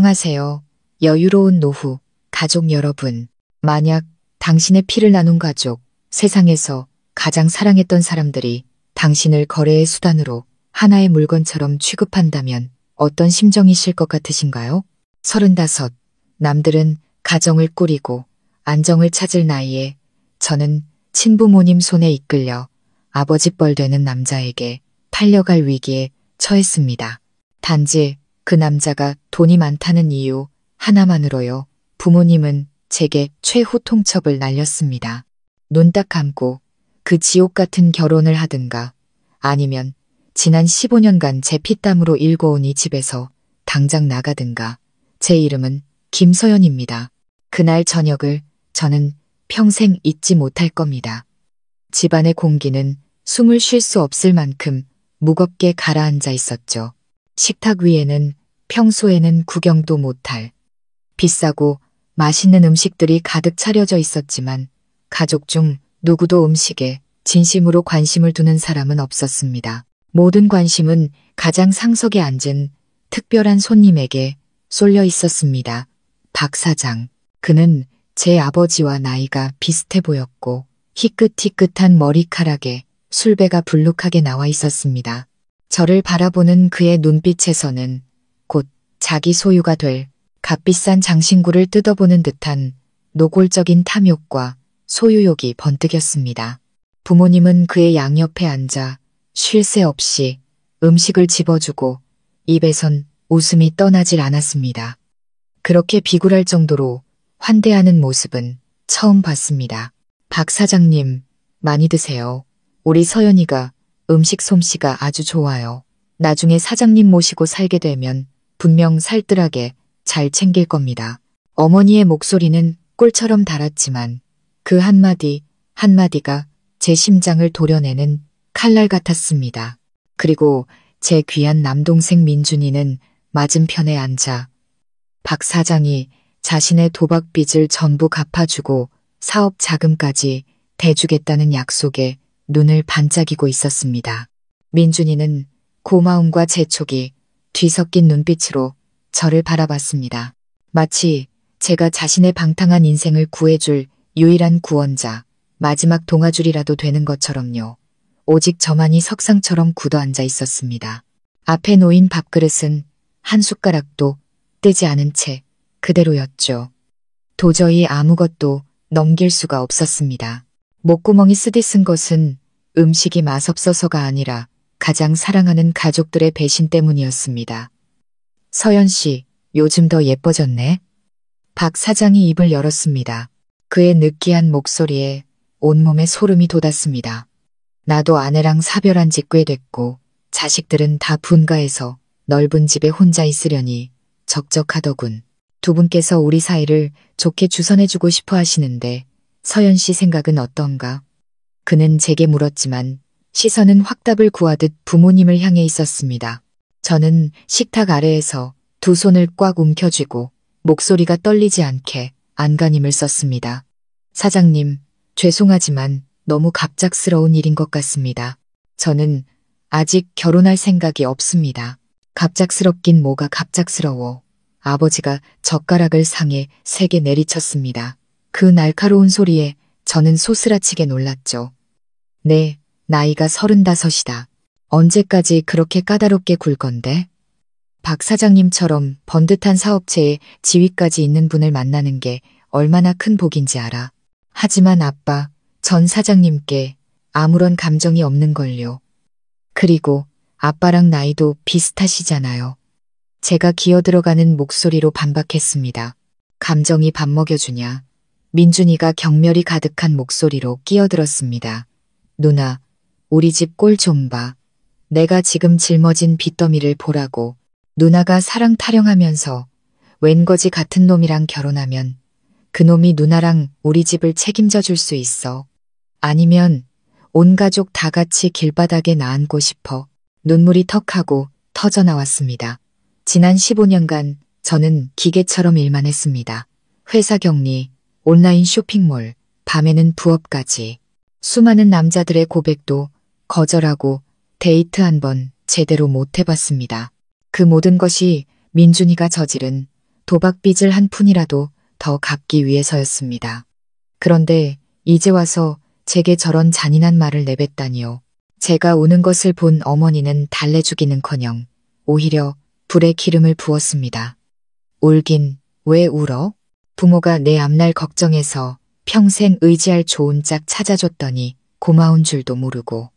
안녕하세요. 여유로운 노후, 가족 여러분. 만약 당신의 피를 나눈 가족, 세상에서 가장 사랑했던 사람들이 당신을 거래의 수단으로 하나의 물건처럼 취급한다면 어떤 심정이실 것 같으신가요? 35. 남들은 가정을 꾸리고 안정을 찾을 나이에 저는 친부모님 손에 이끌려 아버지뻘 되는 남자에게 팔려갈 위기에 처했습니다. 단지 그 남자가 돈이 많다는 이유 하나만으로요. 부모님은 제게 최후 통첩을 날렸습니다. 눈 딱 감고 그 지옥 같은 결혼을 하든가 아니면 지난 15년간 제 피땀으로 일궈온 이 집에서 당장 나가든가. 제 이름은 김서연입니다. 그날 저녁을 저는 평생 잊지 못할 겁니다. 집안의 공기는 숨을 쉴 수 없을 만큼 무겁게 가라앉아 있었죠. 식탁 위에는 평소에는 구경도 못할 비싸고 맛있는 음식들이 가득 차려져 있었지만 가족 중 누구도 음식에 진심으로 관심을 두는 사람은 없었습니다. 모든 관심은 가장 상석에 앉은 특별한 손님에게 쏠려 있었습니다. 박 사장. 그는 제 아버지와 나이가 비슷해 보였고 희끗희끗한 머리카락에 술배가 불룩하게 나와 있었습니다. 저를 바라보는 그의 눈빛에서는 곧 자기 소유가 될 값비싼 장신구를 뜯어보는 듯한 노골적인 탐욕과 소유욕이 번뜩였습니다. 부모님은 그의 양옆에 앉아 쉴 새 없이 음식을 집어주고 입에선 웃음이 떠나질 않았습니다. 그렇게 비굴할 정도로 환대하는 모습은 처음 봤습니다. 박 사장님, 많이 드세요. 우리 서연이가 음식 솜씨가 아주 좋아요. 나중에 사장님 모시고 살게 되면 분명 살뜰하게 잘 챙길 겁니다. 어머니의 목소리는 꿀처럼 달았지만 그 한마디 한마디가 제 심장을 도려내는 칼날 같았습니다. 그리고 제 귀한 남동생 민준이는 맞은편에 앉아 박 사장이 자신의 도박빚을 전부 갚아주고 사업 자금까지 대주겠다는 약속에 눈을 반짝이고 있었습니다. 민준이는 고마움과 재촉이 뒤섞인 눈빛으로 저를 바라봤습니다. 마치 제가 자신의 방탕한 인생을 구해줄 유일한 구원자, 마지막 동아줄이라도 되는 것처럼요. 오직 저만이 석상처럼 굳어앉아 있었습니다. 앞에 놓인 밥그릇은 한 숟가락도 뜨지 않은 채 그대로였죠. 도저히 아무것도 넘길 수가 없었습니다. 목구멍이 쓰디쓴 것은 음식이 맛없어서가 아니라 가장 사랑하는 가족들의 배신 때문이었습니다. 서연 씨, 요즘 더 예뻐졌네. 박 사장이 입을 열었습니다. 그의 느끼한 목소리에 온몸에 소름이 돋았습니다. 나도 아내랑 사별한 지 꽤 됐고 자식들은 다 분가해서 넓은 집에 혼자 있으려니 적적하더군. 두 분께서 우리 사이를 좋게 주선해주고 싶어 하시는데 서연 씨 생각은 어떤가? 그는 제게 물었지만 시선은 확답을 구하듯 부모님을 향해 있었습니다. 저는 식탁 아래에서 두 손을 꽉 움켜쥐고 목소리가 떨리지 않게 안간힘을 썼습니다. 사장님, 죄송하지만 너무 갑작스러운 일인 것 같습니다. 저는 아직 결혼할 생각이 없습니다. 갑작스럽긴 뭐가 갑작스러워. 아버지가 젓가락을 상에 세게 내리쳤습니다. 그 날카로운 소리에 저는 소스라치게 놀랐죠. 네, 나이가 35이다. 언제까지 그렇게 까다롭게 굴 건데? 박 사장님처럼 번듯한 사업체에 지위까지 있는 분을 만나는 게 얼마나 큰 복인지 알아. 하지만 아빠, 전 사장님께 아무런 감정이 없는걸요. 그리고 아빠랑 나이도 비슷하시잖아요. 제가 기어들어가는 목소리로 반박했습니다. 감정이 밥 먹여주냐. 민준이가 경멸이 가득한 목소리로 끼어들었습니다. 누나, 우리 집 꼴 좀 봐. 내가 지금 짊어진 빚더미를 보라고. 누나가 사랑 타령하면서 웬거지 같은 놈이랑 결혼하면 그 놈이 누나랑 우리 집을 책임져 줄 수 있어. 아니면 온 가족 다 같이 길바닥에 나앉고 싶어. 눈물이 턱하고 터져 나왔습니다. 지난 15년간 저는 기계처럼 일만 했습니다. 회사 격리, 온라인 쇼핑몰, 밤에는 부업까지. 수많은 남자들의 고백도 거절하고 데이트 한 번 제대로 못 해봤습니다. 그 모든 것이 민준이가 저지른 도박빚을 한 푼이라도 더 갚기 위해서였습니다. 그런데 이제 와서 제게 저런 잔인한 말을 내뱉다니요. 제가 우는 것을 본 어머니는 달래주기는커녕 오히려 불에 기름을 부었습니다. 울긴 왜 울어? 부모가 내 앞날 걱정해서 평생 의지할 좋은 짝 찾아줬더니 고마운 줄도 모르고.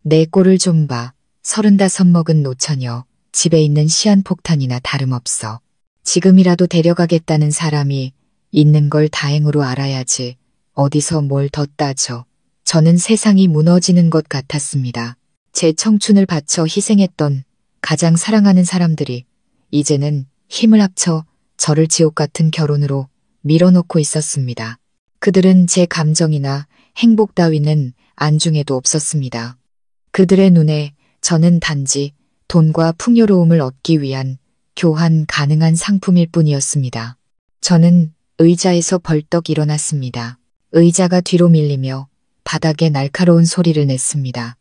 내 꼴을 좀 봐. 35 먹은 노처녀. 집에 있는 시한폭탄이나 다름없어. 지금이라도 데려가겠다는 사람이 있는 걸 다행으로 알아야지. 어디서 뭘 더 따져. 저는 세상이 무너지는 것 같았습니다. 제 청춘을 바쳐 희생했던 가장 사랑하는 사람들이 이제는 힘을 합쳐 저를 지옥 같은 결혼으로 밀어놓고 있었습니다. 그들은 제 감정이나 행복 따위는 안중에도 없었습니다. 그들의 눈에 저는 단지 돈과 풍요로움을 얻기 위한 교환 가능한 상품일 뿐이었습니다. 저는 의자에서 벌떡 일어났습니다. 의자가 뒤로 밀리며 바닥에 날카로운 소리를 냈습니다.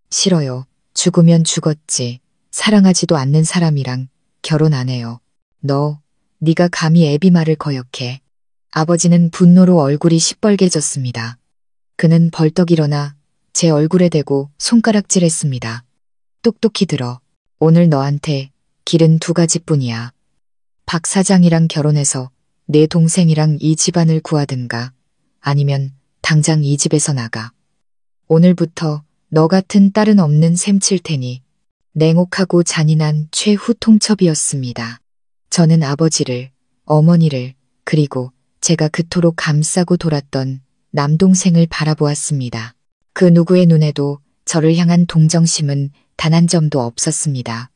싫어요. 죽으면 죽었지. 사랑하지도 않는 사람이랑 결혼 안 해요. 네가 감히 애비 말을 거역해. 아버지는 분노로 얼굴이 시뻘개졌습니다. 그는 벌떡 일어나 제 얼굴에 대고 손가락질했습니다. 똑똑히 들어. 오늘 너한테 길은 2가지뿐이야. 박 사장이랑 결혼해서 내 동생이랑 이 집안을 구하든가 아니면 당장 이 집에서 나가. 오늘부터 너 같은 딸은 없는 셈 칠 테니. 냉혹하고 잔인한 최후 통첩이었습니다. 저는 아버지를, 어머니를, 그리고 제가 그토록 감싸고 돌았던 남동생을 바라보았습니다. 그 누구의 눈에도 저를 향한 동정심은 단 한 점도 없었습니다.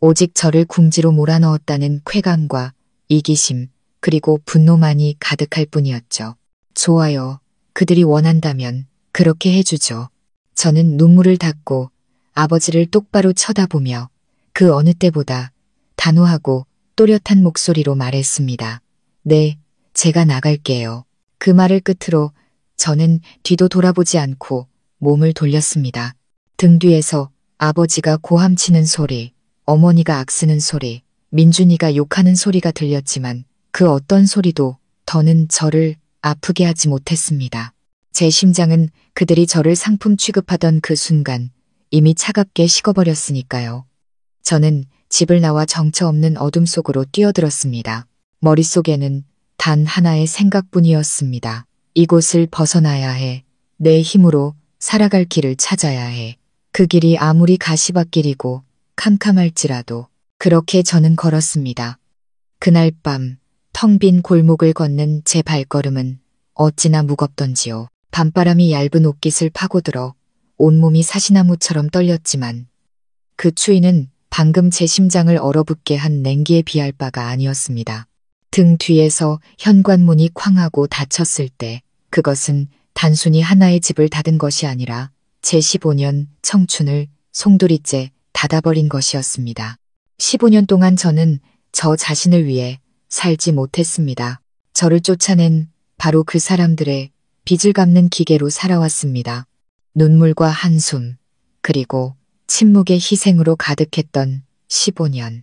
오직 저를 궁지로 몰아넣었다는 쾌감과 이기심, 그리고 분노만이 가득할 뿐이었죠. 좋아요. 그들이 원한다면 그렇게 해주죠. 저는 눈물을 닦고 아버지를 똑바로 쳐다보며 그 어느 때보다 단호하고 또렷한 목소리로 말했습니다. 네, 제가 나갈게요. 그 말을 끝으로 저는 뒤도 돌아보지 않고 몸을 돌렸습니다. 등 뒤에서 아버지가 고함치는 소리, 어머니가 악쓰는 소리, 민준이가 욕하는 소리가 들렸지만 그 어떤 소리도 더는 저를 아프게 하지 못했습니다. 제 심장은 그들이 저를 상품 취급하던 그 순간 이미 차갑게 식어버렸으니까요. 저는 집을 나와 정처 없는 어둠 속으로 뛰어들었습니다. 머릿속에는 단 하나의 생각뿐이었습니다. 이곳을 벗어나야 해. 내 힘으로 살아갈 길을 찾아야 해. 그 길이 아무리 가시밭길이고 캄캄할지라도 그렇게 저는 걸었습니다. 그날 밤 텅 빈 골목을 걷는 제 발걸음은 어찌나 무겁던지요. 밤바람이 얇은 옷깃을 파고들어 온몸이 사시나무처럼 떨렸지만 그 추위는 방금 제 심장을 얼어붙게 한 냉기에 비할 바가 아니었습니다. 등 뒤에서 현관문이 쾅 하고 닫혔을 때 그것은 단순히 하나의 집을 닫은 것이 아니라 제 15년 청춘을 송두리째 닫아버린 것이었습니다. 15년 동안 저는 저 자신을 위해 살지 못했습니다. 저를 쫓아낸 바로 그 사람들의 빚을 갚는 기계로 살아왔습니다. 눈물과 한숨, 그리고 침묵의 희생으로 가득했던 15년.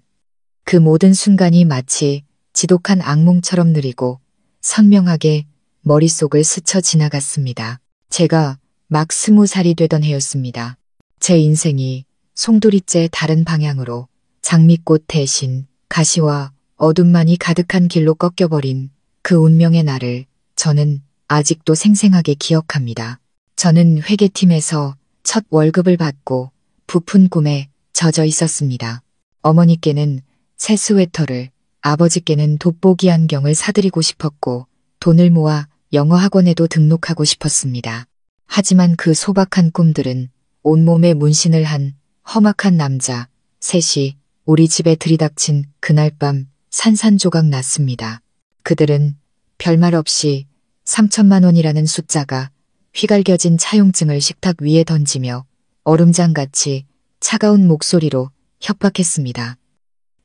그 모든 순간이 마치 지독한 악몽처럼 느리고 선명하게 머릿속을 스쳐 지나갔습니다. 제가 막 20살이 되던 해였습니다. 제 인생이 송두리째 다른 방향으로 장미꽃 대신 가시와 어둠만이 가득한 길로 꺾여버린 그 운명의 날을 저는 아직도 생생하게 기억합니다. 저는 회계팀에서 첫 월급을 받고 부푼 꿈에 젖어 있었습니다. 어머니께는 새 스웨터를, 아버지께는 돋보기 안경을 사드리고 싶었고 돈을 모아 영어 학원에도 등록하고 싶었습니다. 하지만 그 소박한 꿈들은 온몸에 문신을 한 험악한 남자 셋이 우리 집에 들이닥친 그날 밤 산산조각 났습니다. 그들은 별말 없이 3천만 원이라는 숫자가 휘갈겨진 차용증을 식탁 위에 던지며 얼음장같이 차가운 목소리로 협박했습니다.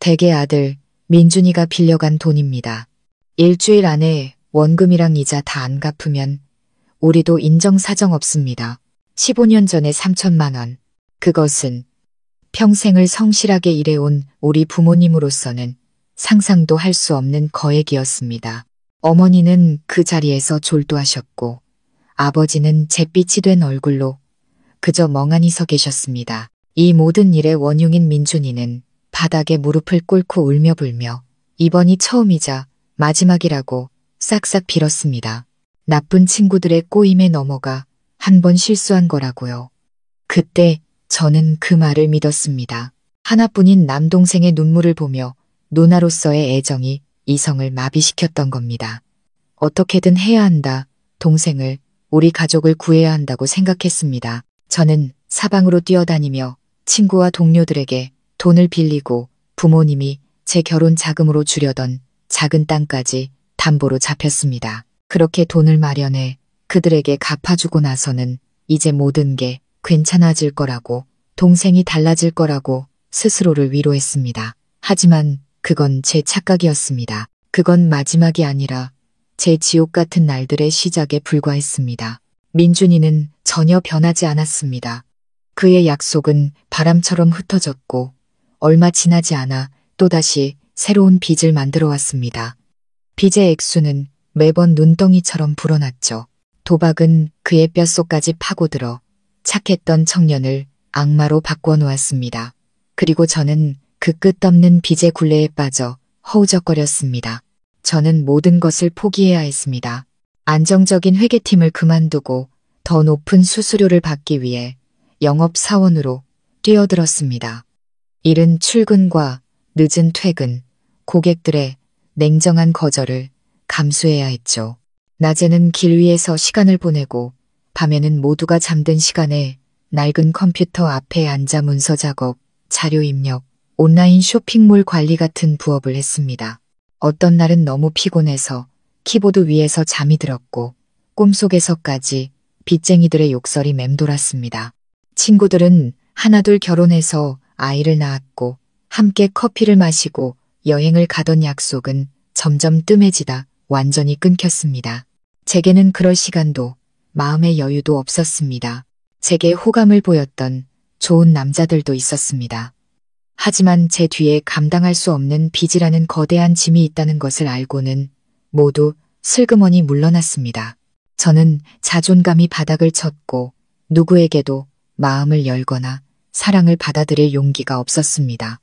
댁의 아들 민준이가 빌려간 돈입니다. 일주일 안에 원금이랑 이자 다 안 갚으면 우리도 인정사정 없습니다. 15년 전에 3천만 원. 그것은 평생을 성실하게 일해온 우리 부모님으로서는 상상도 할 수 없는 거액이었습니다. 어머니는 그 자리에서 졸도하셨고 아버지는 잿빛이 된 얼굴로 그저 멍하니 서 계셨습니다. 이 모든 일의 원흉인 민준이는 바닥에 무릎을 꿇고 울며불며 이번이 처음이자 마지막이라고 싹싹 빌었습니다. 나쁜 친구들의 꼬임에 넘어가 한 번 실수한 거라고요. 그때 저는 그 말을 믿었습니다. 하나뿐인 남동생의 눈물을 보며 누나로서의 애정이 이성을 마비시켰던 겁니다. 어떻게든 해야 한다. 동생을, 우리 가족을 구해야 한다고 생각했습니다. 저는 사방으로 뛰어다니며 친구와 동료들에게 돈을 빌리고 부모님이 제 결혼 자금으로 주려던 작은 땅까지 담보로 잡혔습니다. 그렇게 돈을 마련해 그들에게 갚아주고 나서는 이제 모든 게 괜찮아질 거라고, 동생이 달라질 거라고 스스로를 위로했습니다. 하지만 그건 제 착각이었습니다. 그건 마지막이 아니라 제 지옥 같은 날들의 시작에 불과했습니다. 민준이는 전혀 변하지 않았습니다. 그의 약속은 바람처럼 흩어졌고 얼마 지나지 않아 또다시 새로운 빚을 만들어 왔습니다. 빚의 액수는 매번 눈덩이처럼 불어났죠. 도박은 그의 뼛속까지 파고들어 착했던 청년을 악마로 바꿔놓았습니다. 그리고 저는 그 끝없는 빚의 굴레에 빠져 허우적거렸습니다. 저는 모든 것을 포기해야 했습니다. 안정적인 회계팀을 그만두고 더 높은 수수료를 받기 위해 영업사원으로 뛰어들었습니다. 이른 출근과 늦은 퇴근, 고객들의 냉정한 거절을 감수해야 했죠. 낮에는 길 위에서 시간을 보내고 밤에는 모두가 잠든 시간에 낡은 컴퓨터 앞에 앉아 문서 작업, 자료 입력, 온라인 쇼핑몰 관리 같은 부업을 했습니다. 어떤 날은 너무 피곤해서 키보드 위에서 잠이 들었고 꿈속에서까지 빚쟁이들의 욕설이 맴돌았습니다. 친구들은 하나둘 결혼해서 아이를 낳았고 함께 커피를 마시고 여행을 가던 약속은 점점 뜸해지다 완전히 끊겼습니다. 제게는 그럴 시간도 마음의 여유도 없었습니다. 제게 호감을 보였던 좋은 남자들도 있었습니다. 하지만 제 뒤에 감당할 수 없는 빚이라는 거대한 짐이 있다는 것을 알고는 모두 슬그머니 물러났습니다. 저는 자존감이 바닥을 쳤고 누구에게도 마음을 열거나 사랑을 받아들일 용기가 없었습니다.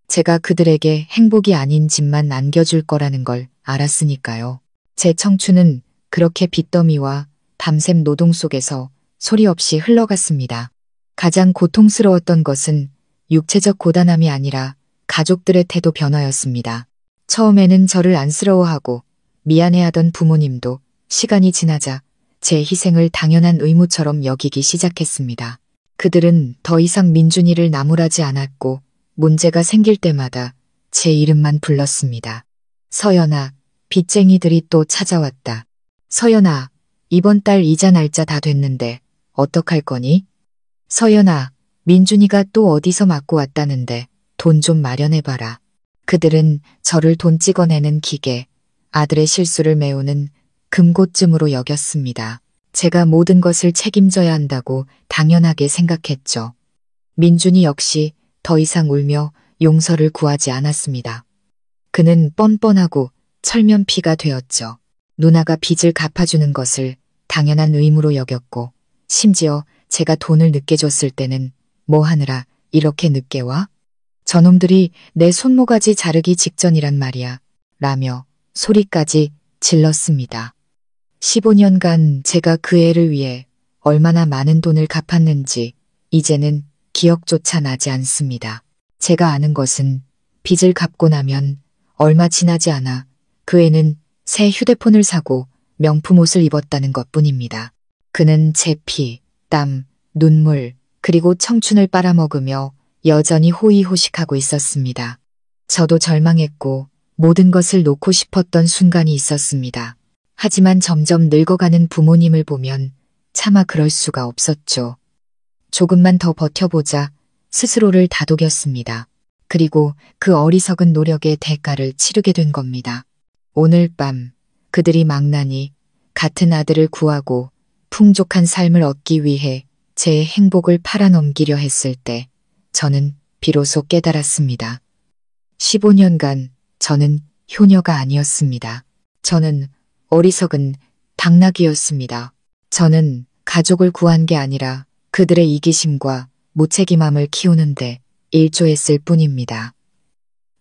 제가 그들에게 행복이 아닌 짐만 안겨줄 거라는 걸 알았으니까요. 제 청춘은 그렇게 빚더미와 밤샘 노동 속에서 소리 없이 흘러갔습니다. 가장 고통스러웠던 것은 육체적 고단함이 아니라 가족들의 태도 변화였습니다. 처음에는 저를 안쓰러워하고 미안해하던 부모님도 시간이 지나자 제 희생을 당연한 의무처럼 여기기 시작했습니다. 그들은 더 이상 민준이를 나무라지 않았고 문제가 생길 때마다 제 이름만 불렀습니다. 서연아, 빚쟁이들이 또 찾아왔다. 서연아, 이번 달 이자 날짜 다 됐는데 어떡할 거니? 서연아, 민준이가 또 어디서 맞고 왔다는데 돈 좀 마련해봐라. 그들은 저를 돈 찍어내는 기계, 아들의 실수를 메우는 금고쯤으로 여겼습니다. 제가 모든 것을 책임져야 한다고 당연하게 생각했죠. 민준이 역시 더 이상 울며 용서를 구하지 않았습니다. 그는 뻔뻔하고 철면피가 되었죠. 누나가 빚을 갚아주는 것을 당연한 의무로 여겼고 심지어 제가 돈을 늦게 줬을 때는 뭐 하느라 이렇게 늦게 와? 저놈들이 내 손모가지 자르기 직전이란 말이야. 라며 소리까지 질렀습니다. 15년간 제가 그 애를 위해 얼마나 많은 돈을 갚았는지 이제는 기억조차 나지 않습니다. 제가 아는 것은 빚을 갚고 나면 얼마 지나지 않아 그 애는 새 휴대폰을 사고 명품 옷을 입었다는 것뿐입니다. 그는 제 피, 땀, 눈물, 그리고 청춘을 빨아먹으며 여전히 호의호식하고 있었습니다. 저도 절망했고 모든 것을 놓고 싶었던 순간이 있었습니다. 하지만 점점 늙어가는 부모님을 보면 차마 그럴 수가 없었죠. 조금만 더 버텨보자 스스로를 다독였습니다. 그리고 그 어리석은 노력의 대가를 치르게 된 겁니다. 오늘 밤 그들이 망나니 같은 아들을 구하고 풍족한 삶을 얻기 위해 제 행복을 팔아넘기려 했을 때 저는 비로소 깨달았습니다. 15년간 저는 효녀가 아니었습니다. 저는 어리석은 당나귀였습니다. 저는 가족을 구한 게 아니라 그들의 이기심과 무책임함을 키우는데 일조했을 뿐입니다.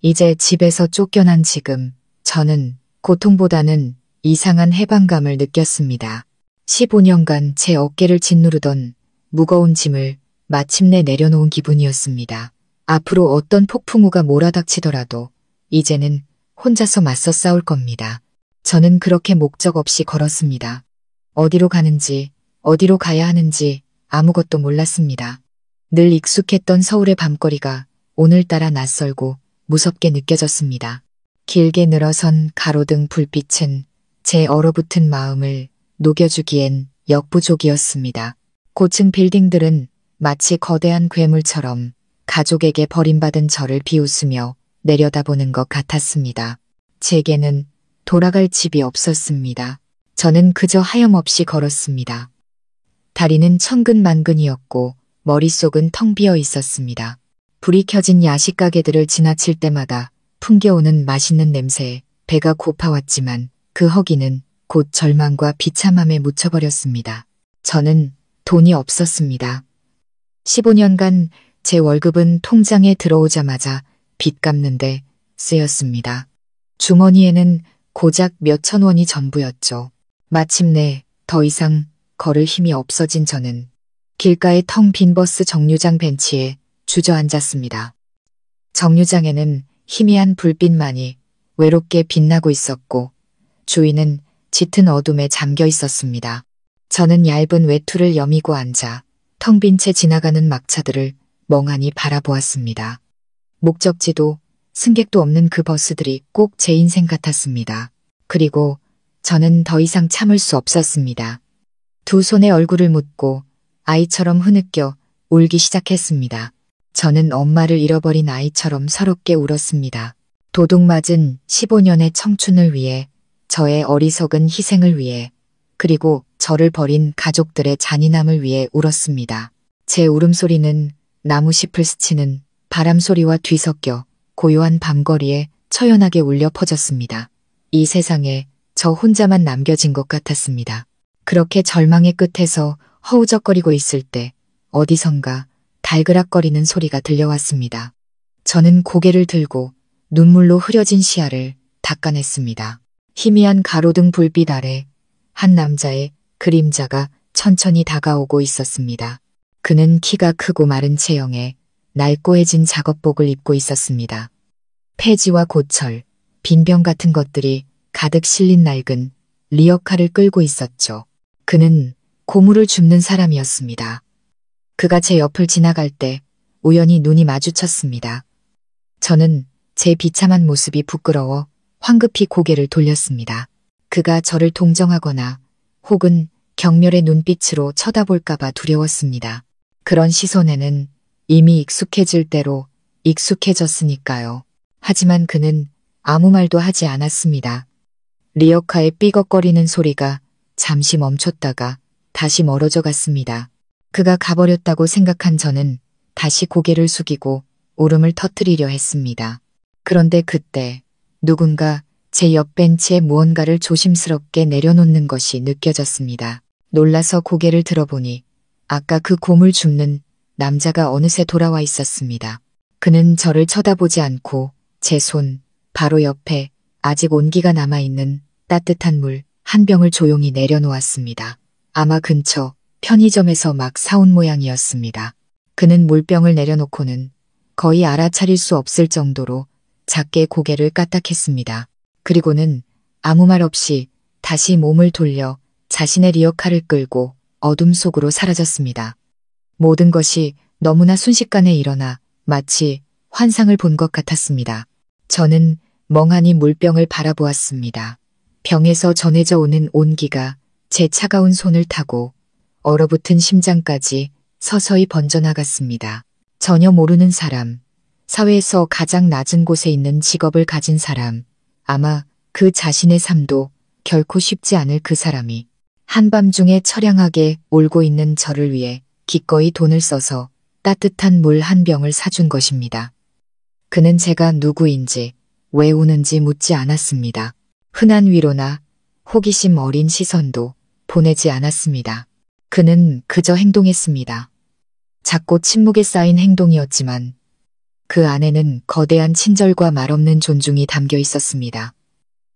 이제 집에서 쫓겨난 지금 저는 고통보다는 이상한 해방감을 느꼈습니다. 15년간 제 어깨를 짓누르던 무거운 짐을 마침내 내려놓은 기분이었습니다. 앞으로 어떤 폭풍우가 몰아닥치더라도 이제는 혼자서 맞서 싸울 겁니다. 저는 그렇게 목적 없이 걸었습니다. 어디로 가는지, 어디로 가야 하는지 아무것도 몰랐습니다. 늘 익숙했던 서울의 밤거리가 오늘따라 낯설고 무섭게 느껴졌습니다. 길게 늘어선 가로등 불빛은 제 얼어붙은 마음을 녹여주기엔 역부족이었습니다. 고층 빌딩들은 마치 거대한 괴물처럼 가족에게 버림받은 저를 비웃으며 내려다보는 것 같았습니다. 제게는 돌아갈 집이 없었습니다. 저는 그저 하염없이 걸었습니다. 다리는 천근만근이었고 머릿속은 텅 비어 있었습니다. 불이 켜진 야식 가게들을 지나칠 때마다 풍겨오는 맛있는 냄새에 배가 고파왔지만 그 허기는 곧 절망과 비참함에 묻혀버렸습니다. 저는 돈이 없었습니다. 15년간 제 월급은 통장에 들어오자마자 빚 갚는데 쓰였습니다. 주머니에는 고작 몇천 원이 전부였죠. 마침내 더 이상 걸을 힘이 없어진 저는 길가의 텅 빈 버스 정류장 벤치에 주저앉았습니다. 정류장에는 희미한 불빛만이 외롭게 빛나고 있었고 주위는 짙은 어둠에 잠겨 있었습니다. 저는 얇은 외투를 여미고 앉아 텅 빈 채 지나가는 막차들을 멍하니 바라보았습니다. 목적지도 승객도 없는 그 버스들이 꼭 제 인생 같았습니다. 그리고 저는 더 이상 참을 수 없었습니다. 두 손에 얼굴을 묻고 아이처럼 흐느껴 울기 시작했습니다. 저는 엄마를 잃어버린 아이처럼 서럽게 울었습니다. 도둑맞은 15년의 청춘을 위해, 저의 어리석은 희생을 위해, 그리고 저를 버린 가족들의 잔인함을 위해 울었습니다. 제 울음소리는 나무잎을 스치는 바람소리와 뒤섞여 고요한 밤거리에 처연하게 울려 퍼졌습니다. 이 세상에 저 혼자만 남겨진 것 같았습니다. 그렇게 절망의 끝에서 허우적거리고 있을 때 어디선가 달그락거리는 소리가 들려왔습니다. 저는 고개를 들고 눈물로 흐려진 시야를 닦아냈습니다. 희미한 가로등 불빛 아래 한 남자의 그림자가 천천히 다가오고 있었습니다. 그는 키가 크고 마른 체형에 날꼬해진 작업복을 입고 있었습니다. 폐지와 고철, 빈병 같은 것들이 가득 실린 낡은 리어카를 끌고 있었죠. 그는 고물을 줍는 사람이었습니다. 그가 제 옆을 지나갈 때 우연히 눈이 마주쳤습니다. 저는 제 비참한 모습이 부끄러워 황급히 고개를 돌렸습니다. 그가 저를 동정하거나 혹은 경멸의 눈빛으로 쳐다볼까봐 두려웠습니다. 그런 시선에는 이미 익숙해질 대로 익숙해졌으니까요. 하지만 그는 아무 말도 하지 않았습니다. 리어카의 삐걱거리는 소리가 잠시 멈췄다가 다시 멀어져 갔습니다. 그가 가버렸다고 생각한 저는 다시 고개를 숙이고 울음을 터뜨리려 했습니다. 그런데 그때 누군가 제 옆 벤치에 무언가를 조심스럽게 내려놓는 것이 느껴졌습니다. 놀라서 고개를 들어보니 아까 그 곰을 줍는 남자가 어느새 돌아와 있었습니다. 그는 저를 쳐다보지 않고 제 손 바로 옆에 아직 온기가 남아있는 따뜻한 물 한 병을 조용히 내려놓았습니다. 아마 근처 편의점에서 막 사온 모양이었습니다. 그는 물병을 내려놓고는 거의 알아차릴 수 없을 정도로 작게 고개를 까딱했습니다. 그리고는 아무 말 없이 다시 몸을 돌려 자신의 리어카를 끌고 어둠 속으로 사라졌습니다. 모든 것이 너무나 순식간에 일어나 마치 환상을 본 것 같았습니다. 저는 멍하니 물병을 바라보았습니다. 병에서 전해져 오는 온기가 제 차가운 손을 타고 얼어붙은 심장까지 서서히 번져나갔습니다. 전혀 모르는 사람, 사회에서 가장 낮은 곳에 있는 직업을 가진 사람, 아마 그 자신의 삶도 결코 쉽지 않을 그 사람이 한밤중에 처량하게 울고 있는 저를 위해 기꺼이 돈을 써서 따뜻한 물 한 병을 사준 것입니다. 그는 제가 누구인지, 왜 우는지 묻지 않았습니다. 흔한 위로나 호기심 어린 시선도 보내지 않았습니다. 그는 그저 행동했습니다. 작고 침묵에 쌓인 행동이었지만 그 안에는 거대한 친절과 말없는 존중이 담겨 있었습니다.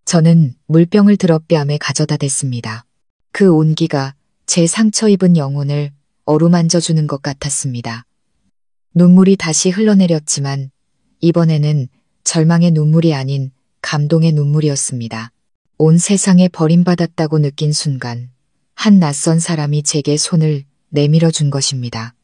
저는 물병을 들어 뺨에 가져다 댔습니다. 그 온기가 제 상처 입은 영혼을 어루만져주는 것 같았습니다. 눈물이 다시 흘러내렸지만 이번에는 절망의 눈물이 아닌 감동의 눈물이었습니다. 온 세상에 버림받았다고 느낀 순간 한 낯선 사람이 제게 손을 내밀어 준 것입니다.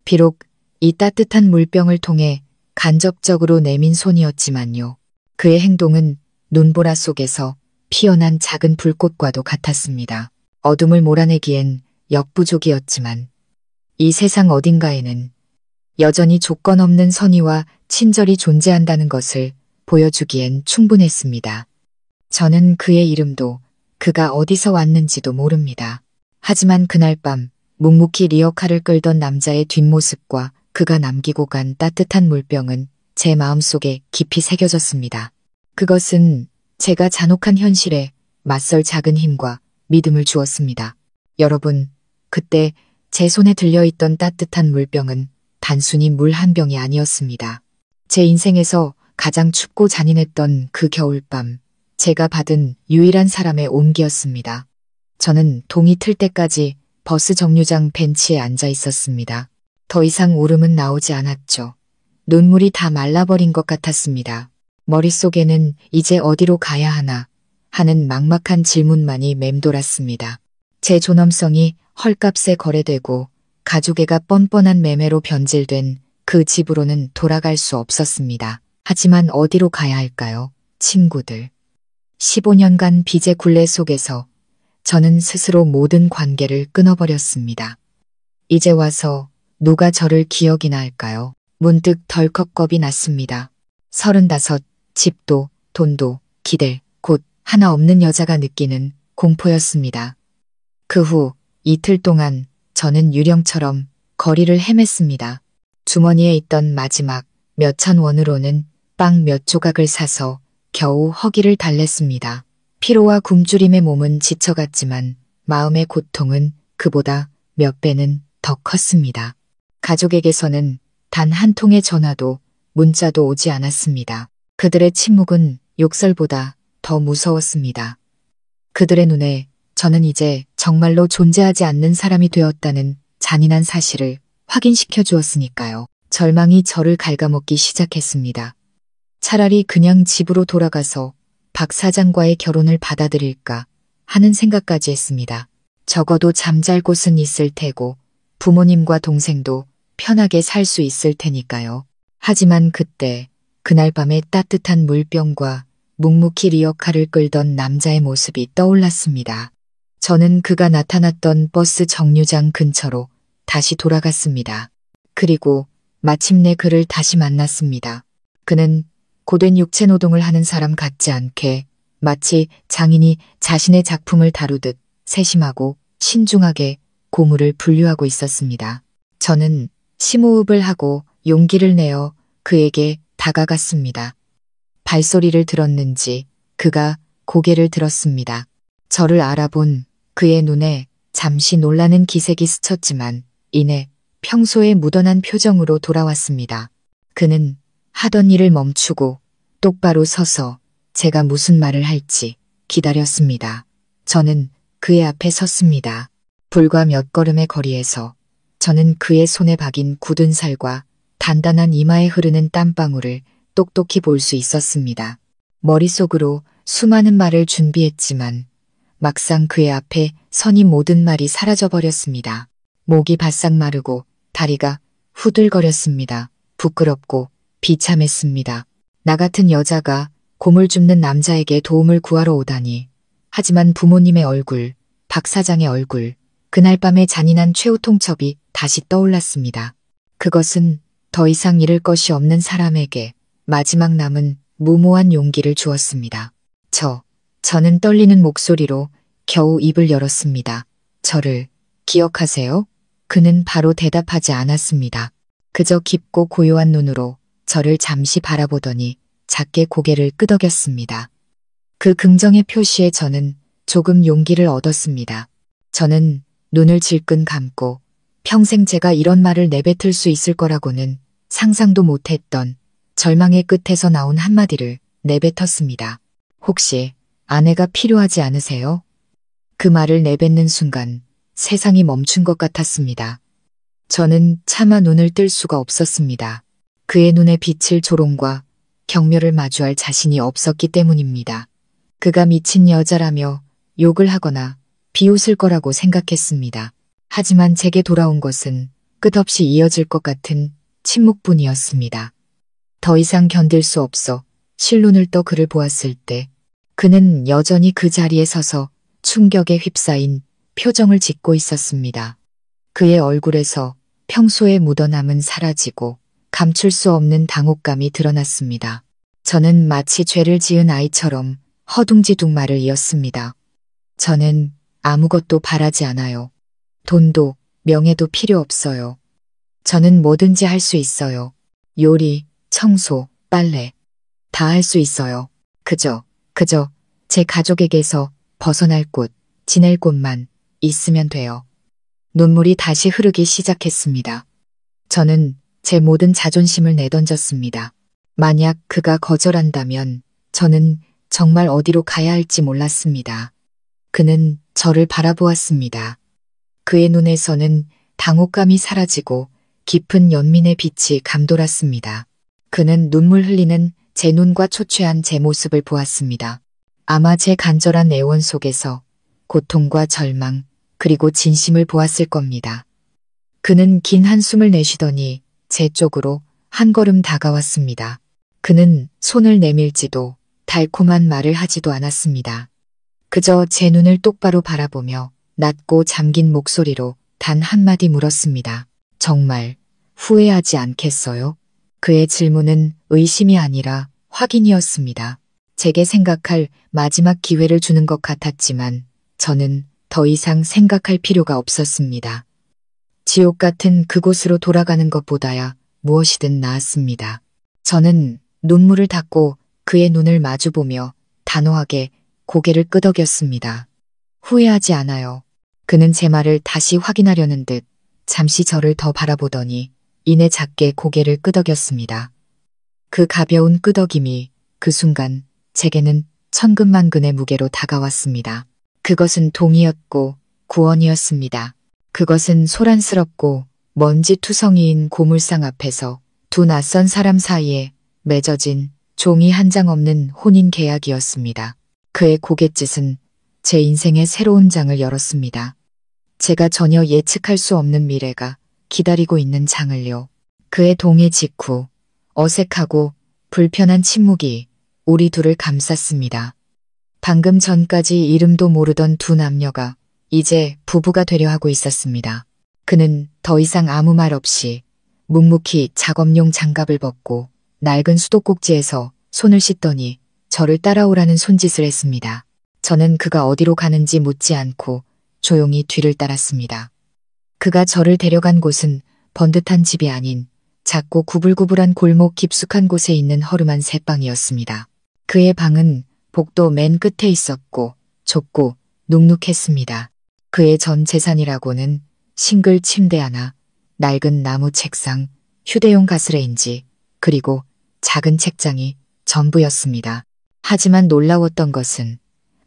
비록 이 따뜻한 물병을 통해 간접적으로 내민 손이었지만요. 그의 행동은 눈보라 속에서 피어난 작은 불꽃과도 같았습니다. 어둠을 몰아내기엔 역부족이었지만 이 세상 어딘가에는 여전히 조건 없는 선의와 친절이 존재한다는 것을 보여주기엔 충분했습니다. 저는 그의 이름도 그가 어디서 왔는지도 모릅니다. 하지만 그날 밤 묵묵히 리어카를 끌던 남자의 뒷모습과 그가 남기고 간 따뜻한 물병은 제 마음속에 깊이 새겨졌습니다. 그것은 제가 잔혹한 현실에 맞설 작은 힘과 믿음을 주었습니다. 여러분, 그때 제 손에 들려있던 따뜻한 물병은 단순히 물 한 병이 아니었습니다. 제 인생에서 가장 춥고 잔인했던 그 겨울밤, 제가 받은 유일한 사람의 온기였습니다. 저는 동이 틀 때까지 버스 정류장 벤치에 앉아 있었습니다. 더 이상 울음은 나오지 않았죠. 눈물이 다 말라버린 것 같았습니다. 머릿속에는 이제 어디로 가야 하나 하는 막막한 질문만이 맴돌았습니다. 제 존엄성이 헐값에 거래되고 가족애가 뻔뻔한 매매로 변질된 그 집으로는 돌아갈 수 없었습니다. 하지만 어디로 가야 할까요? 친구들. 15년간 빚의 굴레 속에서 저는 스스로 모든 관계를 끊어버렸습니다. 이제 와서 누가 저를 기억이나 할까요? 문득 덜컥 겁이 났습니다. 35, 집도, 돈도, 기댈, 곧 하나 없는 여자가 느끼는 공포였습니다. 그 후 이틀 동안 저는 유령처럼 거리를 헤맸습니다. 주머니에 있던 마지막 몇천 원으로는 빵 몇 조각을 사서 겨우 허기를 달랬습니다. 피로와 굶주림의 몸은 지쳐갔지만 마음의 고통은 그보다 몇 배는 더 컸습니다. 가족에게서는 단 한 통의 전화도 문자도 오지 않았습니다. 그들의 침묵은 욕설보다 더 무서웠습니다. 그들의 눈에 저는 이제 정말로 존재하지 않는 사람이 되었다는 잔인한 사실을 확인시켜 주었으니까요. 절망이 저를 갉아먹기 시작했습니다. 차라리 그냥 집으로 돌아가서 박 사장과의 결혼을 받아들일까 하는 생각까지 했습니다. 적어도 잠잘 곳은 있을 테고 부모님과 동생도 편하게 살 수 있을 테니까요. 하지만 그때 그날 밤의 따뜻한 물병과 묵묵히 리어카를 끌던 남자의 모습이 떠올랐습니다. 저는 그가 나타났던 버스 정류장 근처로 다시 돌아갔습니다. 그리고 마침내 그를 다시 만났습니다. 그는 고된 육체 노동을 하는 사람 같지 않게 마치 장인이 자신의 작품을 다루듯 세심하고 신중하게 고물을 분류하고 있었습니다. 저는 심호흡을 하고 용기를 내어 그에게 다가갔습니다. 발소리를 들었는지 그가 고개를 들었습니다. 저를 알아본 그의 눈에 잠시 놀라는 기색이 스쳤지만 이내 평소에 묻어난 표정으로 돌아왔습니다. 그는 하던 일을 멈추고 똑바로 서서 제가 무슨 말을 할지 기다렸습니다. 저는 그의 앞에 섰습니다. 불과 몇 걸음의 거리에서 저는 그의 손에 박인 굳은 살과 단단한 이마에 흐르는 땀방울을 똑똑히 볼 수 있었습니다. 머릿속으로 수많은 말을 준비했지만 막상 그의 앞에 서니 모든 말이 사라져버렸습니다. 목이 바싹 마르고 다리가 후들거렸습니다. 부끄럽고 비참했습니다. 나 같은 여자가 고물 줍는 남자에게 도움을 구하러 오다니. 하지만 부모님의 얼굴, 박 사장의 얼굴, 그날 밤의 잔인한 최후 통첩이 다시 떠올랐습니다. 그것은 더 이상 잃을 것이 없는 사람에게 마지막 남은 무모한 용기를 주었습니다. 저는 떨리는 목소리로 겨우 입을 열었습니다. 저를 기억하세요? 그는 바로 대답하지 않았습니다. 그저 깊고 고요한 눈으로 저를 잠시 바라보더니 작게 고개를 끄덕였습니다. 그 긍정의 표시에 저는 조금 용기를 얻었습니다. 저는 눈을 질끈 감고 평생 제가 이런 말을 내뱉을 수 있을 거라고는 상상도 못했던 절망의 끝에서 나온 한마디를 내뱉었습니다. 혹시 아내가 필요하지 않으세요? 그 말을 내뱉는 순간 세상이 멈춘 것 같았습니다. 저는 차마 눈을 뜰 수가 없었습니다. 그의 눈에 비칠 조롱과 경멸을 마주할 자신이 없었기 때문입니다. 그가 미친 여자라며 욕을 하거나 비웃을 거라고 생각했습니다. 하지만 제게 돌아온 것은 끝없이 이어질 것 같은 침묵뿐이었습니다. 더 이상 견딜 수 없어 실눈을 떠 그를 보았을 때 그는 여전히 그 자리에 서서 충격에 휩싸인 표정을 짓고 있었습니다. 그의 얼굴에서 평소에 묻어남은 사라지고 감출 수 없는 당혹감이 드러났습니다. 저는 마치 죄를 지은 아이처럼 허둥지둥 말을 이었습니다. 저는 아무것도 바라지 않아요. 돈도 명예도 필요 없어요. 저는 뭐든지 할 수 있어요. 요리, 청소, 빨래 다 할 수 있어요. 그저 제 가족에게서 벗어날 곳, 지낼 곳만 있으면 돼요. 눈물이 다시 흐르기 시작했습니다. 저는 제 모든 자존심을 내던졌습니다. 만약 그가 거절한다면 저는 정말 어디로 가야 할지 몰랐습니다. 그는 저를 바라보았습니다. 그의 눈에서는 당혹감이 사라지고 깊은 연민의 빛이 감돌았습니다. 그는 눈물 흘리는 제 눈과 초췌한 제 모습을 보았습니다. 아마 제 간절한 애원 속에서 고통과 절망 그리고 진심을 보았을 겁니다. 그는 긴 한숨을 내쉬더니 제 쪽으로 한 걸음 다가왔습니다. 그는 손을 내밀지도 달콤한 말을 하지도 않았습니다. 그저 제 눈을 똑바로 바라보며 낮고 잠긴 목소리로 단 한마디 물었습니다. 정말 후회하지 않겠어요? 그의 질문은 의심이 아니라 확인이었습니다. 제게 생각할 마지막 기회를 주는 것 같았지만 저는 더 이상 생각할 필요가 없었습니다. 지옥 같은 그곳으로 돌아가는 것보다야 무엇이든 나았습니다. 저는 눈물을 닦고 그의 눈을 마주보며 단호하게 고개를 끄덕였습니다. 후회하지 않아요. 그는 제 말을 다시 확인하려는 듯 잠시 저를 더 바라보더니 이내 작게 고개를 끄덕였습니다. 그 가벼운 끄덕임이 그 순간 제게는 천근만근의 무게로 다가왔습니다. 그것은 동이었고 구원이었습니다. 그것은 소란스럽고 먼지투성이인 고물상 앞에서 두 낯선 사람 사이에 맺어진 종이 한 장 없는 혼인 계약이었습니다. 그의 고갯짓은 제 인생의 새로운 장을 열었습니다. 제가 전혀 예측할 수 없는 미래가 기다리고 있는 장을요. 그의 동의 직후 어색하고 불편한 침묵이 우리 둘을 감쌌습니다. 방금 전까지 이름도 모르던 두 남녀가 이제 부부가 되려 하고 있었습니다. 그는 더 이상 아무 말 없이 묵묵히 작업용 장갑을 벗고 낡은 수도꼭지에서 손을 씻더니 저를 따라오라는 손짓을 했습니다. 저는 그가 어디로 가는지 묻지 않고 조용히 뒤를 따랐습니다. 그가 저를 데려간 곳은 번듯한 집이 아닌 작고 구불구불한 골목 깊숙한 곳에 있는 허름한 새방이었습니다. 그의 방은 복도 맨 끝에 있었고 좁고 눅눅했습니다. 그의 전 재산이라고는 싱글 침대 하나, 낡은 나무 책상, 휴대용 가스레인지, 그리고 작은 책장이 전부였습니다. 하지만 놀라웠던 것은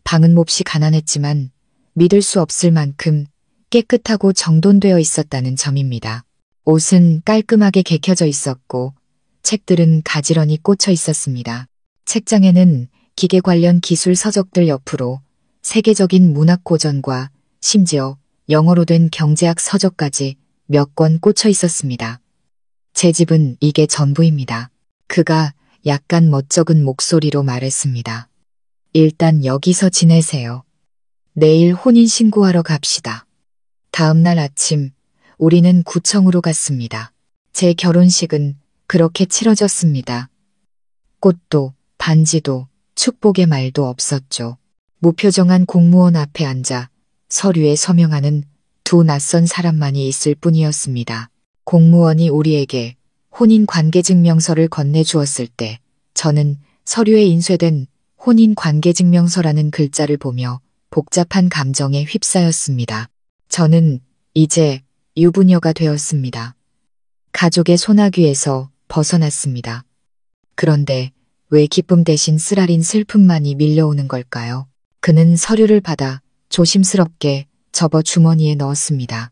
방은 몹시 가난했지만 믿을 수 없을 만큼 깨끗하고 정돈되어 있었다는 점입니다. 옷은 깔끔하게 개켜져 있었고 책들은 가지런히 꽂혀 있었습니다. 책장에는 기계 관련 기술 서적들 옆으로 세계적인 문학 고전과 심지어 영어로 된 경제학 서적까지 몇 권 꽂혀 있었습니다. 제 집은 이게 전부입니다. 그가 약간 멋쩍은 목소리로 말했습니다. 일단 여기서 지내세요. 내일 혼인신고하러 갑시다. 다음 날 아침 우리는 구청으로 갔습니다. 제 결혼식은 그렇게 치러졌습니다. 꽃도 반지도 축복의 말도 없었죠. 무표정한 공무원 앞에 앉아 서류에 서명하는 두 낯선 사람만이 있을 뿐이었습니다. 공무원이 우리에게 혼인관계증명서를 건네주었을 때 저는 서류에 인쇄된 혼인관계증명서라는 글자를 보며 복잡한 감정에 휩싸였습니다. 저는 이제 유부녀가 되었습니다. 가족의 소나귀에서 벗어났습니다. 그런데 왜 기쁨 대신 쓰라린 슬픔만이 밀려오는 걸까요? 그는 서류를 받아 조심스럽게 접어 주머니에 넣었습니다.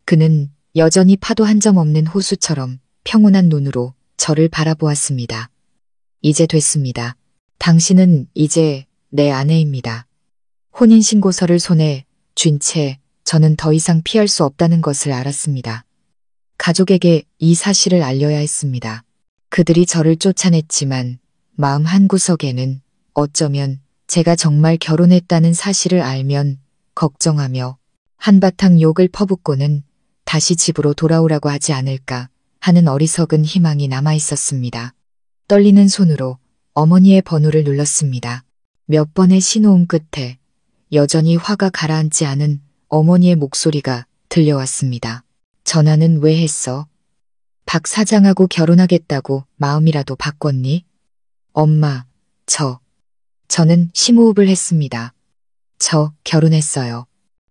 그는 여전히 파도 한 점 없는 호수처럼 평온한 눈으로 저를 바라보았습니다. 이제 됐습니다. 당신은 이제 내 아내입니다. 혼인신고서를 손에 쥔 채 저는 더 이상 피할 수 없다는 것을 알았습니다. 가족에게 이 사실을 알려야 했습니다. 그들이 저를 쫓아냈지만 마음 한구석에는 어쩌면 제가 정말 결혼했다는 사실을 알면 걱정하며 한바탕 욕을 퍼붓고는 다시 집으로 돌아오라고 하지 않을까 하는 어리석은 희망이 남아있었습니다. 떨리는 손으로 어머니의 번호를 눌렀습니다. 몇 번의 신호음 끝에 여전히 화가 가라앉지 않은 어머니의 목소리가 들려왔습니다. 전화는 왜 했어? 박 사장하고 결혼하겠다고 마음이라도 바꿨니? 엄마, 저는 심호흡을 했습니다. 저 결혼했어요.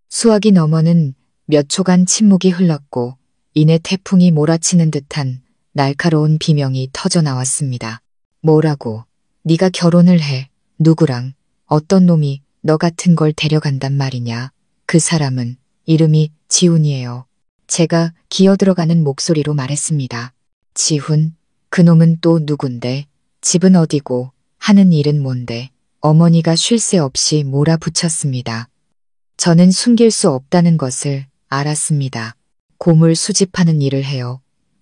수화기 너머는 몇 초간 침묵이 흘렀고 이내 태풍이 몰아치는 듯한 날카로운 비명이 터져 나왔습니다. 뭐라고? 네가 결혼을 해. 누구랑? 어떤 놈이 너 같은 걸 데려간단 말이냐? 그 사람은 이름이 지훈이에요. 제가 기어들어가는 목소리로 말했습니다. 지훈? 그놈은 또 누군데? 집은 어디고? 하는 일은 뭔데? 어머니가 쉴 새 없이 몰아붙였습니다. 저는 숨길 수 없다는 것을 알았습니다. 고물 수집하는 일을 해요.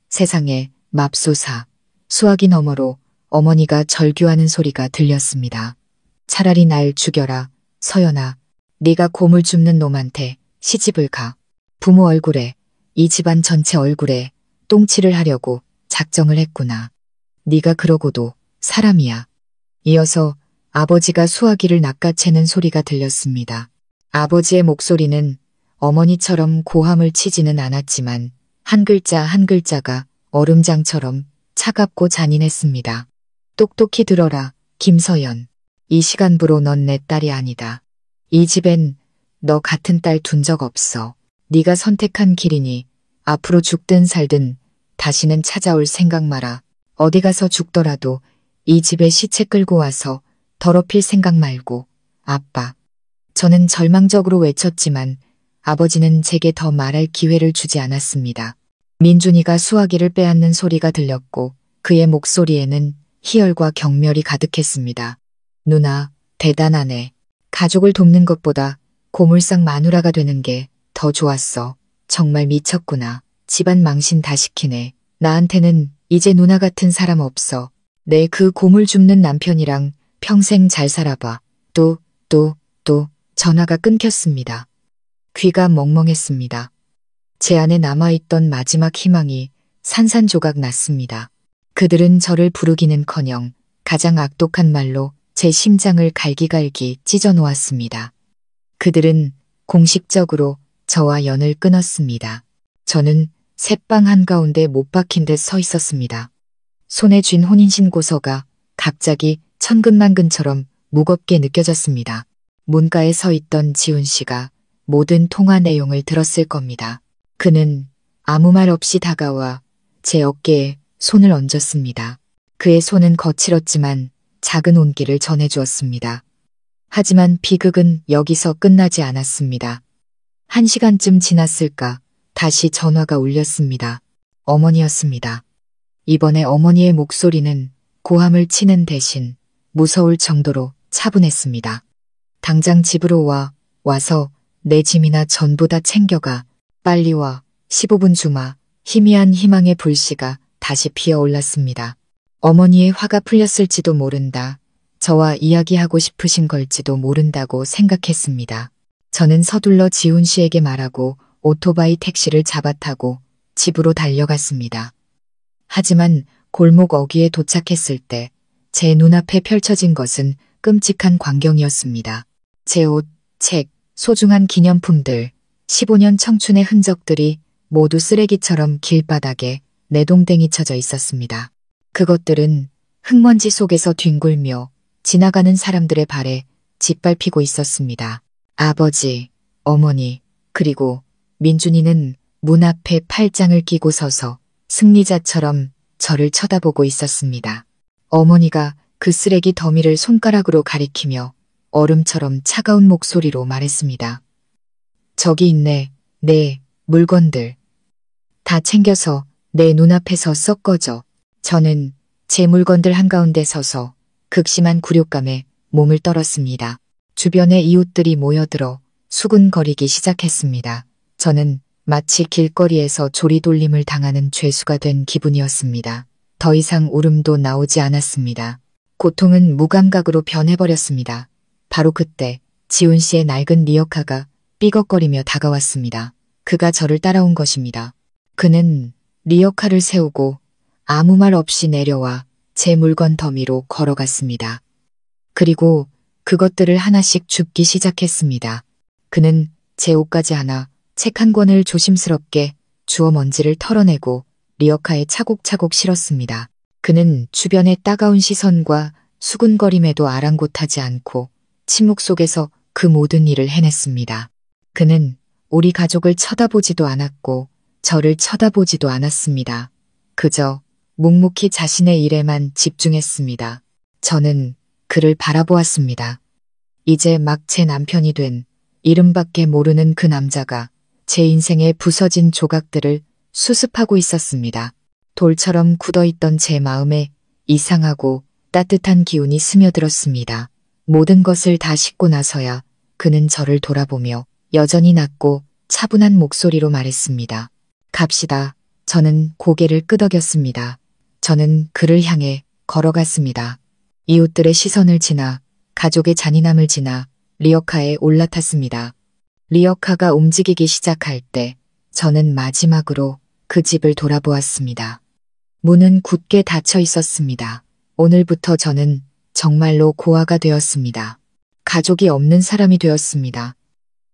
세상에 맙소사. 수화기 너머로 어머니가 절규하는 소리가 들렸습니다. 차라리 날 죽여라. 서연아. 네가 고물 줍는 놈한테 시집을 가. 부모 얼굴에 이 집안 전체 얼굴에 똥칠을 하려고 작정을 했구나. 네가 그러고도 사람이야. 이어서 아버지가 수화기를 낚아채는 소리가 들렸습니다. 아버지의 목소리는 어머니처럼 고함을 치지는 않았지만 한 글자 한 글자가 얼음장처럼 차갑고 잔인했습니다. 똑똑히 들어라, 김서연. 이 시간부로 넌 내 딸이 아니다. 이 집엔 너 같은 딸 둔 적 없어. 네가 선택한 길이니 앞으로 죽든 살든 다시는 찾아올 생각 마라. 어디 가서 죽더라도 이 집에 시체 끌고 와서 더럽힐 생각 말고. 아빠. 저는 절망적으로 외쳤지만 아버지는 제게 더 말할 기회를 주지 않았습니다. 민준이가 수화기를 빼앗는 소리가 들렸고 그의 목소리에는 희열과 경멸이 가득했습니다. 누나, 대단하네. 가족을 돕는 것보다 고물상 마누라가 되는 게 더 좋았어. 정말 미쳤구나. 집안 망신 다 시키네. 나한테는 이제 누나 같은 사람 없어. 내 그 고물 줍는 남편이랑 평생 잘 살아봐. 또 전화가 끊겼습니다. 귀가 멍멍했습니다. 제 안에 남아있던 마지막 희망이 산산조각 났습니다. 그들은 저를 부르기는커녕 가장 악독한 말로 제 심장을 갈기갈기 찢어놓았습니다. 그들은 공식적으로 저와 연을 끊었습니다. 저는 셋방 한가운데 못 박힌 듯 서 있었습니다. 손에 쥔 혼인신고서가 갑자기 천근만근처럼 무겁게 느껴졌습니다. 문가에 서 있던 지훈 씨가 모든 통화 내용을 들었을 겁니다. 그는 아무 말 없이 다가와 제 어깨에 손을 얹었습니다. 그의 손은 거칠었지만 작은 온기를 전해주었습니다. 하지만 비극은 여기서 끝나지 않았습니다. 1시간쯤 지났을까 다시 전화가 울렸습니다. 어머니였습니다. 이번에 어머니의 목소리는 고함을 치는 대신 무서울 정도로 차분했습니다. 당장 집으로 와서 내 짐이나 전부 다 챙겨가. 빨리 와. 15분 주마. 희미한 희망의 불씨가 다시 피어올랐습니다. 어머니의 화가 풀렸을지도 모른다. 저와 이야기하고 싶으신 걸지도 모른다고 생각했습니다. 저는 서둘러 지훈 씨에게 말하고 오토바이 택시를 잡아타고 집으로 달려갔습니다. 하지만 골목 어귀에 도착했을 때 제 눈앞에 펼쳐진 것은 끔찍한 광경이었습니다. 제 옷, 책, 소중한 기념품들, 15년 청춘의 흔적들이 모두 쓰레기처럼 길바닥에 내동댕이 쳐져 있었습니다. 그것들은 흙먼지 속에서 뒹굴며 지나가는 사람들의 발에 짓밟히고 있었습니다. 아버지, 어머니, 그리고 민준이는 문 앞에 팔짱을 끼고 서서 승리자처럼 저를 쳐다보고 있었습니다. 어머니가 그 쓰레기 더미를 손가락으로 가리키며 얼음처럼 차가운 목소리로 말했습니다. 저기 있네, 내 물건들. 다 챙겨서 내 눈앞에서 썩 꺼져. 저는 제 물건들 한가운데 서서 극심한 굴욕감에 몸을 떨었습니다. 주변의 이웃들이 모여들어 수군거리기 시작했습니다. 저는 마치 길거리에서 조리돌림을 당하는 죄수가 된 기분이었습니다. 더 이상 울음도 나오지 않았습니다. 고통은 무감각으로 변해버렸습니다. 바로 그때 지훈 씨의 낡은 리어카가 삐걱거리며 다가왔습니다. 그가 저를 따라온 것입니다. 그는 리어카를 세우고 아무 말 없이 내려와 제 물건 더미로 걸어갔습니다. 그리고 그것들을 하나씩 줍기 시작했습니다. 그는 제 옷가지 하나, 책 한 권을 조심스럽게 주워 먼지를 털어내고 리어카에 차곡차곡 실었습니다. 그는 주변의 따가운 시선과 수군거림에도 아랑곳하지 않고 침묵 속에서 그 모든 일을 해냈습니다. 그는 우리 가족을 쳐다보지도 않았고 저를 쳐다보지도 않았습니다. 그저 묵묵히 자신의 일에만 집중했습니다. 저는 그를 바라보았습니다. 이제 막 제 남편이 된 이름밖에 모르는 그 남자가 제 인생의 부서진 조각들을 수습하고 있었습니다. 돌처럼 굳어있던 제 마음에 이상하고 따뜻한 기운이 스며들었습니다. 모든 것을 다 싣고 나서야 그는 저를 돌아보며 여전히 낮고 차분한 목소리로 말했습니다. 갑시다. 저는 고개를 끄덕였습니다. 저는 그를 향해 걸어갔습니다. 이웃들의 시선을 지나 가족의 잔인함을 지나 리어카에 올라탔습니다. 리어카가 움직이기 시작할 때 저는 마지막으로 그 집을 돌아보았습니다. 문은 굳게 닫혀 있었습니다. 오늘부터 저는 정말로 고아가 되었습니다. 가족이 없는 사람이 되었습니다.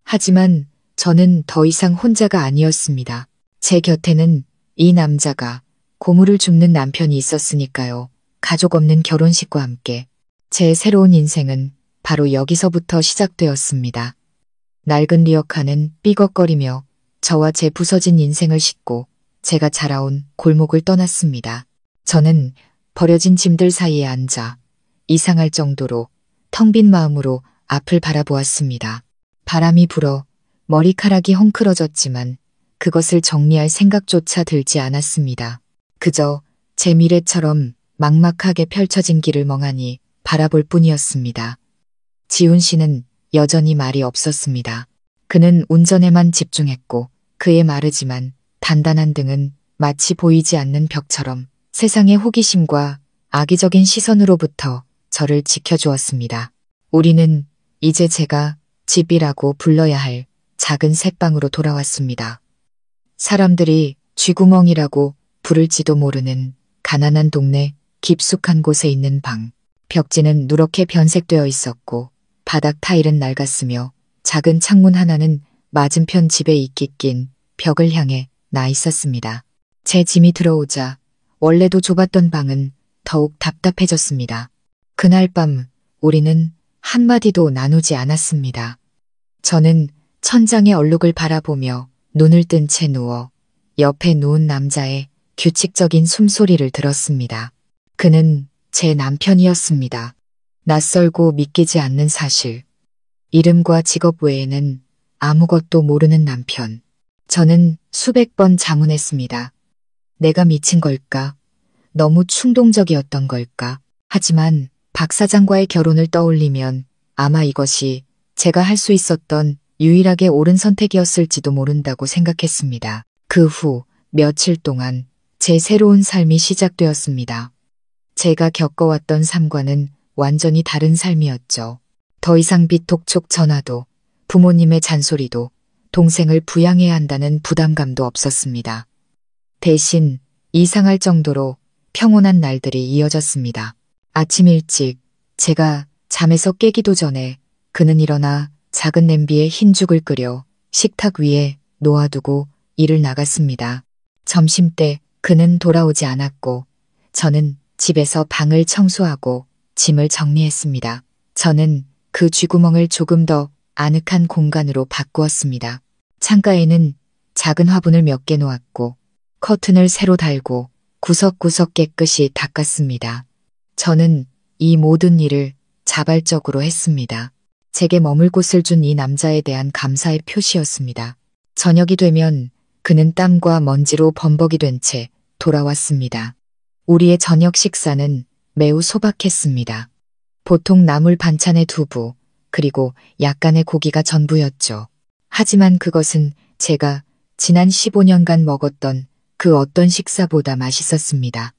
하지만 저는 더 이상 혼자가 아니었습니다. 제 곁에는 이 남자가 고물을 줍는 남편이 있었으니까요. 가족 없는 결혼식과 함께 제 새로운 인생은 바로 여기서부터 시작되었습니다. 낡은 리어카는 삐걱거리며 저와 제 부서진 인생을 싣고 제가 자라온 골목을 떠났습니다. 저는 버려진 짐들 사이에 앉아 이상할 정도로 텅 빈 마음으로 앞을 바라보았습니다. 바람이 불어 머리카락이 헝클어졌지만 그것을 정리할 생각조차 들지 않았습니다. 그저 제 미래처럼 막막하게 펼쳐진 길을 멍하니 바라볼 뿐이었습니다. 지훈 씨는 여전히 말이 없었습니다. 그는 운전에만 집중했고 그의 마르지만 단단한 등은 마치 보이지 않는 벽처럼 세상의 호기심과 악의적인 시선으로부터 저를 지켜주었습니다. 우리는 이제 제가 집이라고 불러야 할 작은 새방으로 돌아왔습니다. 사람들이 쥐구멍이라고 부를지도 모르는 가난한 동네 깊숙한 곳에 있는 방. 벽지는 누렇게 변색되어 있었고 바닥 타일은 낡았으며 작은 창문 하나는 맞은편 집에 이끼 낀 벽을 향해 나 있었습니다. 제 짐이 들어오자 원래도 좁았던 방은 더욱 답답해졌습니다. 그날 밤 우리는 한마디도 나누지 않았습니다. 저는 천장의 얼룩을 바라보며 눈을 뜬 채 누워 옆에 누운 남자의 규칙적인 숨소리를 들었습니다. 그는 제 남편이었습니다. 낯설고 믿기지 않는 사실. 이름과 직업 외에는 아무것도 모르는 남편. 저는 수백 번 자문했습니다. 내가 미친 걸까? 너무 충동적이었던 걸까? 하지만 박 사장과의 결혼을 떠올리면 아마 이것이 제가 할 수 있었던 유일하게 옳은 선택이었을지도 모른다고 생각했습니다. 그 후 며칠 동안 제 새로운 삶이 시작되었습니다. 제가 겪어왔던 삶과는 완전히 다른 삶이었죠. 더 이상 비톡촉 전화도, 부모님의 잔소리도, 동생을 부양해야 한다는 부담감도 없었습니다. 대신 이상할 정도로 평온한 날들이 이어졌습니다. 아침 일찍 제가 잠에서 깨기도 전에 그는 일어나 작은 냄비에 흰죽을 끓여 식탁 위에 놓아두고 일을 나갔습니다. 점심때 그는 돌아오지 않았고 저는 집에서 방을 청소하고 짐을 정리했습니다. 저는 그 쥐구멍을 조금 더 아늑한 공간으로 바꾸었습니다. 창가에는 작은 화분을 몇 개 놓았고 커튼을 새로 달고 구석구석 깨끗이 닦았습니다. 저는 이 모든 일을 자발적으로 했습니다. 제게 머물 곳을 준 이 남자에 대한 감사의 표시였습니다. 저녁이 되면 그는 땀과 먼지로 범벅이 된 채 돌아왔습니다. 우리의 저녁 식사는 매우 소박했습니다. 보통 나물 반찬에 두부, 그리고 약간의 고기가 전부였죠. 하지만 그것은 제가 지난 15년간 먹었던 그 어떤 식사보다 맛있었습니다.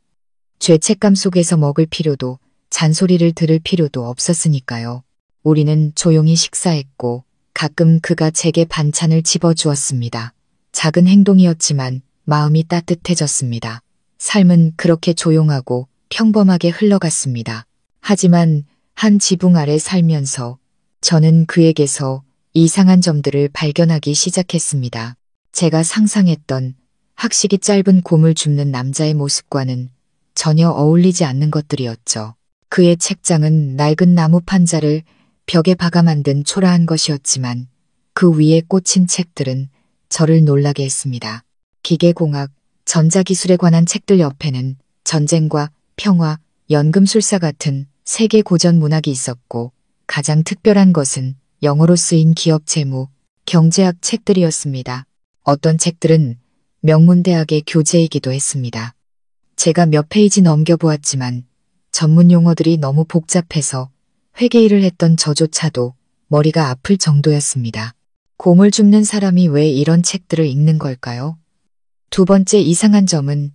죄책감 속에서 먹을 필요도 잔소리를 들을 필요도 없었으니까요. 우리는 조용히 식사했고 가끔 그가 제게 반찬을 집어주었습니다. 작은 행동이었지만 마음이 따뜻해졌습니다. 삶은 그렇게 조용하고 평범하게 흘러갔습니다. 하지만 한 지붕 아래 살면서 저는 그에게서 이상한 점들을 발견하기 시작했습니다. 제가 상상했던 학식이 짧은 곰을 줍는 남자의 모습과는 전혀 어울리지 않는 것들이었죠. 그의 책장은 낡은 나무 판자를 벽에 박아 만든 초라한 것이었지만 그 위에 꽂힌 책들은 저를 놀라게 했습니다. 기계공학, 전자기술에 관한 책들 옆에는 전쟁과 평화, 연금술사 같은 세계 고전 문학이 있었고 가장 특별한 것은 영어로 쓰인 기업 재무, 경제학 책들이었습니다. 어떤 책들은 명문대학의 교재이기도 했습니다. 제가 몇 페이지 넘겨보았지만 전문 용어들이 너무 복잡해서 회계일을 했던 저조차도 머리가 아플 정도였습니다. 곰을 줍는 사람이 왜 이런 책들을 읽는 걸까요? 두 번째 이상한 점은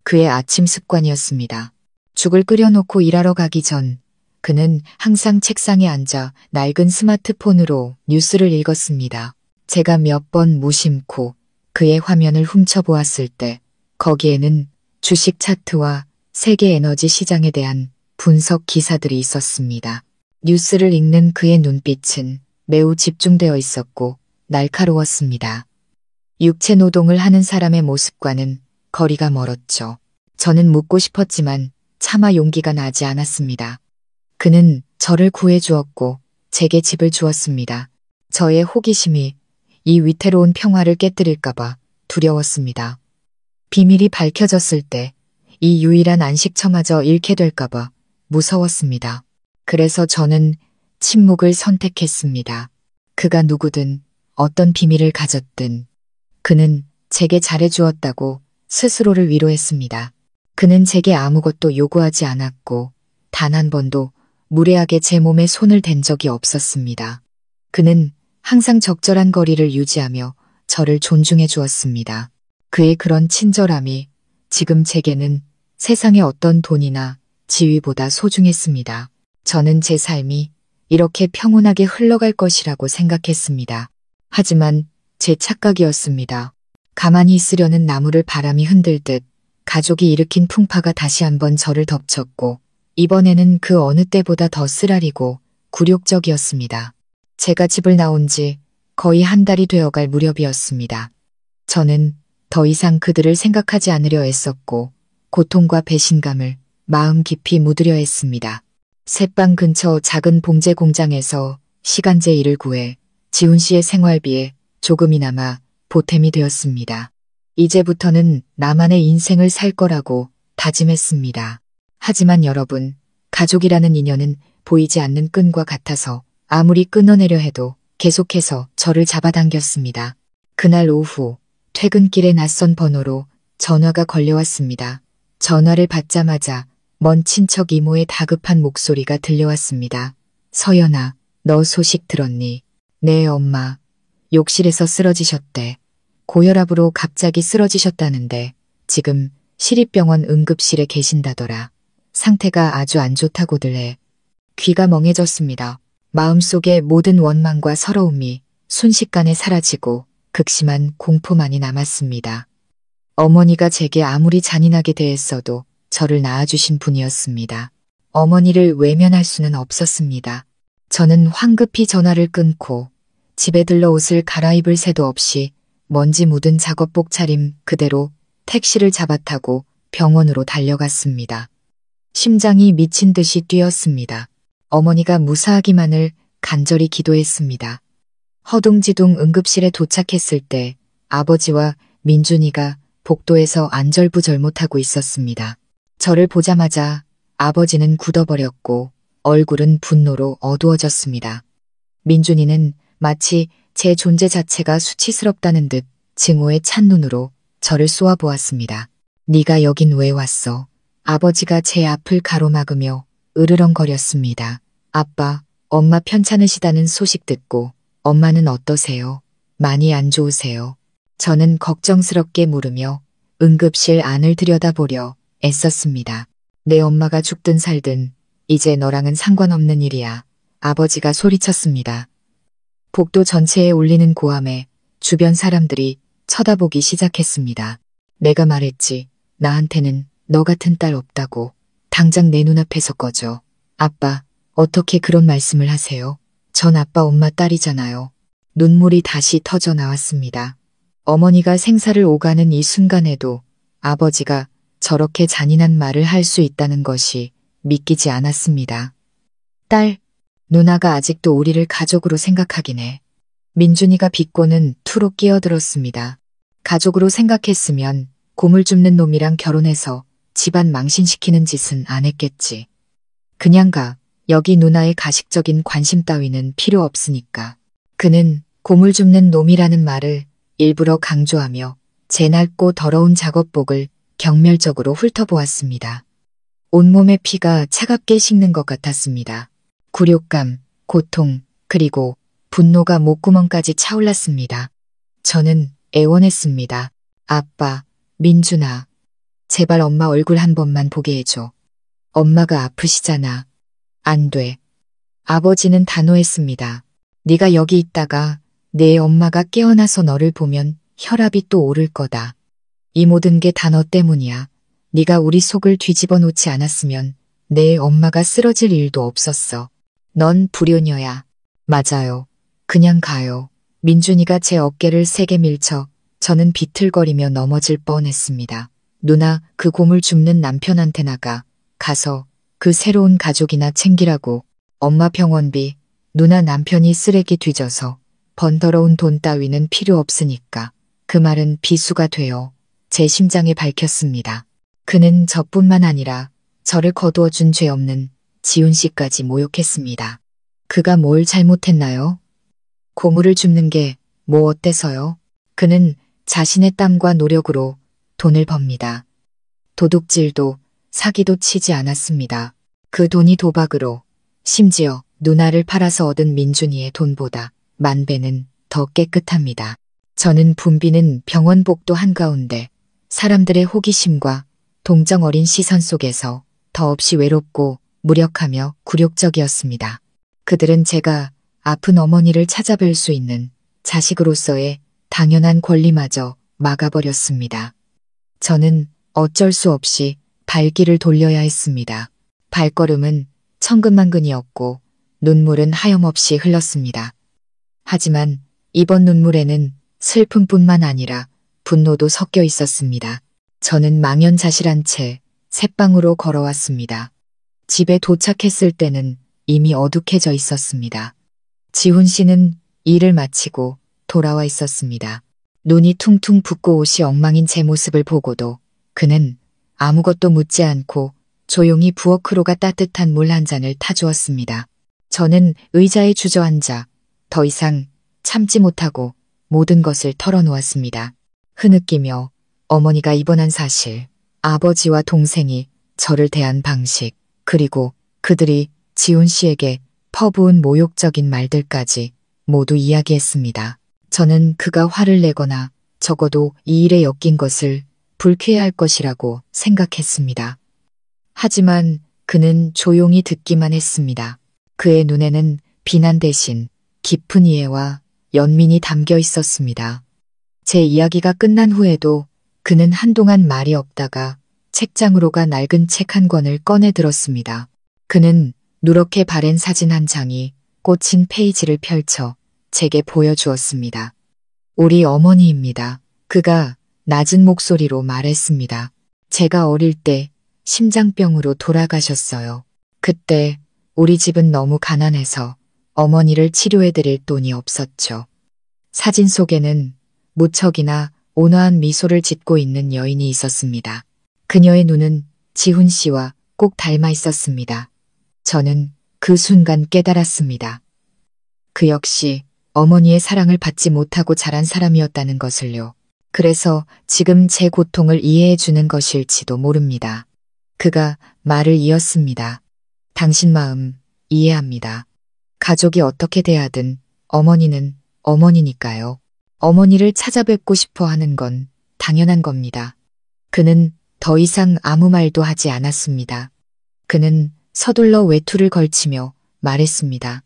그의 아침 습관이었습니다. 죽을 끓여놓고 일하러 가기 전 그는 항상 책상에 앉아 낡은 스마트폰으로 뉴스를 읽었습니다. 제가 몇 번 무심코 그의 화면을 훔쳐보았을 때 거기에는 주식 차트와 세계 에너지 시장에 대한 분석 기사들이 있었습니다. 뉴스를 읽는 그의 눈빛은 매우 집중되어 있었고 날카로웠습니다. 육체 노동을 하는 사람의 모습과는 거리가 멀었죠. 저는 묻고 싶었지만 차마 용기가 나지 않았습니다. 그는 저를 구해주었고 제게 집을 주었습니다. 저의 호기심이 이 위태로운 평화를 깨뜨릴까봐 두려웠습니다. 비밀이 밝혀졌을 때 이 유일한 안식처마저 잃게 될까봐 무서웠습니다. 그래서 저는 침묵을 선택했습니다. 그가 누구든 어떤 비밀을 가졌든 그는 제게 잘해주었다고 스스로를 위로했습니다. 그는 제게 아무것도 요구하지 않았고 단 한 번도 무례하게 제 몸에 손을 댄 적이 없었습니다. 그는 항상 적절한 거리를 유지하며 저를 존중해 주었습니다. 그의 그런 친절함이 지금 제게는 세상의 어떤 돈이나 지위보다 소중했습니다. 저는 제 삶이 이렇게 평온하게 흘러갈 것이라고 생각했습니다. 하지만 제 착각이었습니다. 가만히 있으려는 나무를 바람이 흔들듯 가족이 일으킨 풍파가 다시 한번 저를 덮쳤고 이번에는 그 어느 때보다 더 쓰라리고 굴욕적이었습니다. 제가 집을 나온 지 거의 한 달이 되어갈 무렵이었습니다. 저는 더 이상 그들을 생각하지 않으려 애썼고 고통과 배신감을 마음 깊이 묻으려 했습니다. 새방 근처 작은 봉제 공장에서 시간제 일을 구해 지훈 씨의 생활비에 조금이나마 보탬이 되었습니다. 이제부터는 나만의 인생을 살 거라고 다짐했습니다. 하지만 여러분, 가족이라는 인연은 보이지 않는 끈과 같아서 아무리 끊어내려 해도 계속해서 저를 잡아당겼습니다. 그날 오후 퇴근길에 낯선 번호로 전화가 걸려왔습니다. 전화를 받자마자 먼 친척 이모의 다급한 목소리가 들려왔습니다. 서연아, 너 소식 들었니? 네, 엄마. 욕실에서 쓰러지셨대. 고혈압으로 갑자기 쓰러지셨다는데 지금 시립병원 응급실에 계신다더라. 상태가 아주 안 좋다고들 해. 귀가 멍해졌습니다. 마음속의 모든 원망과 서러움이 순식간에 사라지고 극심한 공포만이 남았습니다. 어머니가 제게 아무리 잔인하게 대했어도 저를 낳아주신 분이었습니다. 어머니를 외면할 수는 없었습니다. 저는 황급히 전화를 끊고 집에 들러 옷을 갈아입을 새도 없이 먼지 묻은 작업복 차림 그대로 택시를 잡아 타고 병원으로 달려갔습니다. 심장이 미친 듯이 뛰었습니다. 어머니가 무사하기만을 간절히 기도했습니다. 허둥지둥 응급실에 도착했을 때 아버지와 민준이가 복도에서 안절부절 못하고 있었습니다. 저를 보자마자 아버지는 굳어버렸고 얼굴은 분노로 어두워졌습니다. 민준이는 마치 제 존재 자체가 수치스럽다는 듯 증오의 찬 눈으로 저를 쏘아보았습니다. 네가 여긴 왜 왔어? 아버지가 제 앞을 가로막으며 으르렁거렸습니다. 아빠, 엄마 편찮으시다는 소식 듣고 엄마는 어떠세요? 많이 안 좋으세요? 저는 걱정스럽게 물으며 응급실 안을 들여다보려 애썼습니다. 내 엄마가 죽든 살든 이제 너랑은 상관없는 일이야. 아버지가 소리쳤습니다. 복도 전체에 울리는 고함에 주변 사람들이 쳐다보기 시작했습니다. 내가 말했지. 나한테는 너 같은 딸 없다고. 당장 내 눈앞에서 꺼져. 아빠, 어떻게 그런 말씀을 하세요? 전 아빠 엄마 딸이잖아요. 눈물이 다시 터져 나왔습니다. 어머니가 생사를 오가는 이 순간에도 아버지가 저렇게 잔인한 말을 할 수 있다는 것이 믿기지 않았습니다. 딸, 누나가 아직도 우리를 가족으로 생각하긴 해. 민준이가 비꼬는 투로 끼어들었습니다. 가족으로 생각했으면 고물 줍는 놈이랑 결혼해서 집안 망신시키는 짓은 안 했겠지. 그냥 가. 여기 누나의 가식적인 관심 따위는 필요 없으니까. 그는 고물 줍는 놈이라는 말을 일부러 강조하며 제 낡고 더러운 작업복을 경멸적으로 훑어보았습니다. 온몸의 피가 차갑게 식는 것 같았습니다. 굴욕감, 고통, 그리고 분노가 목구멍까지 차올랐습니다. 저는 애원했습니다. 아빠, 민준아, 제발 엄마 얼굴 한 번만 보게 해줘. 엄마가 아프시잖아. 안 돼. 아버지는 단호했습니다. 네가 여기 있다가 내 엄마가 깨어나서 너를 보면 혈압이 또 오를 거다. 이 모든 게 다 너 때문이야. 네가 우리 속을 뒤집어 놓지 않았으면 내 엄마가 쓰러질 일도 없었어. 넌 불효녀야. 맞아요. 그냥 가요. 민준이가 제 어깨를 세게 밀쳐 저는 비틀거리며 넘어질 뻔했습니다. 누나, 그 고물 줍는 남편한테 나가. 가서 그 새로운 가족이나 챙기라고. 엄마 병원비, 누나 남편이 쓰레기 뒤져서 번더러운 돈 따위는 필요 없으니까. 그 말은 비수가 되어 제 심장에 밝혔습니다. 그는 저뿐만 아니라 저를 거두어준 죄 없는 지훈 씨까지 모욕했습니다. 그가 뭘 잘못했나요? 고물을 줍는 게 뭐 어때서요? 그는 자신의 땀과 노력으로 돈을 법니다. 도둑질도 사기도 치지 않았습니다. 그 돈이 도박으로, 심지어 누나를 팔아서 얻은 민준이의 돈보다 10,000배는 더 깨끗합니다. 저는 붐비는 병원 복도 한가운데 사람들의 호기심과 동정 어린 시선 속에서 더없이 외롭고 무력하며 굴욕적이었습니다. 그들은 제가 아픈 어머니를 찾아뵐 수 있는 자식으로서의 당연한 권리마저 막아버렸습니다. 저는 어쩔 수 없이 발길을 돌려야 했습니다. 발걸음은 천근만근이었고 눈물은 하염없이 흘렀습니다. 하지만 이번 눈물에는 슬픔뿐만 아니라 분노도 섞여 있었습니다. 저는 망연자실한 채 쇳방으로 걸어왔습니다. 집에 도착했을 때는 이미 어둑해져 있었습니다. 지훈 씨는 일을 마치고 돌아와 있었습니다. 눈이 퉁퉁 붓고 옷이 엉망인 제 모습을 보고도 그는 아무것도 묻지 않고 조용히 부엌으로가 따뜻한 물 한 잔을 타주었습니다. 저는 의자에 주저앉아 더 이상 참지 못하고 모든 것을 털어놓았습니다. 흐느끼며 어머니가 입원한 사실, 아버지와 동생이 저를 대한 방식, 그리고 그들이 지훈 씨에게 퍼부은 모욕적인 말들까지 모두 이야기했습니다. 저는 그가 화를 내거나 적어도 이 일에 엮인 것을 불쾌해할 것이라고 생각했습니다. 하지만 그는 조용히 듣기만 했습니다. 그의 눈에는 비난 대신 깊은 이해와 연민이 담겨 있었습니다. 제 이야기가 끝난 후에도 그는 한동안 말이 없다가 책장으로가 낡은 책 한 권을 꺼내 들었습니다. 그는 누렇게 바랜 사진 한 장이 꽂힌 페이지를 펼쳐 제게 보여주었습니다. 우리 어머니입니다. 그가 낮은 목소리로 말했습니다. 제가 어릴 때 심장병으로 돌아가셨어요. 그때 우리 집은 너무 가난해서 어머니를 치료해드릴 돈이 없었죠. 사진 속에는 무척이나 온화한 미소를 짓고 있는 여인이 있었습니다. 그녀의 눈은 지훈 씨와 꼭 닮아 있었습니다. 저는 그 순간 깨달았습니다. 그 역시 어머니의 사랑을 받지 못하고 자란 사람이었다는 것을요. 그래서 지금 제 고통을 이해해 주는 것일지도 모릅니다. 그가 말을 이었습니다. 당신 마음 이해합니다. 가족이 어떻게 대하든 어머니는 어머니니까요. 어머니를 찾아뵙고 싶어 하는 건 당연한 겁니다. 그는 더 이상 아무 말도 하지 않았습니다. 그는 서둘러 외투를 걸치며 말했습니다.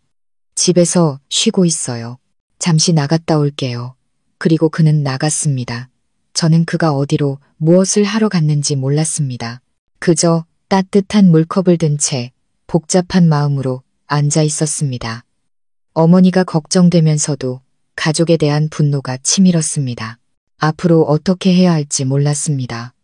집에서 쉬고 있어요. 잠시 나갔다 올게요. 그리고 그는 나갔습니다. 저는 그가 어디로 무엇을 하러 갔는지 몰랐습니다. 그저 따뜻한 물컵을 든 채 복잡한 마음으로 앉아 있었습니다. 어머니가 걱정되면서도 가족에 대한 분노가 치밀었습니다. 앞으로 어떻게 해야 할지 몰랐습니다.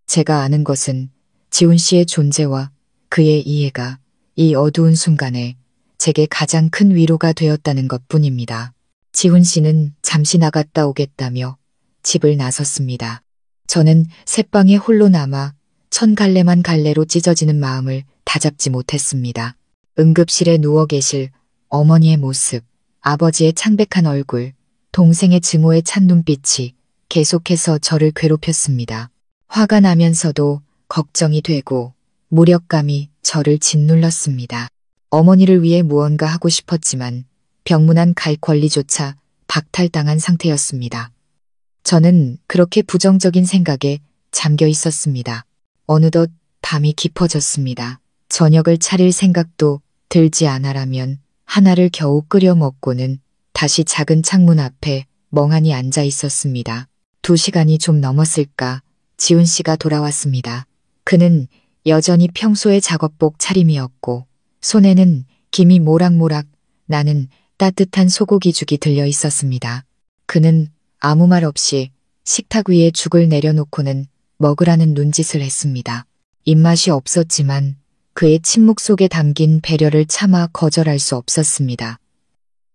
제가 아는 것은 지훈 씨의 존재와 그의 이해가 이 어두운 순간에 제게 가장 큰 위로가 되었다는 것뿐입니다. 지훈 씨는 잠시 나갔다 오겠다며 집을 나섰습니다. 저는 새방에 홀로 남아 천갈래만 갈래로 찢어지는 마음을 다잡지 못했습니다. 응급실에 누워 계실 어머니의 모습, 아버지의 창백한 얼굴, 동생의 증오에 찬 눈빛이 계속해서 저를 괴롭혔습니다. 화가 나면서도 걱정이 되고 무력감이 저를 짓눌렀습니다. 어머니를 위해 무언가 하고 싶었지만 병문안 갈 권리조차 박탈당한 상태였습니다. 저는 그렇게 부정적인 생각에 잠겨 있었습니다. 어느덧 밤이 깊어졌습니다. 저녁을 차릴 생각도 들지 않아라면 하나를 겨우 끓여 먹고는 다시 작은 창문 앞에 멍하니 앉아 있었습니다. 2시간이 좀 넘었을까 지훈 씨가 돌아왔습니다. 그는 여전히 평소의 작업복 차림이었고 손에는 김이 모락모락 나는 따뜻한 소고기죽이 들려 있었습니다. 그는 아무 말 없이 식탁 위에 죽을 내려놓고는 먹으라는 눈짓을 했습니다. 입맛이 없었지만 그의 침묵 속에 담긴 배려를 차마 거절할 수 없었습니다.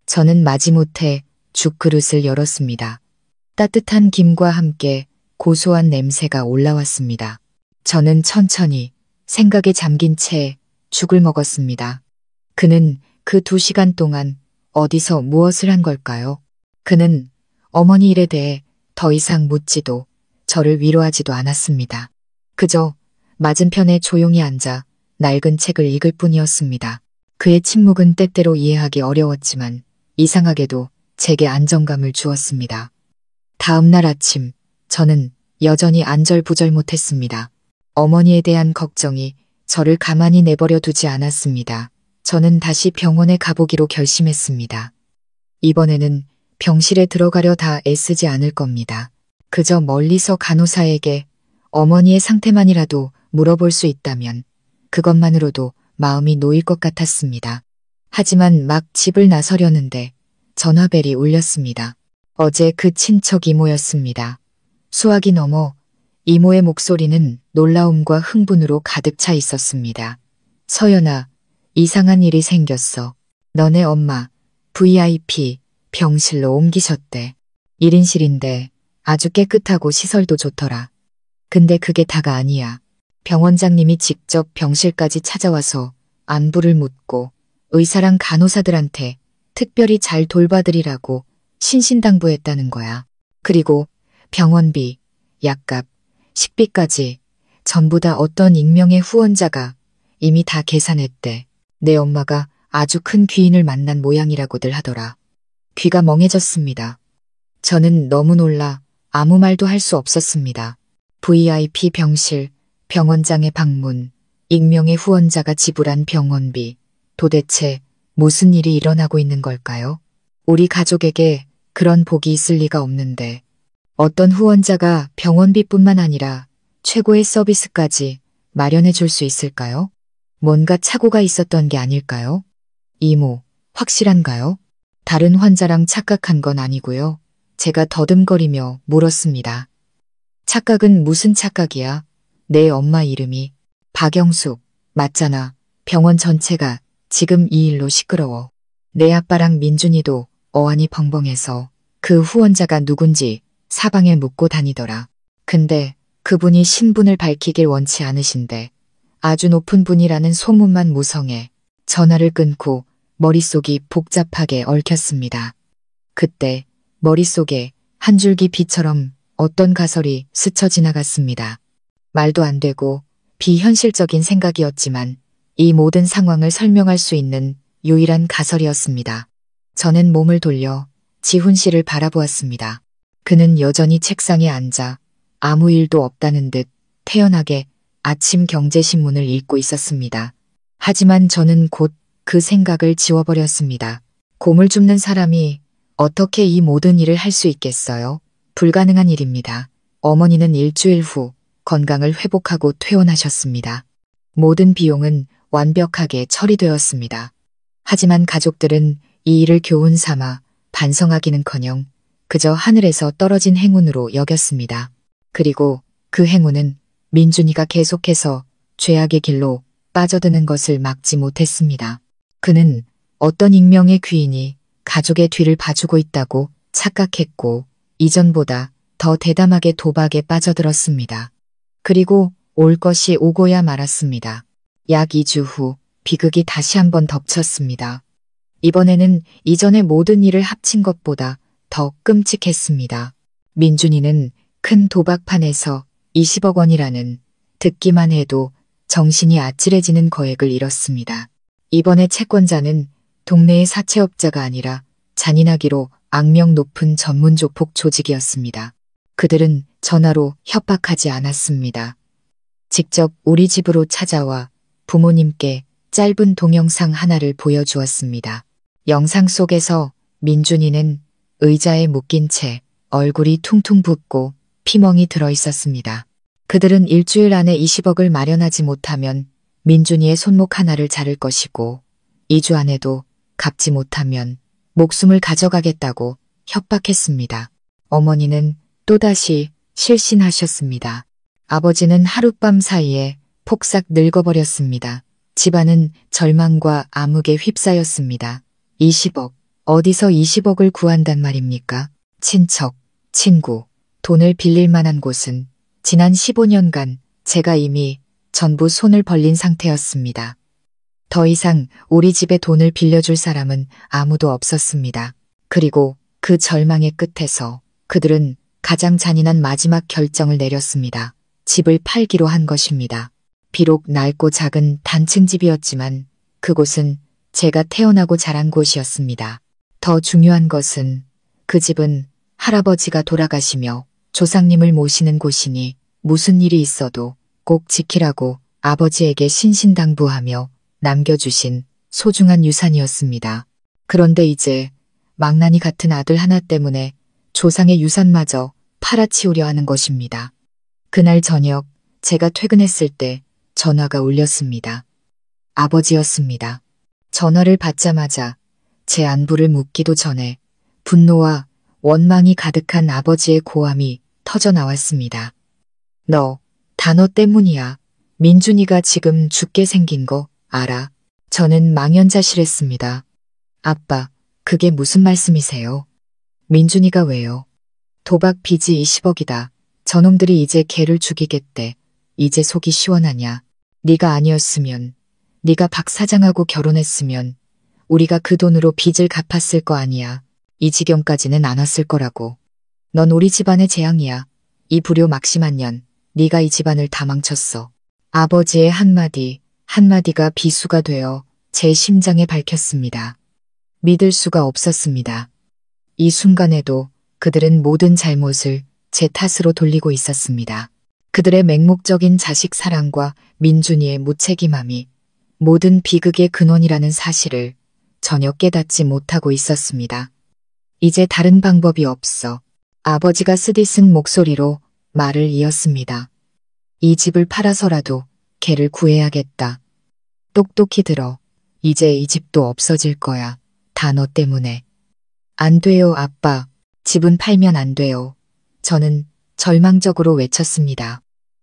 저는 마지못해 죽 그릇을 열었습니다. 따뜻한 김과 함께 고소한 냄새가 올라왔습니다. 저는 천천히 생각에 잠긴 채 죽을 먹었습니다. 그는 그 2시간 동안 어디서 무엇을 한 걸까요? 그는 어머니 일에 대해 더 이상 묻지도 저를 위로하지도 않았습니다. 그저 맞은편에 조용히 앉아 낡은 책을 읽을 뿐이었습니다. 그의 침묵은 때때로 이해하기 어려웠지만 이상하게도 제게 안정감을 주었습니다. 다음 날 아침 저는 여전히 안절부절 못했습니다. 어머니에 대한 걱정이 저를 가만히 내버려 두지 않았습니다. 저는 다시 병원에 가보기로 결심했습니다. 이번에는 병실에 들어가려 다 애쓰지 않을 겁니다. 그저 멀리서 간호사에게 어머니의 상태만이라도 물어볼 수 있다면 그것만으로도 마음이 놓일 것 같았습니다. 하지만 막 집을 나서려는데 전화벨이 울렸습니다. 어제 그 친척 이모였습니다. 수화기 넘어 이모의 목소리는 놀라움과 흥분으로 가득 차 있었습니다. 서연아, 이상한 일이 생겼어. 너네 엄마 VIP 병실로 옮기셨대. 1인실인데 아주 깨끗하고 시설도 좋더라. 근데 그게 다가 아니야. 병원장님이 직접 병실까지 찾아와서 안부를 묻고 의사랑 간호사들한테 특별히 잘 돌봐드리라고 신신당부했다는 거야. 그리고 병원비, 약값, 식비까지 전부 다 어떤 익명의 후원자가 이미 다 계산했대. 내 엄마가 아주 큰 귀인을 만난 모양이라고들 하더라. 귀가 멍해졌습니다. 저는 너무 놀라 아무 말도 할 수 없었습니다. VIP 병실, 병원장의 방문, 익명의 후원자가 지불한 병원비, 도대체 무슨 일이 일어나고 있는 걸까요? 우리 가족에게 그런 복이 있을 리가 없는데 어떤 후원자가 병원비뿐만 아니라 최고의 서비스까지 마련해 줄 수 있을까요? 뭔가 착오가 있었던 게 아닐까요? 이모, 확실한가요? 다른 환자랑 착각한 건 아니고요. 제가 더듬거리며 물었습니다. 착각은 무슨 착각이야? 내 엄마 이름이 박영숙, 맞잖아. 병원 전체가 지금 이 일로 시끄러워. 내 아빠랑 민준이도 어안이 벙벙해서 그 후원자가 누군지 사방에 묻고 다니더라. 근데 그분이 신분을 밝히길 원치 않으신데 아주 높은 분이라는 소문만 무성해 전화를 끊고 머릿속이 복잡하게 얽혔습니다. 그때 머릿속에 한 줄기 빛처럼 어떤 가설이 스쳐 지나갔습니다. 말도 안 되고 비현실적인 생각이었지만 이 모든 상황을 설명할 수 있는 유일한 가설이었습니다. 저는 몸을 돌려 지훈 씨를 바라보았습니다. 그는 여전히 책상에 앉아 아무 일도 없다는 듯 태연하게 아침 경제신문을 읽고 있었습니다. 하지만 저는 곧 그 생각을 지워버렸습니다. 곰을 줍는 사람이 어떻게 이 모든 일을 할 수 있겠어요? 불가능한 일입니다. 어머니는 일주일 후 건강을 회복하고 퇴원하셨습니다. 모든 비용은 완벽하게 처리되었습니다. 하지만 가족들은 이 일을 교훈 삼아 반성하기는커녕 그저 하늘에서 떨어진 행운으로 여겼습니다. 그리고 그 행운은 민준이가 계속해서 죄악의 길로 빠져드는 것을 막지 못했습니다. 그는 어떤 익명의 귀인이 가족의 뒤를 봐주고 있다고 착각했고 이전보다 더 대담하게 도박에 빠져들었습니다. 그리고 올 것이 오고야 말았습니다. 약 2주 후 비극이 다시 한번 덮쳤습니다. 이번에는 이전의 모든 일을 합친 것보다 더 끔찍했습니다. 민준이는 큰 도박판에서 20억 원이라는 듣기만 해도 정신이 아찔해지는 거액을 잃었습니다. 이번에 채권자는 동네의 사채업자가 아니라 잔인하기로 악명 높은 전문 조폭 조직이었습니다. 그들은 전화로 협박하지 않았습니다. 직접 우리 집으로 찾아와 부모님께 짧은 동영상 하나를 보여주었습니다. 영상 속에서 민준이는 의자에 묶인 채 얼굴이 퉁퉁 붓고 피멍이 들어 있었습니다. 그들은 일주일 안에 20억을 마련하지 못하면 민준이의 손목 하나를 자를 것이고 2주 안에도 갚지 못하면 목숨을 가져가겠다고 협박했습니다. 어머니는 또다시 실신하셨습니다. 아버지는 하룻밤 사이에 폭삭 늙어버렸습니다. 집안은 절망과 암흑에 휩싸였습니다. 20억, 어디서 20억을 구한단 말입니까? 친척, 친구, 돈을 빌릴 만한 곳은 지난 15년간 제가 이미 전부 손을 벌린 상태였습니다. 더 이상 우리 집에 돈을 빌려줄 사람은 아무도 없었습니다. 그리고 그 절망의 끝에서 그들은 가장 잔인한 마지막 결정을 내렸습니다. 집을 팔기로 한 것입니다. 비록 낡고 작은 단층 집이었지만 그곳은 제가 태어나고 자란 곳이었습니다. 더 중요한 것은 그 집은 할아버지가 돌아가시며 조상님을 모시는 곳이니 무슨 일이 있어도 꼭 지키라고 아버지에게 신신당부하며 남겨주신 소중한 유산이었습니다. 그런데 이제 망나니 같은 아들 하나 때문에 조상의 유산마저 팔아치우려 하는 것입니다. 그날 저녁 제가 퇴근했을 때 전화가 울렸습니다. 아버지였습니다. 전화를 받자마자 제 안부를 묻기도 전에 분노와 원망이 가득한 아버지의 고함이 터져 나왔습니다. 너, 단어 때문이야. 민준이가 지금 죽게 생긴 거 알아? 저는 망연자실했습니다. 아빠, 그게 무슨 말씀이세요? 민준이가 왜요? 도박 빚이 20억이다. 저놈들이 이제 걔를 죽이겠대. 이제 속이 시원하냐? 네가 아니었으면, 네가 박 사장하고 결혼했으면 우리가 그 돈으로 빚을 갚았을 거 아니야. 이 지경까지는 안 왔을 거라고. 넌 우리 집안의 재앙이야. 이 불효 막심한 년, 네가 이 집안을 다 망쳤어. 아버지의 한마디가 비수가 되어 제 심장에 밝혔습니다. 믿을 수가 없었습니다. 이 순간에도 그들은 모든 잘못을 제 탓으로 돌리고 있었습니다. 그들의 맹목적인 자식 사랑과 민준이의 무책임함이 모든 비극의 근원이라는 사실을 전혀 깨닫지 못하고 있었습니다. 이제 다른 방법이 없어. 아버지가 쓰디쓴 목소리로 말을 이었습니다. 이 집을 팔아서라도 걔를 구해야겠다. 똑똑히 들어. 이제 이 집도 없어질 거야. 다 너 때문에. 안 돼요, 아빠. 집은 팔면 안 돼요. 저는 절망적으로 외쳤습니다.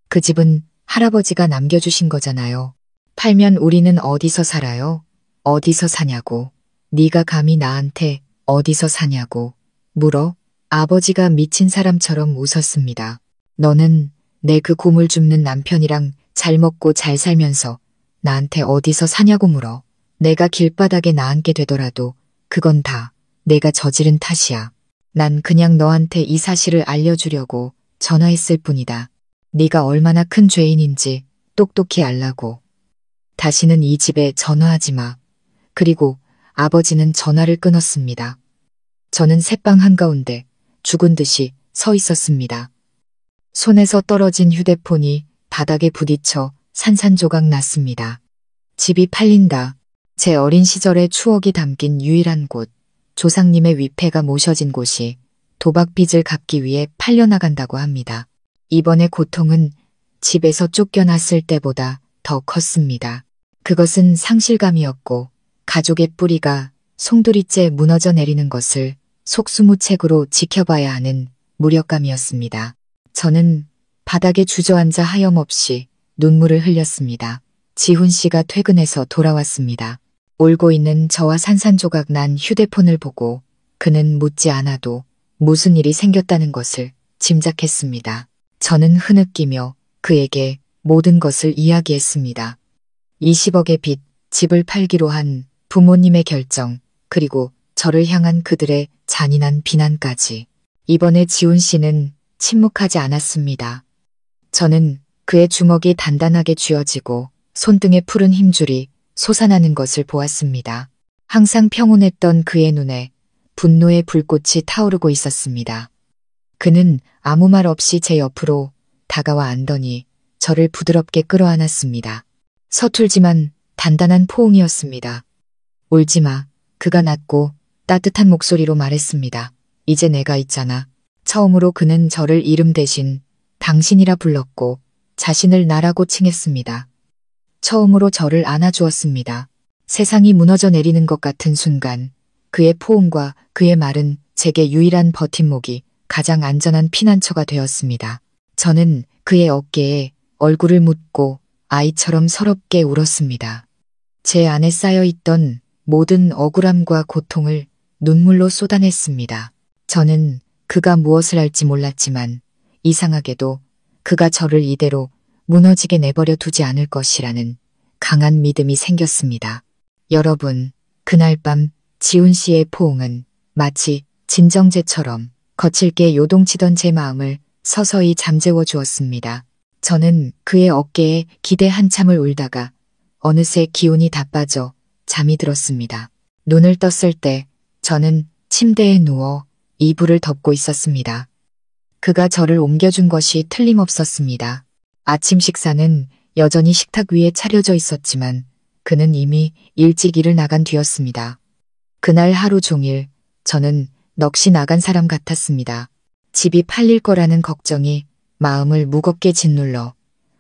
그 집은 할아버지가 남겨주신 거잖아요. 팔면 우리는 어디서 살아요? 어디서 사냐고. 네가 감히 나한테 어디서 사냐고 물어? 아버지가 미친 사람처럼 웃었습니다. 너는 내 그 고물 줍는 남편이랑 잘 먹고 잘 살면서 나한테 어디서 사냐고 물어. 내가 길바닥에 나앉게 되더라도 그건 다 내가 저지른 탓이야. 난 그냥 너한테 이 사실을 알려주려고 전화했을 뿐이다. 네가 얼마나 큰 죄인인지 똑똑히 알라고. 다시는 이 집에 전화하지 마. 그리고 아버지는 전화를 끊었습니다. 저는 새방 한가운데 죽은 듯이 서 있었습니다. 손에서 떨어진 휴대폰이 바닥에 부딪혀 산산조각 났습니다. 집이 팔린다. 제 어린 시절의 추억이 담긴 유일한 곳, 조상님의 위패가 모셔진 곳이 도박빚을 갚기 위해 팔려나간다고 합니다. 이번의 고통은 집에서 쫓겨났을 때보다 더 컸습니다. 그것은 상실감이었고 가족의 뿌리가 송두리째 무너져 내리는 것을 속수무책으로 지켜봐야 하는 무력감이었습니다. 저는 바닥에 주저앉아 하염없이 눈물을 흘렸습니다. 지훈 씨가 퇴근해서 돌아왔습니다. 울고 있는 저와 산산조각 난 휴대폰을 보고 그는 묻지 않아도 무슨 일이 생겼다는 것을 짐작했습니다. 저는 흐느끼며 그에게 모든 것을 이야기했습니다. 20억의 빚, 집을 팔기로 한 부모님의 결정, 그리고 저를 향한 그들의 잔인한 비난까지. 이번에 지훈 씨는 침묵하지 않았습니다. 저는 그의 주먹이 단단하게 쥐어지고 손등의 푸른 힘줄이 솟아나는 것을 보았습니다. 항상 평온했던 그의 눈에 분노의 불꽃이 타오르고 있었습니다. 그는 아무 말 없이 제 옆으로 다가와 앉더니 저를 부드럽게 끌어안았습니다. 서툴지만 단단한 포옹이었습니다. 울지 마. 그가 낮고 따뜻한 목소리로 말했습니다. 이제 내가 있잖아. 처음으로 그는 저를 이름 대신 당신이라 불렀고 자신을 나라고 칭했습니다. 처음으로 저를 안아주었습니다. 세상이 무너져 내리는 것 같은 순간 그의 포옹과 그의 말은 제게 유일한 버팀목이 가장 안전한 피난처가 되었습니다. 저는 그의 어깨에 얼굴을 묻고 아이처럼 서럽게 울었습니다. 제 안에 쌓여있던 모든 억울함과 고통을 눈물로 쏟아냈습니다. 저는 그가 무엇을 할지 몰랐지만 이상하게도 그가 저를 이대로 무너지게 내버려 두지 않을 것이라는 강한 믿음이 생겼습니다. 여러분, 그날 밤 지훈 씨의 포옹은 마치 진정제처럼 거칠게 요동치던 제 마음을 서서히 잠재워 주었습니다. 저는 그의 어깨에 기대 한참을 울다가 어느새 기운이 다 빠져 잠이 들었습니다. 눈을 떴을 때 저는 침대에 누워 이불을 덮고 있었습니다. 그가 저를 옮겨준 것이 틀림없었습니다. 아침 식사는 여전히 식탁 위에 차려져 있었지만 그는 이미 일찍 일을 나간 뒤였습니다. 그날 하루 종일 저는 넋이 나간 사람 같았습니다. 집이 팔릴 거라는 걱정이 마음을 무겁게 짓눌러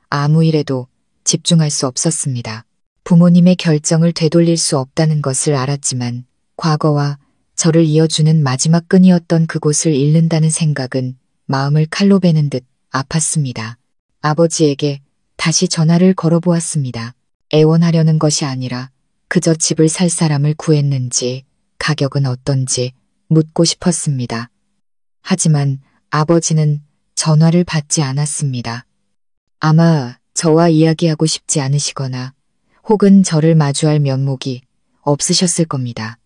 아무 일에도 집중할 수 없었습니다. 부모님의 결정을 되돌릴 수 없다는 것을 알았지만 과거와 저를 이어주는 마지막 끈이었던 그곳을 잃는다는 생각은 마음을 칼로 베는 듯 아팠습니다. 아버지에게 다시 전화를 걸어보았습니다. 애원하려는 것이 아니라 그저 집을 살 사람을 구했는지 가격은 어떤지 묻고 싶었습니다. 하지만 아버지는 전화를 받지 않았습니다. 아마 저와 이야기하고 싶지 않으시거나 혹은 저를 마주할 면목이 없으셨을 겁니다.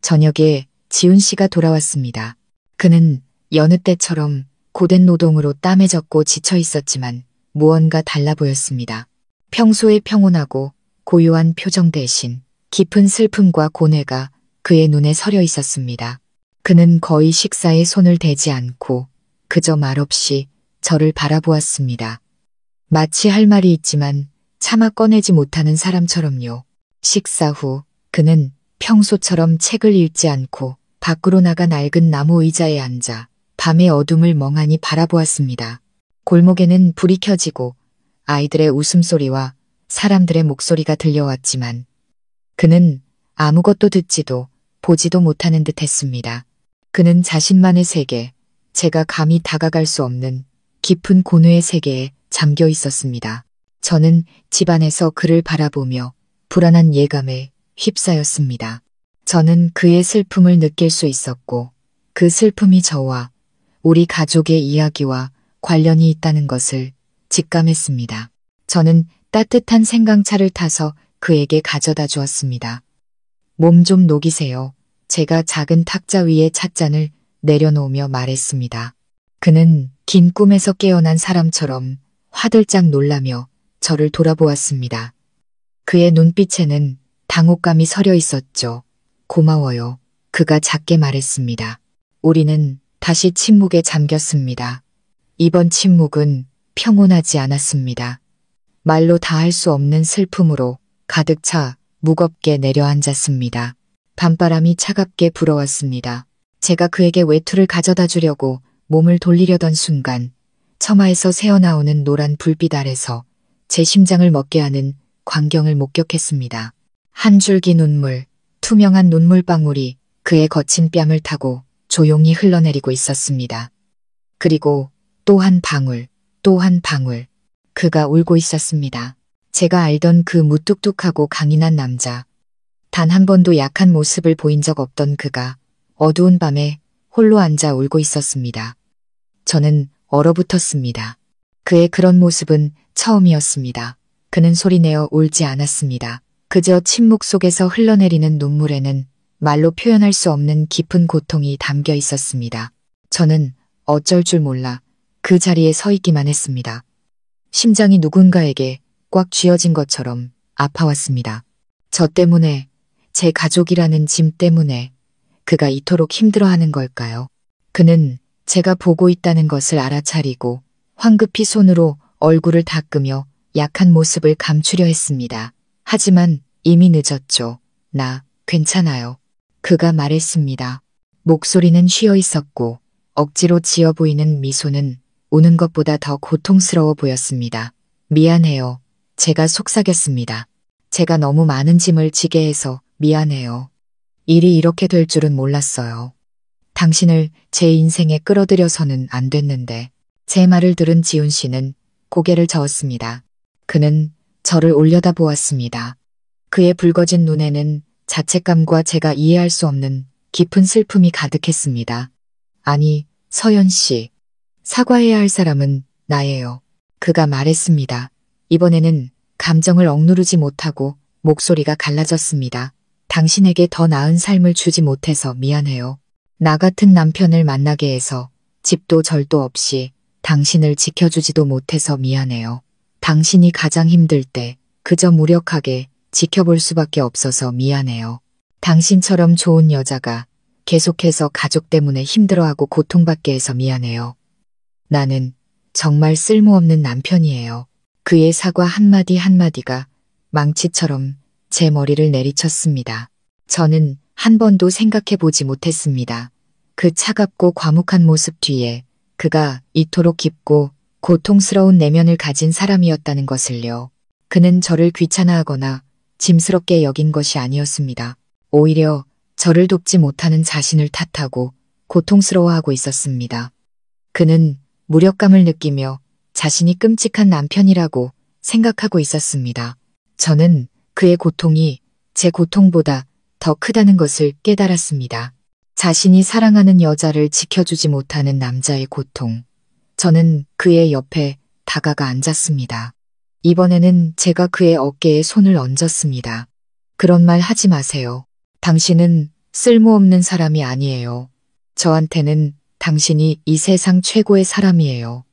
저녁에 지훈 씨가 돌아왔습니다. 그는 여느 때처럼 고된 노동으로 땀에 젖고 지쳐 있었지만 무언가 달라 보였습니다. 평소의 평온하고 고요한 표정 대신 깊은 슬픔과 고뇌가 그의 눈에 서려 있었습니다. 그는 거의 식사에 손을 대지 않고 그저 말없이 저를 바라보았습니다. 마치 할 말이 있지만 차마 꺼내지 못하는 사람처럼요. 식사 후 그는 평소처럼 책을 읽지 않고 밖으로 나가 낡은 나무 의자에 앉아 밤의 어둠을 멍하니 바라보았습니다. 골목에는 불이 켜지고 아이들의 웃음소리와 사람들의 목소리가 들려왔지만 그는 아무것도 듣지도 보지도 못하는 듯 했습니다. 그는 자신만의 세계, 제가 감히 다가갈 수 없는 깊은 고뇌의 세계에 잠겨 있었습니다. 저는 집안에서 그를 바라보며 불안한 예감에 휩싸였습니다. 저는 그의 슬픔을 느낄 수 있었고 그 슬픔이 저와 우리 가족의 이야기와 관련이 있다는 것을 직감했습니다. 저는 따뜻한 생강차를 타서 그에게 가져다 주었습니다. 몸 좀 녹이세요. 제가 작은 탁자 위에 찻잔을 내려놓으며 말했습니다. 그는 긴 꿈에서 깨어난 사람처럼 화들짝 놀라며 저를 돌아보았습니다. 그의 눈빛에는 당혹감이 서려 있었죠. 고마워요. 그가 작게 말했습니다. 우리는 다시 침묵에 잠겼습니다. 이번 침묵은 평온하지 않았습니다. 말로 다 할 수 없는 슬픔으로 가득 차 무겁게 내려앉았습니다. 밤바람이 차갑게 불어왔습니다. 제가 그에게 외투를 가져다 주려고 몸을 돌리려던 순간 처마에서 새어나오는 노란 불빛 아래서 제 심장을 멎게 하는 광경을 목격했습니다. 한 줄기 눈물, 투명한 눈물방울이 그의 거친 뺨을 타고 조용히 흘러내리고 있었습니다. 그리고 또 한 방울, 또 한 방울. 그가 울고 있었습니다. 제가 알던 그 무뚝뚝하고 강인한 남자. 단 한 번도 약한 모습을 보인 적 없던 그가 어두운 밤에 홀로 앉아 울고 있었습니다. 저는 얼어붙었습니다. 그의 그런 모습은 처음이었습니다. 그는 소리내어 울지 않았습니다. 그저 침묵 속에서 흘러내리는 눈물에는 말로 표현할 수 없는 깊은 고통이 담겨 있었습니다. 저는 어쩔 줄 몰라 그 자리에 서 있기만 했습니다. 심장이 누군가에게 꽉 쥐어진 것처럼 아파왔습니다. 저 때문에, 제 가족이라는 짐 때문에 그가 이토록 힘들어하는 걸까요? 그는 제가 보고 있다는 것을 알아차리고 황급히 손으로 얼굴을 닦으며 약한 모습을 감추려 했습니다. 하지만 이미 늦었죠. 나 괜찮아요. 그가 말했습니다. 목소리는 쉬어 있었고 억지로 지어 보이는 미소는 우는 것보다 더 고통스러워 보였습니다. 미안해요. 제가 속삭였습니다. 제가 너무 많은 짐을 지게 해서 미안해요. 일이 이렇게 될 줄은 몰랐어요. 당신을 제 인생에 끌어들여서는 안 됐는데. 제 말을 들은 지훈 씨는 고개를 저었습니다. 그는 저를 올려다보았습니다. 그의 붉어진 눈에는 자책감과 제가 이해할 수 없는 깊은 슬픔이 가득했습니다. 아니, 서연 씨. 사과해야 할 사람은 나예요. 그가 말했습니다. 이번에는 감정을 억누르지 못하고 목소리가 갈라졌습니다. 당신에게 더 나은 삶을 주지 못해서 미안해요. 나 같은 남편을 만나게 해서 집도 절도 없이 당신을 지켜주지도 못해서 미안해요. 당신이 가장 힘들 때 그저 무력하게 지켜볼 수밖에 없어서 미안해요. 당신처럼 좋은 여자가 계속해서 가족 때문에 힘들어하고 고통받게 해서 미안해요. 나는 정말 쓸모없는 남편이에요. 그의 사과 한마디 한마디가 망치처럼 제 머리를 내리쳤습니다. 저는 한 번도 생각해보지 못했습니다. 그 차갑고 과묵한 모습 뒤에 그가 이토록 깊고 고통스러운 내면을 가진 사람이었다는 것을요. 그는 저를 귀찮아하거나 짐스럽게 여긴 것이 아니었습니다. 오히려 저를 돕지 못하는 자신을 탓하고 고통스러워하고 있었습니다. 그는 무력감을 느끼며 자신이 끔찍한 남편이라고 생각하고 있었습니다. 저는 그의 고통이 제 고통보다 더 크다는 것을 깨달았습니다. 자신이 사랑하는 여자를 지켜주지 못하는 남자의 고통. 저는 그의 옆에 다가가 앉았습니다. 이번에는 제가 그의 어깨에 손을 얹었습니다. 그런 말 하지 마세요. 당신은 쓸모없는 사람이 아니에요. 저한테는 당신이 이 세상 최고의 사람이에요.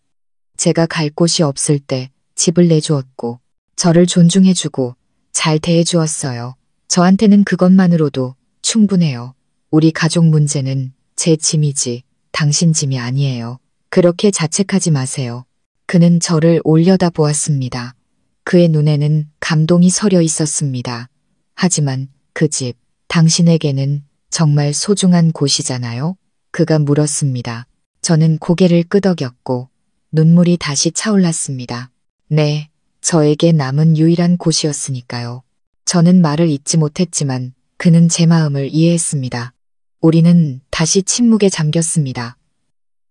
제가 갈 곳이 없을 때 집을 내주었고 저를 존중해주고 잘 대해주었어요. 저한테는 그것만으로도 충분해요. 우리 가족 문제는 제 짐이지 당신 짐이 아니에요. 그렇게 자책하지 마세요. 그는 저를 올려다 보았습니다. 그의 눈에는 감동이 서려 있었습니다. 하지만 그 집, 당신에게는 정말 소중한 곳이잖아요? 그가 물었습니다. 저는 고개를 끄덕였고 눈물이 다시 차올랐습니다. 네, 저에게 남은 유일한 곳이었으니까요. 저는 말을 잇지 못했지만 그는 제 마음을 이해했습니다. 우리는 다시 침묵에 잠겼습니다.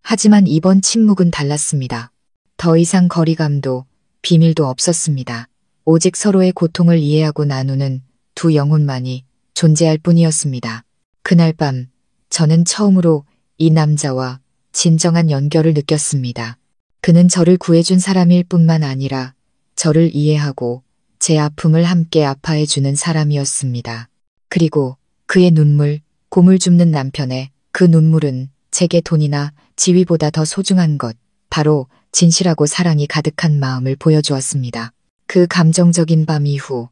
하지만 이번 침묵은 달랐습니다. 더 이상 거리감도 비밀도 없었습니다. 오직 서로의 고통을 이해하고 나누는 두 영혼만이 존재할 뿐이었습니다. 그날 밤 저는 처음으로 이 남자와 진정한 연결을 느꼈습니다. 그는 저를 구해준 사람일 뿐만 아니라 저를 이해하고 제 아픔을 함께 아파해주는 사람이었습니다. 그리고 그의 눈물, 곰을 줍는 남편의 그 눈물은 제게 돈이나 지위보다 더 소중한 것, 바로 진실하고 사랑이 가득한 마음을 보여주었습니다. 그 감정적인 밤 이후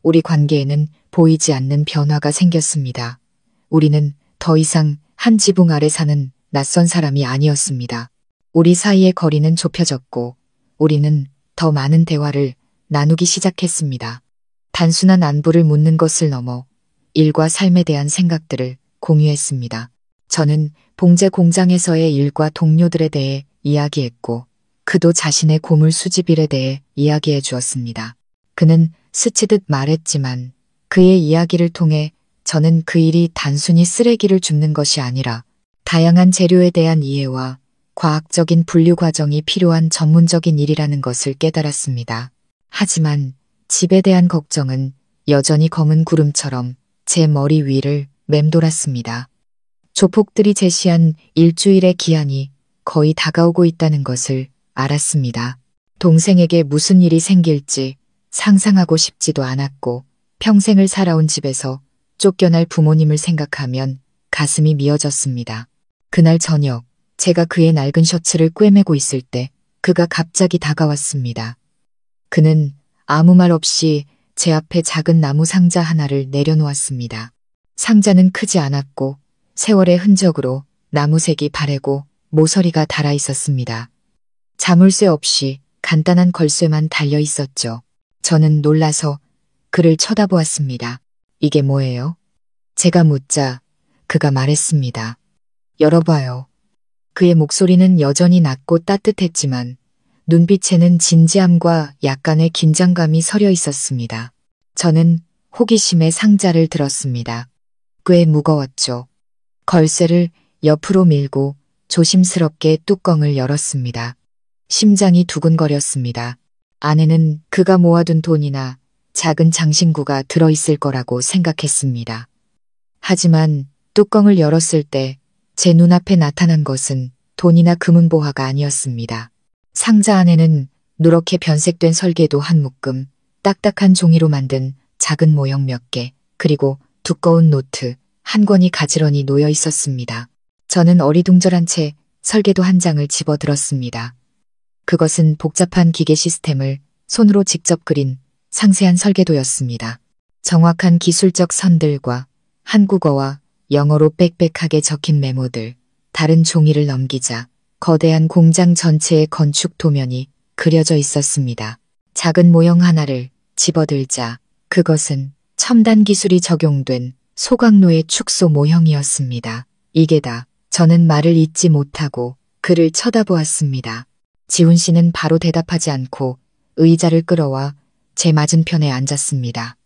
우리 관계에는 보이지 않는 변화가 생겼습니다. 우리는 더 이상 한 지붕 아래 사는 낯선 사람이 아니었습니다. 우리 사이의 거리는 좁혀졌고 우리는 더 많은 대화를 나누기 시작했습니다. 단순한 안부를 묻는 것을 넘어 일과 삶에 대한 생각들을 공유했습니다. 저는 봉제 공장에서의 일과 동료들에 대해 이야기했고 그도 자신의 고물 수집일에 대해 이야기해 주었습니다. 그는 스치듯 말했지만 그의 이야기를 통해 저는 그 일이 단순히 쓰레기를 줍는 것이 아니라 다양한 재료에 대한 이해와 과학적인 분류 과정이 필요한 전문적인 일이라는 것을 깨달았습니다. 하지만 집에 대한 걱정은 여전히 검은 구름처럼 제 머리 위를 맴돌았습니다. 조폭들이 제시한 일주일의 기한이 거의 다가오고 있다는 것을 알았습니다. 동생에게 무슨 일이 생길지 상상하고 싶지도 않았고 평생을 살아온 집에서 쫓겨날 부모님을 생각하면 가슴이 미어졌습니다. 그날 저녁 제가 그의 낡은 셔츠를 꿰매고 있을 때 그가 갑자기 다가왔습니다. 그는 아무 말 없이 제 앞에 작은 나무 상자 하나를 내려놓았습니다. 상자는 크지 않았고 세월의 흔적으로 나무색이 바래고 모서리가 달아 있었습니다. 자물쇠 없이 간단한 걸쇠만 달려 있었죠. 저는 놀라서 그를 쳐다보았습니다. 이게 뭐예요? 제가 묻자 그가 말했습니다. 열어봐요. 그의 목소리는 여전히 낮고 따뜻했지만 눈빛에는 진지함과 약간의 긴장감이 서려 있었습니다. 저는 호기심에 상자를 들었습니다. 꽤 무거웠죠. 걸쇠를 옆으로 밀고 조심스럽게 뚜껑을 열었습니다. 심장이 두근거렸습니다. 안에는 그가 모아둔 돈이나 작은 장신구가 들어있을 거라고 생각했습니다. 하지만 뚜껑을 열었을 때 제 눈앞에 나타난 것은 돈이나 금은보화가 아니었습니다. 상자 안에는 누렇게 변색된 설계도 한 묶음, 딱딱한 종이로 만든 작은 모형 몇 개, 그리고 두꺼운 노트 한 권이 가지런히 놓여 있었습니다. 저는 어리둥절한 채 설계도 한 장을 집어들었습니다. 그것은 복잡한 기계 시스템을 손으로 직접 그린 상세한 설계도였습니다. 정확한 기술적 선들과 한국어와 영어로 빽빽하게 적힌 메모들, 다른 종이를 넘기자 거대한 공장 전체의 건축 도면이 그려져 있었습니다. 작은 모형 하나를 집어들자 그것은 첨단 기술이 적용된 소각로의 축소 모형이었습니다. 이게 다. 저는 말을 잇지 못하고 그를 쳐다보았습니다. 지훈 씨는 바로 대답하지 않고 의자를 끌어와 제 맞은편에 앉았습니다.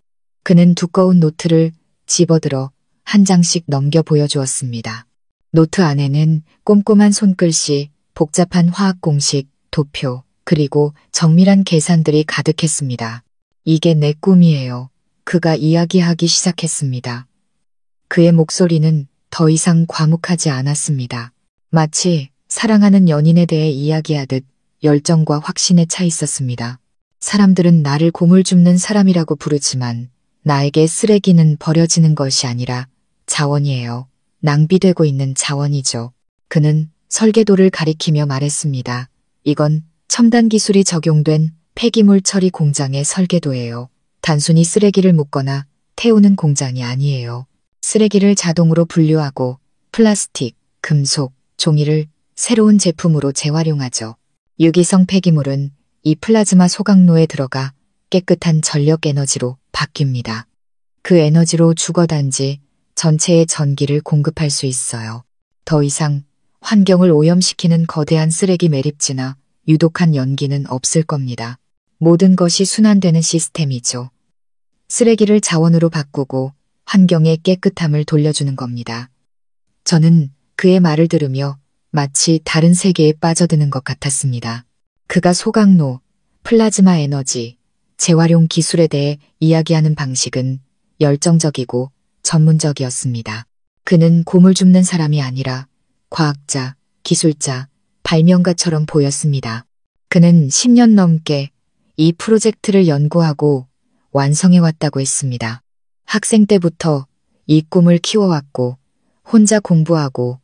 그는 두꺼운 노트를 집어들어 한 장씩 넘겨 보여주었습니다. 노트 안에는 꼼꼼한 손글씨, 복잡한 화학 공식, 도표, 그리고 정밀한 계산들이 가득했습니다. 이게 내 꿈이에요. 그가 이야기하기 시작했습니다. 그의 목소리는 더 이상 과묵하지 않았습니다. 마치 사랑하는 연인에 대해 이야기하듯 열정과 확신에 차 있었습니다. 사람들은 나를 고물 줍는 사람이라고 부르지만 나에게 쓰레기는 버려지는 것이 아니라 자원이에요. 낭비되고 있는 자원이죠. 그는 설계도를 가리키며 말했습니다. 이건 첨단 기술이 적용된 폐기물 처리 공장의 설계도예요. 단순히 쓰레기를 묻거나 태우는 공장이 아니에요. 쓰레기를 자동으로 분류하고 플라스틱, 금속, 종이를 새로운 제품으로 재활용하죠. 유기성 폐기물은 이 플라즈마 소각로에 들어가 깨끗한 전력 에너지로 바뀝니다. 그 에너지로 주거단지 전체의 전기를 공급할 수 있어요. 더 이상 환경을 오염시키는 거대한 쓰레기 매립지나 유독한 연기는 없을 겁니다. 모든 것이 순환되는 시스템이죠. 쓰레기를 자원으로 바꾸고 환경의 깨끗함을 돌려주는 겁니다. 저는 그의 말을 들으며 마치 다른 세계에 빠져드는 것 같았습니다. 그가 소각로, 플라즈마 에너지, 재활용 기술에 대해 이야기하는 방식은 열정적이고 전문적이었습니다. 그는 곰을 줍는 사람이 아니라 과학자, 기술자, 발명가처럼 보였습니다. 그는 10년 넘게 이 프로젝트를 연구하고 완성해왔다고 했습니다. 학생 때부터 이 꿈을 키워왔고 혼자 공부하고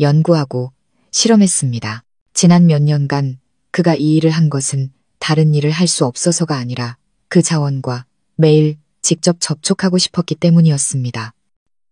연구하고 실험했습니다. 지난 몇 년간 그가 이 일을 한 것은 다른 일을 할 수 없어서가 아니라 그 자원과 매일 직접 접촉하고 싶었기 때문이었습니다.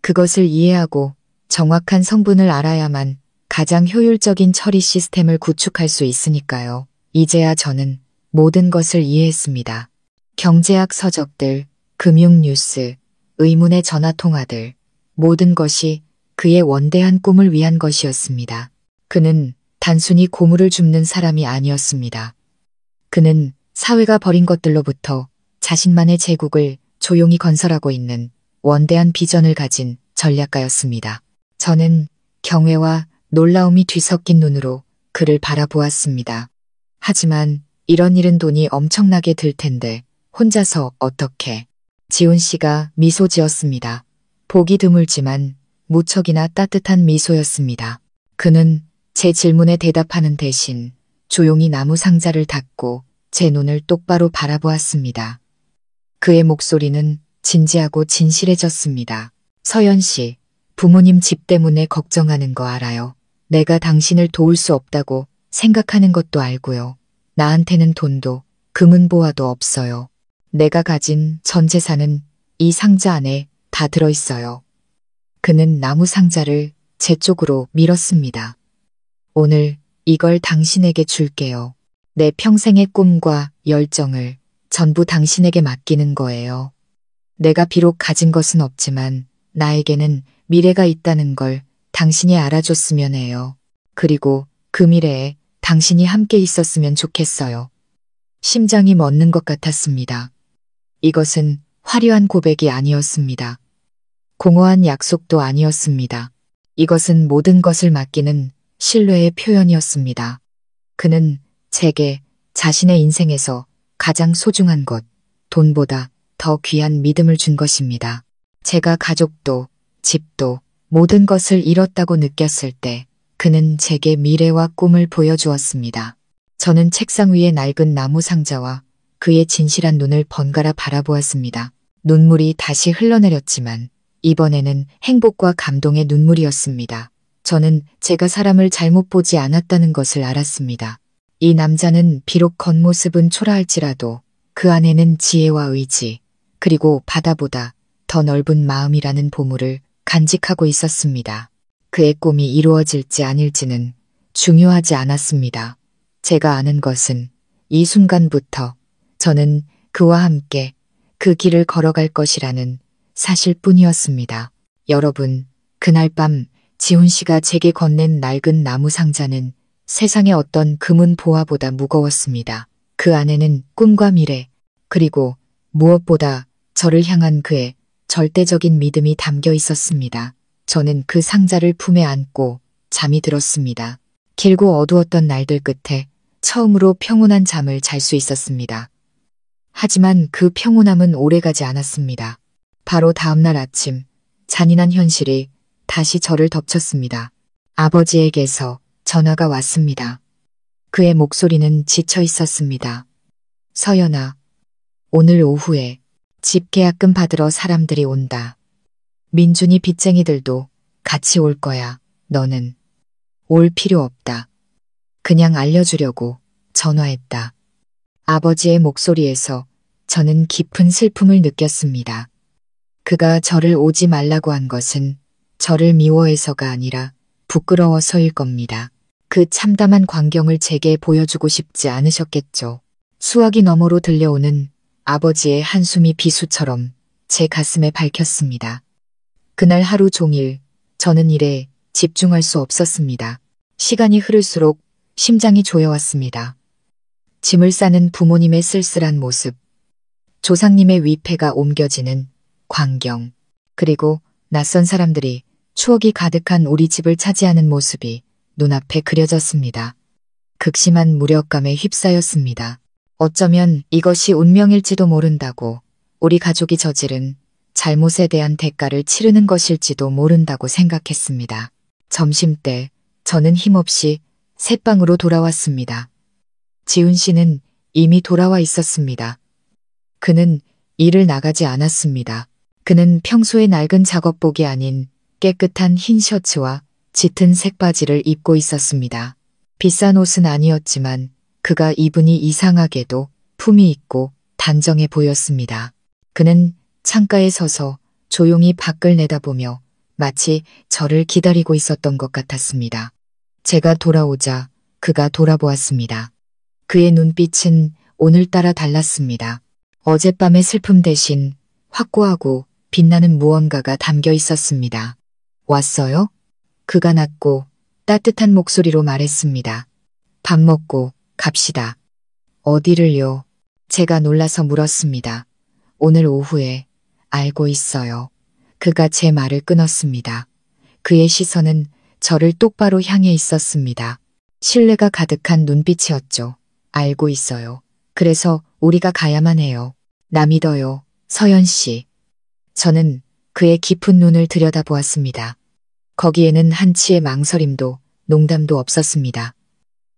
그것을 이해하고 정확한 성분을 알아야만 가장 효율적인 처리 시스템을 구축할 수 있으니까요. 이제야 저는 모든 것을 이해했습니다. 경제학 서적들, 금융 뉴스, 의문의 전화 통화들, 모든 것이 그의 원대한 꿈을 위한 것이었습니다. 그는 단순히 고물을 줍는 사람이 아니었습니다. 그는 사회가 버린 것들로부터 자신만의 제국을 조용히 건설하고 있는 원대한 비전을 가진 전략가였습니다. 저는 경외와 놀라움이 뒤섞인 눈으로 그를 바라보았습니다. 하지만 이런 일은 돈이 엄청나게 들 텐데 혼자서 어떻게? 지훈 씨가 미소 지었습니다. 보기 드물지만 무척이나 따뜻한 미소였습니다. 그는 제 질문에 대답하는 대신 조용히 나무 상자를 닫고 제 눈을 똑바로 바라보았습니다. 그의 목소리는 진지하고 진실해졌습니다. 서연 씨, 부모님 집 때문에 걱정하는 거 알아요. 내가 당신을 도울 수 없다고 생각하는 것도 알고요. 나한테는 돈도 금은보화도 없어요. 내가 가진 전 재산은 이 상자 안에 다 들어있어요. 그는 나무 상자를 제 쪽으로 밀었습니다. 오늘 이걸 당신에게 줄게요. 내 평생의 꿈과 열정을 전부 당신에게 맡기는 거예요. 내가 비록 가진 것은 없지만 나에게는 미래가 있다는 걸 당신이 알아줬으면 해요. 그리고 그 미래에 당신이 함께 있었으면 좋겠어요. 심장이 멎는 것 같았습니다. 이것은 화려한 고백이 아니었습니다. 공허한 약속도 아니었습니다. 이것은 모든 것을 맡기는 신뢰의 표현이었습니다. 그는 제게 자신의 인생에서 가장 소중한 것, 돈보다 더 귀한 믿음을 준 것입니다. 제가 가족도, 집도, 모든 것을 잃었다고 느꼈을 때 그는 제게 미래와 꿈을 보여주었습니다. 저는 책상 위의 낡은 나무 상자와 그의 진실한 눈을 번갈아 바라보았습니다. 눈물이 다시 흘러내렸지만 이번에는 행복과 감동의 눈물이었습니다. 저는 제가 사람을 잘못 보지 않았다는 것을 알았습니다. 이 남자는 비록 겉모습은 초라할지라도 그 안에는 지혜와 의지, 그리고 바다보다 더 넓은 마음이라는 보물을 간직하고 있었습니다. 그의 꿈이 이루어질지 아닐지는 중요하지 않았습니다. 제가 아는 것은 이 순간부터 저는 그와 함께 그 길을 걸어갈 것이라는 사실뿐이었습니다. 여러분, 그날 밤 지훈 씨가 제게 건넨 낡은 나무 상자는 세상의 어떤 금은 보화보다 무거웠습니다. 그 안에는 꿈과 미래, 그리고 무엇보다 저를 향한 그의 절대적인 믿음이 담겨 있었습니다. 저는 그 상자를 품에 안고 잠이 들었습니다. 길고 어두웠던 날들 끝에 처음으로 평온한 잠을 잘 수 있었습니다. 하지만 그 평온함은 오래가지 않았습니다. 바로 다음날 아침, 잔인한 현실이 다시 저를 덮쳤습니다. 아버지에게서 전화가 왔습니다. 그의 목소리는 지쳐 있었습니다. 서연아, 오늘 오후에 집 계약금 받으러 사람들이 온다. 민준이 빚쟁이들도 같이 올 거야. 너는 올 필요 없다. 그냥 알려주려고 전화했다. 아버지의 목소리에서 저는 깊은 슬픔을 느꼈습니다. 그가 저를 오지 말라고 한 것은 저를 미워해서가 아니라 부끄러워서일 겁니다. 그 참담한 광경을 제게 보여주고 싶지 않으셨겠죠. 수화기 너머로 들려오는 아버지의 한숨이 비수처럼 제 가슴에 밝혔습니다. 그날 하루 종일 저는 일에 집중할 수 없었습니다. 시간이 흐를수록 심장이 조여왔습니다. 짐을 싸는 부모님의 쓸쓸한 모습, 조상님의 위패가 옮겨지는 광경, 그리고 낯선 사람들이 추억이 가득한 우리 집을 차지하는 모습이 눈앞에 그려졌습니다. 극심한 무력감에 휩싸였습니다. 어쩌면 이것이 운명일지도 모른다고, 우리 가족이 저지른 잘못에 대한 대가를 치르는 것일지도 모른다고 생각했습니다. 점심때 저는 힘없이 새방으로 돌아왔습니다. 지훈 씨는 이미 돌아와 있었습니다. 그는 일을 나가지 않았습니다. 그는 평소의 낡은 작업복이 아닌 깨끗한 흰 셔츠와 짙은 색바지를 입고 있었습니다. 비싼 옷은 아니었지만 그가 입으니 이상하게도 품이 있고 단정해 보였습니다. 그는 창가에 서서 조용히 밖을 내다보며 마치 저를 기다리고 있었던 것 같았습니다. 제가 돌아오자 그가 돌아보았습니다. 그의 눈빛은 오늘따라 달랐습니다. 어젯밤의 슬픔 대신 확고하고 빛나는 무언가가 담겨 있었습니다. 왔어요? 그가 낮고 따뜻한 목소리로 말했습니다. 밥 먹고 갑시다. 어디를요? 제가 놀라서 물었습니다. 오늘 오후에. 알고 있어요. 그가 제 말을 끊었습니다. 그의 시선은 저를 똑바로 향해 있었습니다. 신뢰가 가득한 눈빛이었죠. 알고 있어요. 그래서 우리가 가야만 해요. 나 믿어요, 서연 씨. 저는 그의 깊은 눈을 들여다보았습니다. 거기에는 한치의 망설임도 농담도 없었습니다.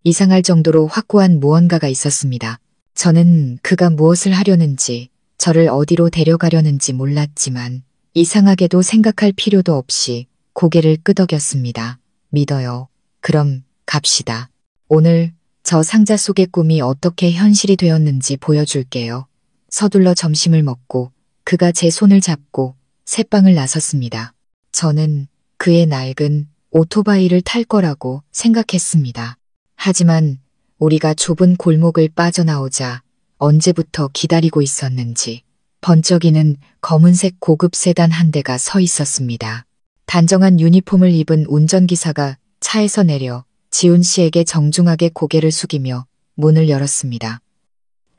이상할 정도로 확고한 무언가가 있었습니다. 저는 그가 무엇을 하려는지, 저를 어디로 데려가려는지 몰랐지만 이상하게도 생각할 필요도 없이 고개를 끄덕였습니다. 믿어요. 그럼 갑시다. 오늘 저 상자 속의 꿈이 어떻게 현실이 되었는지 보여줄게요. 서둘러 점심을 먹고 그가 제 손을 잡고 새방을 나섰습니다. 저는 그의 낡은 오토바이를 탈 거라고 생각했습니다. 하지만 우리가 좁은 골목을 빠져나오자 언제부터 기다리고 있었는지 번쩍이는 검은색 고급 세단 한 대가 서 있었습니다. 단정한 유니폼을 입은 운전기사가 차에서 내려 지훈 씨에게 정중하게 고개를 숙이며 문을 열었습니다.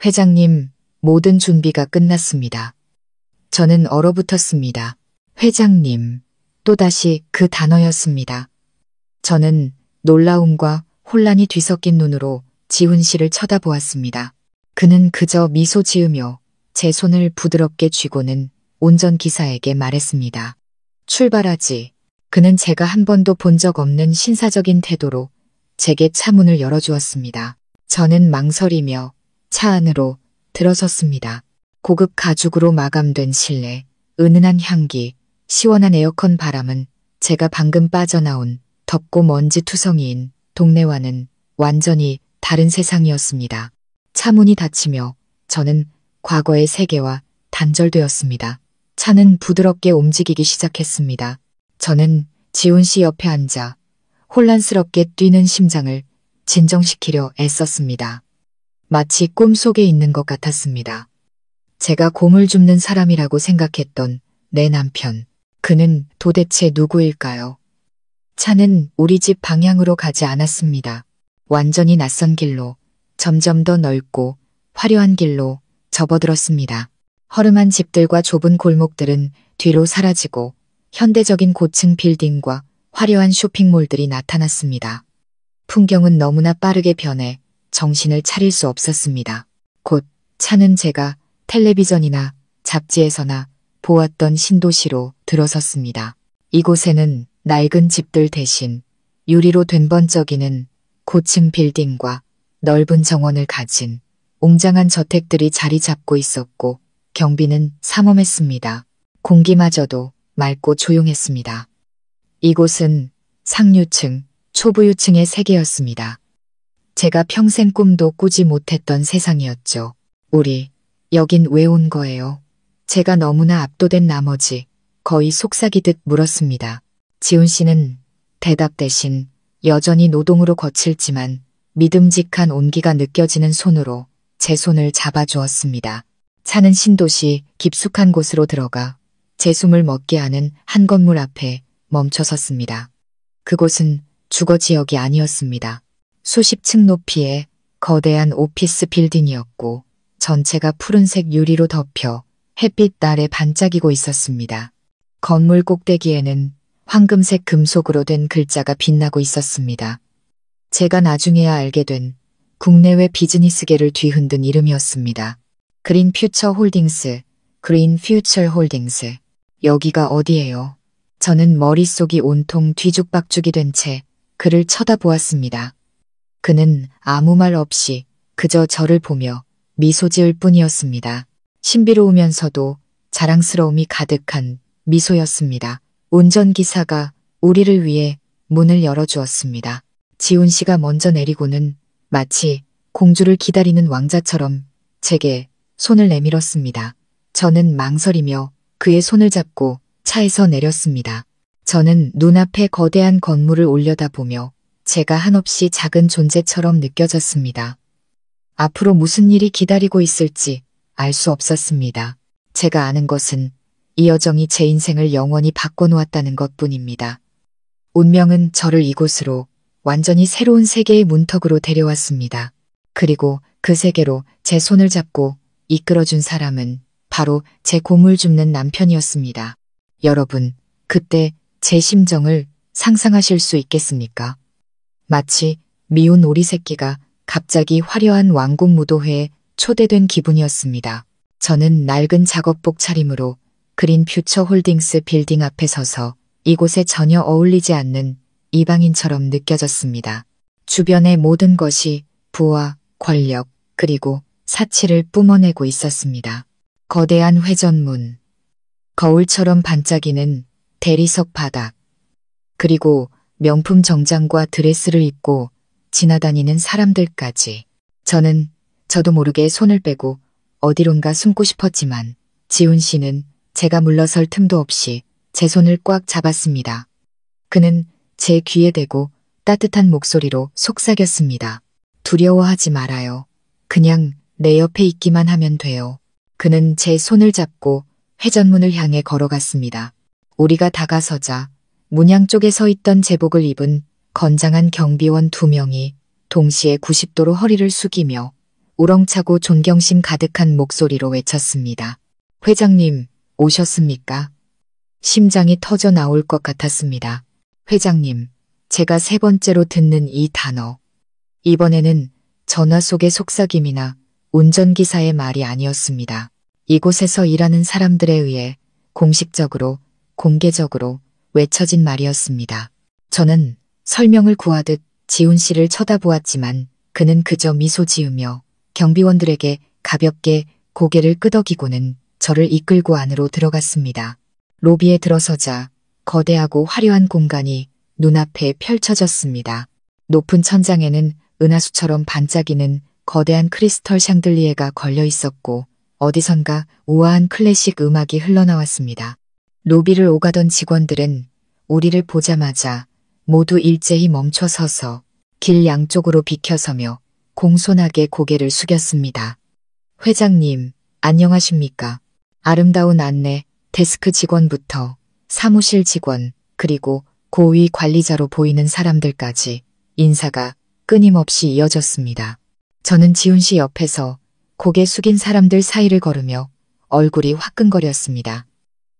회장님, 모든 준비가 끝났습니다. 저는 얼어붙었습니다. 회장님, 또다시 그 단어였습니다. 저는 놀라움과 혼란이 뒤섞인 눈으로 지훈 씨를 쳐다보았습니다. 그는 그저 미소 지으며 제 손을 부드럽게 쥐고는 운전기사에게 말했습니다. 출발하지. 그는 제가 한 번도 본 적 없는 신사적인 태도로 제게 차 문을 열어주었습니다. 저는 망설이며 차 안으로 들어섰습니다. 고급 가죽으로 마감된 실내, 은은한 향기, 시원한 에어컨 바람은 제가 방금 빠져나온 덥고 먼지 투성이인 동네와는 완전히 다른 세상이었습니다. 차 문이 닫히며 저는 과거의 세계와 단절되었습니다. 차는 부드럽게 움직이기 시작했습니다. 저는 지훈 씨 옆에 앉아 혼란스럽게 뛰는 심장을 진정시키려 애썼습니다. 마치 꿈속에 있는 것 같았습니다. 제가 곰을 줍는 사람이라고 생각했던 내 남편. 그는 도대체 누구일까요? 차는 우리 집 방향으로 가지 않았습니다. 완전히 낯선 길로, 점점 더 넓고 화려한 길로 접어들었습니다. 허름한 집들과 좁은 골목들은 뒤로 사라지고 현대적인 고층 빌딩과 화려한 쇼핑몰들이 나타났습니다. 풍경은 너무나 빠르게 변해 정신을 차릴 수 없었습니다. 곧 차는 제가 텔레비전이나 잡지에서나 보았던 신도시로 들어섰습니다. 이곳에는 낡은 집들 대신 유리로 된 번쩍이는 고층 빌딩과 넓은 정원을 가진 웅장한 저택들이 자리 잡고 있었고 경비는 삼엄했습니다. 공기마저도 맑고 조용했습니다. 이곳은 상류층, 초부유층의 세계였습니다. 제가 평생 꿈도 꾸지 못했던 세상이었죠. 우리, 여긴 왜 온 거예요? 제가 너무나 압도된 나머지 거의 속삭이듯 물었습니다. 지훈 씨는 대답 대신 여전히 노동으로 거칠지만 믿음직한 온기가 느껴지는 손으로 제 손을 잡아주었습니다. 차는 신도시 깊숙한 곳으로 들어가 제 숨을 멎게 하는 한 건물 앞에 멈춰섰습니다. 그곳은 주거 지역이 아니었습니다. 수십 층 높이의 거대한 오피스 빌딩이었고 전체가 푸른색 유리로 덮여 햇빛 아래 반짝이고 있었습니다. 건물 꼭대기에는 황금색 금속으로 된 글자가 빛나고 있었습니다. 제가 나중에야 알게 된 국내외 비즈니스계를 뒤흔든 이름이었습니다. 그린 퓨처 홀딩스, 그린 퓨처 홀딩스. 여기가 어디예요? 저는 머릿속이 온통 뒤죽박죽이 된 채 그를 쳐다보았습니다. 그는 아무 말 없이 그저 저를 보며 미소 지을 뿐이었습니다. 신비로우면서도 자랑스러움이 가득한 미소였습니다. 운전기사가 우리를 위해 문을 열어주었습니다. 지훈 씨가 먼저 내리고는 마치 공주를 기다리는 왕자처럼 제게 손을 내밀었습니다. 저는 망설이며 그의 손을 잡고 차에서 내렸습니다. 저는 눈앞에 거대한 건물을 올려다보며 제가 한없이 작은 존재처럼 느껴졌습니다. 앞으로 무슨 일이 기다리고 있을지 알 수 없었습니다. 제가 아는 것은 이 여정이 제 인생을 영원히 바꿔놓았다는 것뿐입니다. 운명은 저를 이곳으로 완전히 새로운 세계의 문턱으로 데려왔습니다. 그리고 그 세계로 제 손을 잡고 이끌어준 사람은 바로 제 곰을 줍는 남편이었습니다. 여러분, 그때 제 심정을 상상하실 수 있겠습니까? 마치 미운 오리 새끼가 갑자기 화려한 왕국 무도회에 초대된 기분이었습니다. 저는 낡은 작업복 차림으로 그린 퓨처 홀딩스 빌딩 앞에 서서 이곳에 전혀 어울리지 않는 이방인처럼 느껴졌습니다. 주변의 모든 것이 부와 권력 그리고 사치를 뿜어내고 있었습니다. 거대한 회전문, 거울처럼 반짝이는 대리석 바닥, 그리고 명품 정장과 드레스를 입고 지나다니는 사람들까지. 저도 모르게 손을 빼고 어디론가 숨고 싶었지만 지훈 씨는 제가 물러설 틈도 없이 제 손을 꽉 잡았습니다. 그는 제 귀에 대고 따뜻한 목소리로 속삭였습니다. 두려워하지 말아요. 그냥 내 옆에 있기만 하면 돼요. 그는 제 손을 잡고 회전문을 향해 걸어갔습니다. 우리가 다가서자 문양 쪽에 서 있던 제복을 입은 건장한 경비원 2명이 동시에 90도로 허리를 숙이며 우렁차고 존경심 가득한 목소리로 외쳤습니다. 회장님, 오셨습니까? 심장이 터져 나올 것 같았습니다. 회장님, 제가 3번째로 듣는 이 단어. 이번에는 전화 속의 속삭임이나 운전기사의 말이 아니었습니다. 이곳에서 일하는 사람들에 의해 공식적으로, 공개적으로 외쳐진 말이었습니다. 저는 설명을 구하듯 지훈 씨를 쳐다보았지만 그는 그저 미소 지으며 경비원들에게 가볍게 고개를 끄덕이고는 저를 이끌고 안으로 들어갔습니다. 로비에 들어서자 거대하고 화려한 공간이 눈앞에 펼쳐졌습니다. 높은 천장에는 은하수처럼 반짝이는 거대한 크리스털 샹들리에가 걸려 있었고 어디선가 우아한 클래식 음악이 흘러나왔습니다. 로비를 오가던 직원들은 우리를 보자마자 모두 일제히 멈춰서서 길 양쪽으로 비켜서며 공손하게 고개를 숙였습니다. 회장님, 안녕하십니까? 아름다운 안내, 데스크 직원부터 사무실 직원, 그리고 고위 관리자로 보이는 사람들까지 인사가 끊임없이 이어졌습니다. 저는 지훈 씨 옆에서 고개 숙인 사람들 사이를 걸으며 얼굴이 화끈거렸습니다.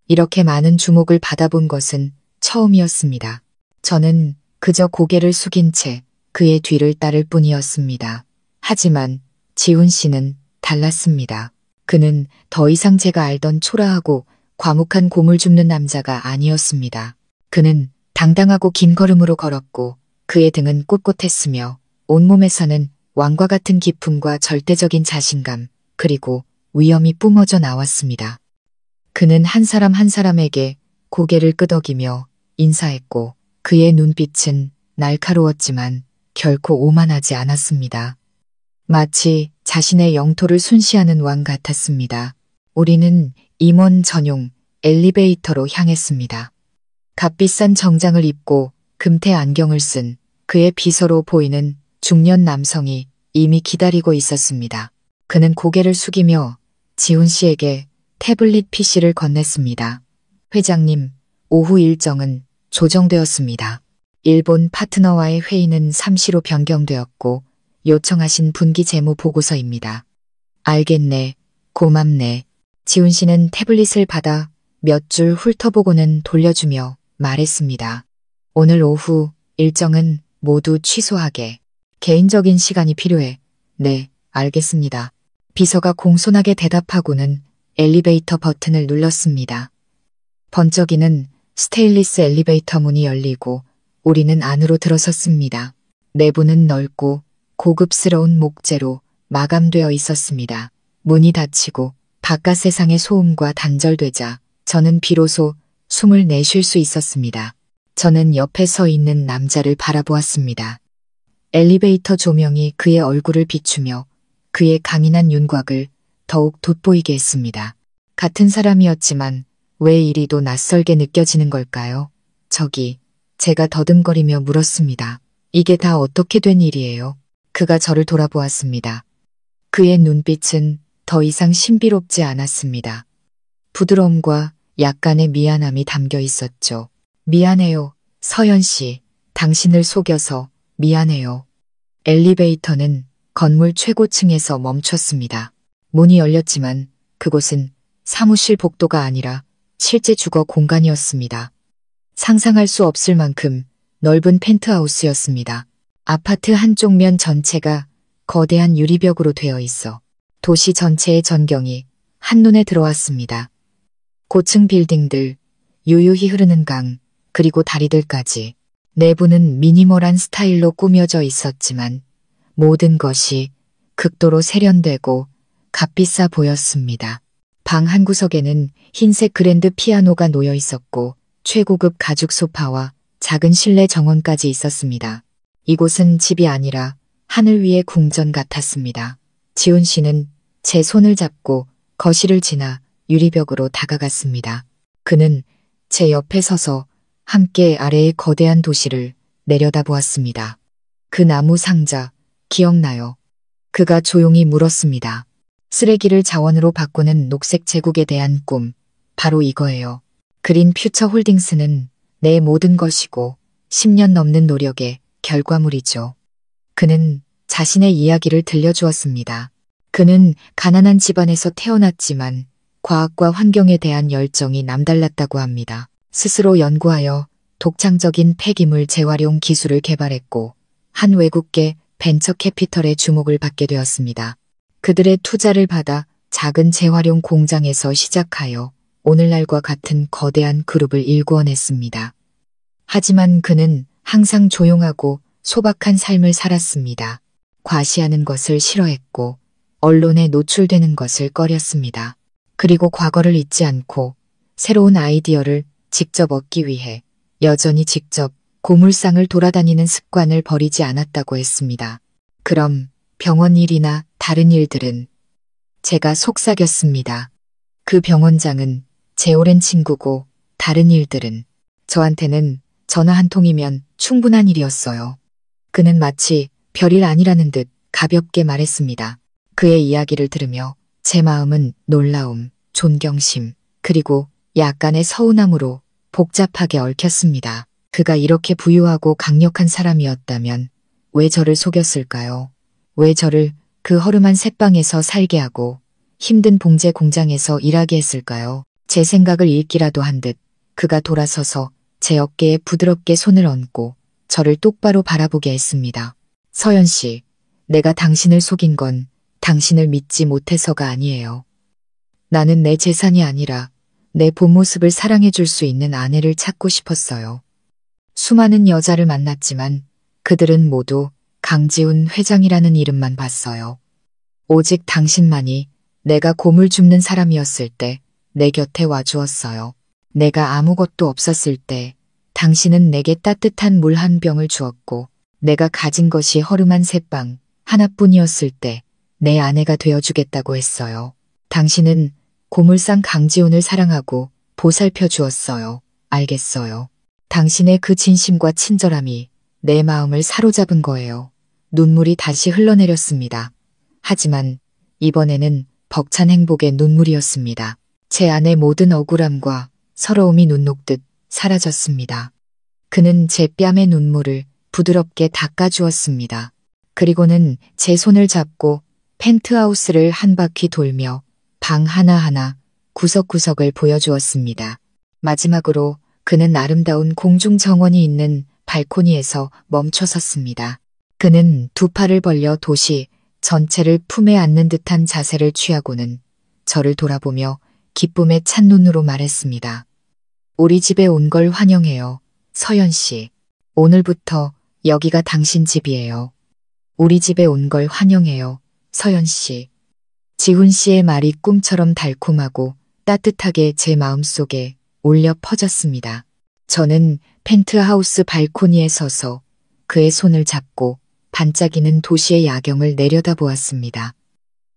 이렇게 많은 주목을 받아본 것은 처음이었습니다. 저는 그저 고개를 숙인 채 그의 뒤를 따를 뿐이었습니다. 하지만 지훈 씨는 달랐습니다. 그는 더 이상 제가 알던 초라하고 과묵한 곰을 줍는 남자가 아니었습니다. 그는 당당하고 긴 걸음으로 걸었고 그의 등은 꼿꼿했으며 온몸에서는 왕과 같은 기품과 절대적인 자신감 그리고 위엄이 뿜어져 나왔습니다. 그는 한 사람 한 사람에게 고개를 끄덕이며 인사했고 그의 눈빛은 날카로웠지만 결코 오만하지 않았습니다. 마치 자신의 영토를 순시하는 왕 같았습니다. 우리는 임원 전용 엘리베이터로 향했습니다. 값비싼 정장을 입고 금태 안경을 쓴 그의 비서로 보이는 중년 남성이 이미 기다리고 있었습니다. 그는 고개를 숙이며 지훈 씨에게 태블릿 PC를 건넸습니다. 회장님, 오후 일정은 조정되었습니다. 일본 파트너와의 회의는 잠시로 변경되었고 요청하신 분기 재무 보고서입니다. 알겠네. 고맙네. 지훈 씨는 태블릿을 받아 몇 줄 훑어보고는 돌려주며 말했습니다. 오늘 오후 일정은 모두 취소하게. 개인적인 시간이 필요해. 네, 알겠습니다. 비서가 공손하게 대답하고는 엘리베이터 버튼을 눌렀습니다. 번쩍이는 스테인리스 엘리베이터 문이 열리고 우리는 안으로 들어섰습니다. 내부는 넓고 고급스러운 목재로 마감되어 있었습니다. 문이 닫히고 바깥 세상의 소음과 단절되자 저는 비로소 숨을 내쉴 수 있었습니다. 저는 옆에 서 있는 남자를 바라보았습니다. 엘리베이터 조명이 그의 얼굴을 비추며 그의 강인한 윤곽을 더욱 돋보이게 했습니다. 같은 사람이었지만 왜 이리도 낯설게 느껴지는 걸까요? 제가 더듬거리며 물었습니다. 이게 다 어떻게 된 일이에요? 그가 저를 돌아보았습니다. 그의 눈빛은 더 이상 신비롭지 않았습니다. 부드러움과 약간의 미안함이 담겨 있었죠. 미안해요, 서연 씨. 당신을 속여서 미안해요. 엘리베이터는 건물 최고층에서 멈췄습니다. 문이 열렸지만 그곳은 사무실 복도가 아니라 실제 주거 공간이었습니다. 상상할 수 없을 만큼 넓은 펜트하우스였습니다. 아파트 한쪽 면 전체가 거대한 유리벽으로 되어 있어 도시 전체의 전경이 한눈에 들어왔습니다. 고층 빌딩들, 유유히 흐르는 강, 그리고 다리들까지. 내부는 미니멀한 스타일로 꾸며져 있었지만 모든 것이 극도로 세련되고 값비싸 보였습니다. 방 한 구석에는 흰색 그랜드 피아노가 놓여 있었고 최고급 가죽 소파와 작은 실내 정원까지 있었습니다. 이곳은 집이 아니라 하늘 위의 궁전 같았습니다. 지훈 씨는 제 손을 잡고 거실을 지나 유리벽으로 다가갔습니다. 그는 제 옆에 서서 함께 아래의 거대한 도시를 내려다보았습니다. 그 나무 상자, 기억나요? 그가 조용히 물었습니다. 쓰레기를 자원으로 바꾸는 녹색 제국에 대한 꿈, 바로 이거예요. 그린 퓨처 홀딩스는 내 모든 것이고 10년 넘는 노력의 결과물이죠. 그는 자신의 이야기를 들려주었습니다. 그는 가난한 집안에서 태어났지만 과학과 환경에 대한 열정이 남달랐다고 합니다. 스스로 연구하여 독창적인 폐기물 재활용 기술을 개발했고 한 외국계 벤처 캐피털의 주목을 받게 되었습니다. 그들의 투자를 받아 작은 재활용 공장에서 시작하여 오늘날과 같은 거대한 그룹을 일구어냈습니다. 하지만 그는 항상 조용하고 소박한 삶을 살았습니다. 과시하는 것을 싫어했고 언론에 노출되는 것을 꺼렸습니다. 그리고 과거를 잊지 않고 새로운 아이디어를 직접 얻기 위해 여전히 직접 고물상을 돌아다니는 습관을 버리지 않았다고 했습니다. 그럼 병원 일이나 다른 일들은? 제가 속삭였습니다. 그 병원장은 제 오랜 친구고 다른 일들은 저한테는 전화 한 통이면 충분한 일이었어요. 그는 마치 별일 아니라는 듯 가볍게 말했습니다. 그의 이야기를 들으며 제 마음은 놀라움, 존경심, 그리고 약간의 서운함으로 복잡하게 얽혔습니다. 그가 이렇게 부유하고 강력한 사람이었다면 왜 저를 속였을까요? 왜 저를 그 허름한 새방에서 살게 하고 힘든 봉제 공장에서 일하게 했을까요? 제 생각을 읽기라도 한 듯 그가 돌아서서 제 어깨에 부드럽게 손을 얹고 저를 똑바로 바라보게 했습니다. 서연 씨, 내가 당신을 속인 건 당신을 믿지 못해서가 아니에요. 나는 내 재산이 아니라 내 본 모습을 사랑해줄 수 있는 아내를 찾고 싶었어요. 수많은 여자를 만났지만 그들은 모두 강지훈 회장이라는 이름만 봤어요. 오직 당신만이 내가 곰을 줍는 사람이었을 때 내 곁에 와주었어요. 내가 아무것도 없었을 때 당신은 내게 따뜻한 물 한 병을 주었고 내가 가진 것이 허름한 새빵 하나뿐이었을 때 내 아내가 되어주겠다고 했어요. 당신은 고물상 강지훈을 사랑하고 보살펴 주었어요. 알겠어요. 당신의 그 진심과 친절함이 내 마음을 사로잡은 거예요. 눈물이 다시 흘러내렸습니다. 하지만 이번에는 벅찬 행복의 눈물이었습니다. 제 안의 모든 억울함과 서러움이 눈 녹듯 사라졌습니다. 그는 제 뺨의 눈물을 부드럽게 닦아주었습니다. 그리고는 제 손을 잡고 펜트하우스를 한 바퀴 돌며 방 하나하나 구석구석을 보여주었습니다. 마지막으로 그는 아름다운 공중 정원이 있는 발코니에서 멈춰 섰습니다. 그는 두 팔을 벌려 도시 전체를 품에 안는 듯한 자세를 취하고는 저를 돌아보며 기쁨에 찬 눈으로 말했습니다. 우리 집에 온 걸 환영해요. 서연 씨. 오늘부터 여기가 당신 집이에요. 우리 집에 온 걸 환영해요. 서연 씨. 지훈 씨의 말이 꿈처럼 달콤하고 따뜻하게 제 마음속에 울려 퍼졌습니다. 저는 펜트하우스 발코니에 서서 그의 손을 잡고 반짝이는 도시의 야경을 내려다보았습니다.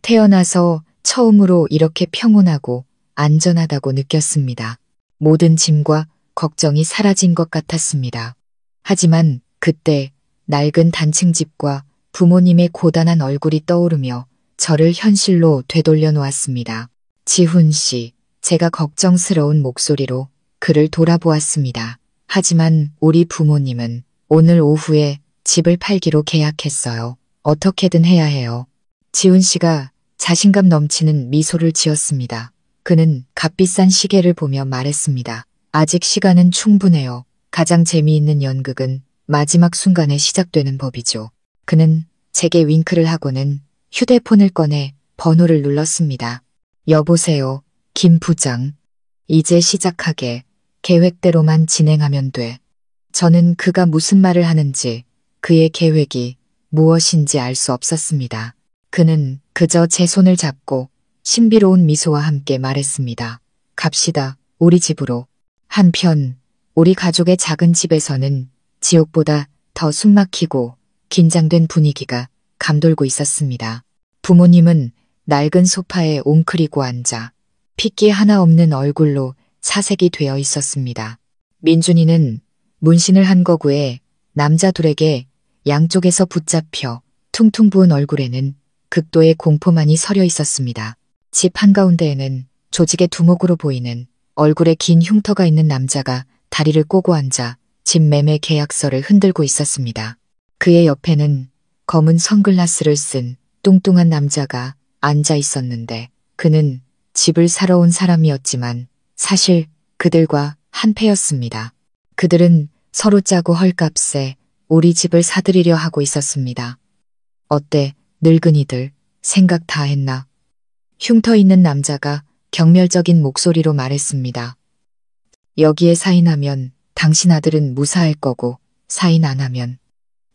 태어나서 처음으로 이렇게 평온하고 안전하다고 느꼈습니다. 모든 짐과 걱정이 사라진 것 같았습니다. 하지만 그때 낡은 단층 집과 부모님의 고단한 얼굴이 떠오르며 저를 현실로 되돌려 놓았습니다. 지훈 씨, 제가 걱정스러운 목소리로 그를 돌아보았습니다. 하지만 우리 부모님은 오늘 오후에 집을 팔기로 계약했어요. 어떻게든 해야 해요. 지훈 씨가 자신감 넘치는 미소를 지었습니다. 그는 값비싼 시계를 보며 말했습니다. 아직 시간은 충분해요. 가장 재미있는 연극은 마지막 순간에 시작되는 법이죠. 그는 제게 윙크를 하고는 휴대폰을 꺼내 번호를 눌렀습니다. 여보세요, 김 부장. 이제 시작하게. 계획대로만 진행하면 돼. 저는 그가 무슨 말을 하는지, 그의 계획이 무엇인지 알 수 없었습니다. 그는 그저 제 손을 잡고 신비로운 미소와 함께 말했습니다. 갑시다, 우리 집으로. 한편 우리 가족의 작은 집에서는 지옥보다 더 숨막히고 긴장된 분위기가 감돌고 있었습니다. 부모님은 낡은 소파에 웅크리고 앉아 핏기 하나 없는 얼굴로 사색이 되어 있었습니다. 민준이는 문신을 한 거구에 남자 둘에게 양쪽에서 붙잡혀 퉁퉁 부은 얼굴에는 극도의 공포만이 서려 있었습니다. 집 한가운데에는 조직의 두목으로 보이는 얼굴에 긴 흉터가 있는 남자가 다리를 꼬고 앉아 집 매매 계약서를 흔들고 있었습니다. 그의 옆에는 검은 선글라스를 쓴 뚱뚱한 남자가 앉아 있었는데 그는 집을 사러 온 사람이었지만 사실 그들과 한패였습니다. 그들은 서로 짜고 헐값에 우리 집을 사들이려 하고 있었습니다. 어때, 늙은이들, 생각 다 했나? 흉터 있는 남자가 경멸적인 목소리로 말했습니다. 여기에 사인하면 당신 아들은 무사할 거고 사인 안 하면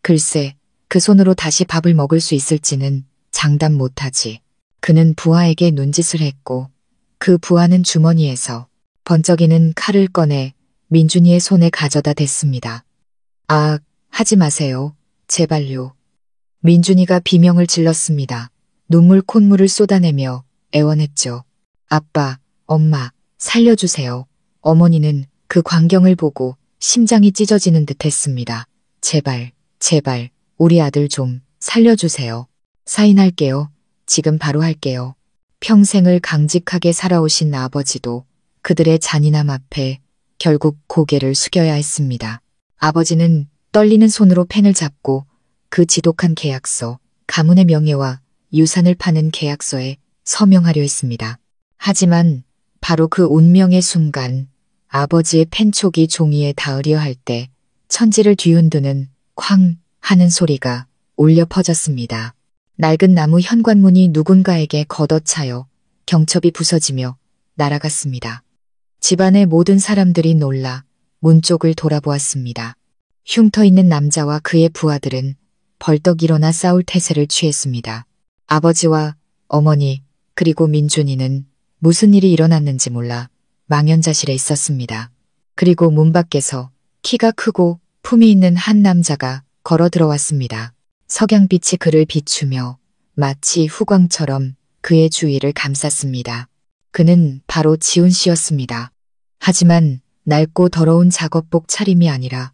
글쎄 그 손으로 다시 밥을 먹을 수 있을지는 장담 못하지. 그는 부하에게 눈짓을 했고 그 부하는 주머니에서 번쩍이는 칼을 꺼내 민준이의 손에 가져다 댔습니다. 아, 하지 마세요. 제발요. 민준이가 비명을 질렀습니다. 눈물 콧물을 쏟아내며 애원했죠. 아빠, 엄마, 살려주세요. 어머니는 그 광경을 보고 심장이 찢어지는 듯 했습니다. 제발, 제발, 우리 아들 좀 살려주세요. 사인할게요. 지금 바로 할게요. 평생을 강직하게 살아오신 아버지도 그들의 잔인함 앞에 결국 고개를 숙여야 했습니다. 아버지는 떨리는 손으로 펜을 잡고 그 지독한 계약서, 가문의 명예와 유산을 파는 계약서에 서명하려 했습니다. 하지만 바로 그 운명의 순간 아버지의 펜촉이 종이에 닿으려 할 때 천지를 뒤흔드는 쾅 하는 소리가 울려 퍼졌습니다. 낡은 나무 현관문이 누군가에게 걷어차여 경첩이 부서지며 날아갔습니다. 집안의 모든 사람들이 놀라 문 쪽을 돌아보았습니다. 흉터 있는 남자와 그의 부하들은 벌떡 일어나 싸울 태세를 취했습니다. 아버지와 어머니 그리고 민준이는 무슨 일이 일어났는지 몰라 망연자실해 있었습니다. 그리고 문 밖에서 키가 크고 품이 있는 한 남자가 걸어 들어왔습니다. 석양빛이 그를 비추며 마치 후광처럼 그의 주위를 감쌌습니다. 그는 바로 지훈 씨였습니다. 하지만 낡고 더러운 작업복 차림이 아니라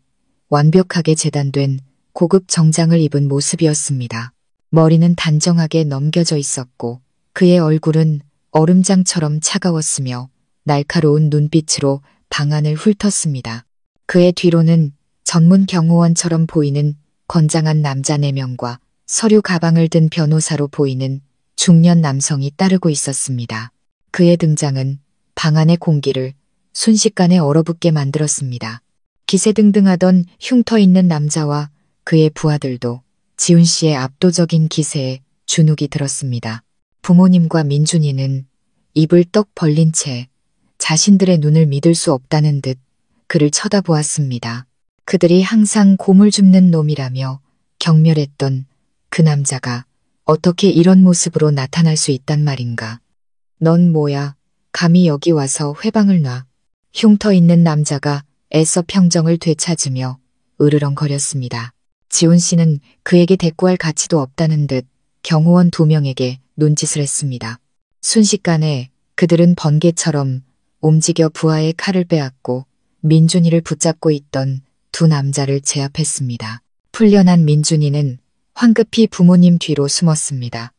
완벽하게 재단된 고급 정장을 입은 모습이었습니다. 머리는 단정하게 넘겨져 있었고 그의 얼굴은 얼음장처럼 차가웠으며 날카로운 눈빛으로 방안을 훑었습니다. 그의 뒤로는 전문 경호원처럼 보이는 건장한 남자 4명과 서류 가방을 든 변호사로 보이는 중년 남성이 따르고 있었습니다. 그의 등장은 방 안의 공기를 순식간에 얼어붙게 만들었습니다. 기세등등하던 흉터 있는 남자와 그의 부하들도 지훈 씨의 압도적인 기세에 주눅이 들었습니다. 부모님과 민준이는 입을 떡 벌린 채 자신들의 눈을 믿을 수 없다는 듯 그를 쳐다보았습니다. 그들이 항상 고물 줍는 놈이라며 경멸했던 그 남자가 어떻게 이런 모습으로 나타날 수 있단 말인가. 넌 뭐야? 감히 여기 와서 회방을 놔. 흉터 있는 남자가 애써 평정을 되찾으며 으르렁거렸습니다. 지훈 씨는 그에게 대꾸할 가치도 없다는 듯 경호원 2명에게 눈짓을 했습니다. 순식간에 그들은 번개처럼 움직여 부하의 칼을 빼앗고 민준이를 붙잡고 있던 2 남자를 제압했습니다. 풀려난 민준이는 황급히 부모님 뒤로 숨었습니다.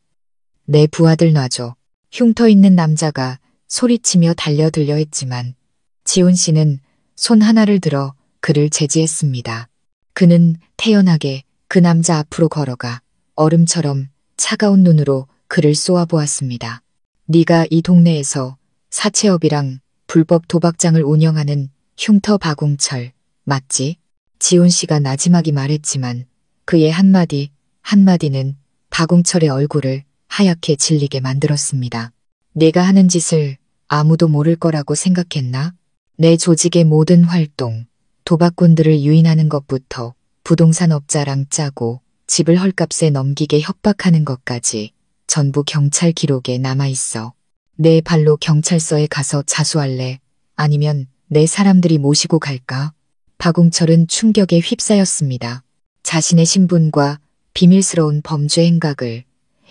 내 부하들 놔줘. 흉터 있는 남자가 소리치며 달려들려 했지만 지훈 씨는 손 하나를 들어 그를 제지했습니다. 그는 태연하게 그 남자 앞으로 걸어가 얼음처럼 차가운 눈으로 그를 쏘아보았습니다. 네가 이 동네에서 사채업이랑 불법 도박장을 운영하는 흉터 박웅철 맞지? 지훈 씨가 나지막이 말했지만 그의 한마디는 박웅철의 얼굴을 하얗게 질리게 만들었습니다. 내가 하는 짓을 아무도 모를 거라고 생각했나? 내 조직의 모든 활동, 도박꾼들을 유인하는 것부터 부동산 업자랑 짜고 집을 헐값에 넘기게 협박하는 것까지 전부 경찰 기록에 남아있어. 내 발로 경찰서에 가서 자수할래? 아니면 내 사람들이 모시고 갈까? 박웅철은 충격에 휩싸였습니다. 자신의 신분과 비밀스러운 범죄 행각을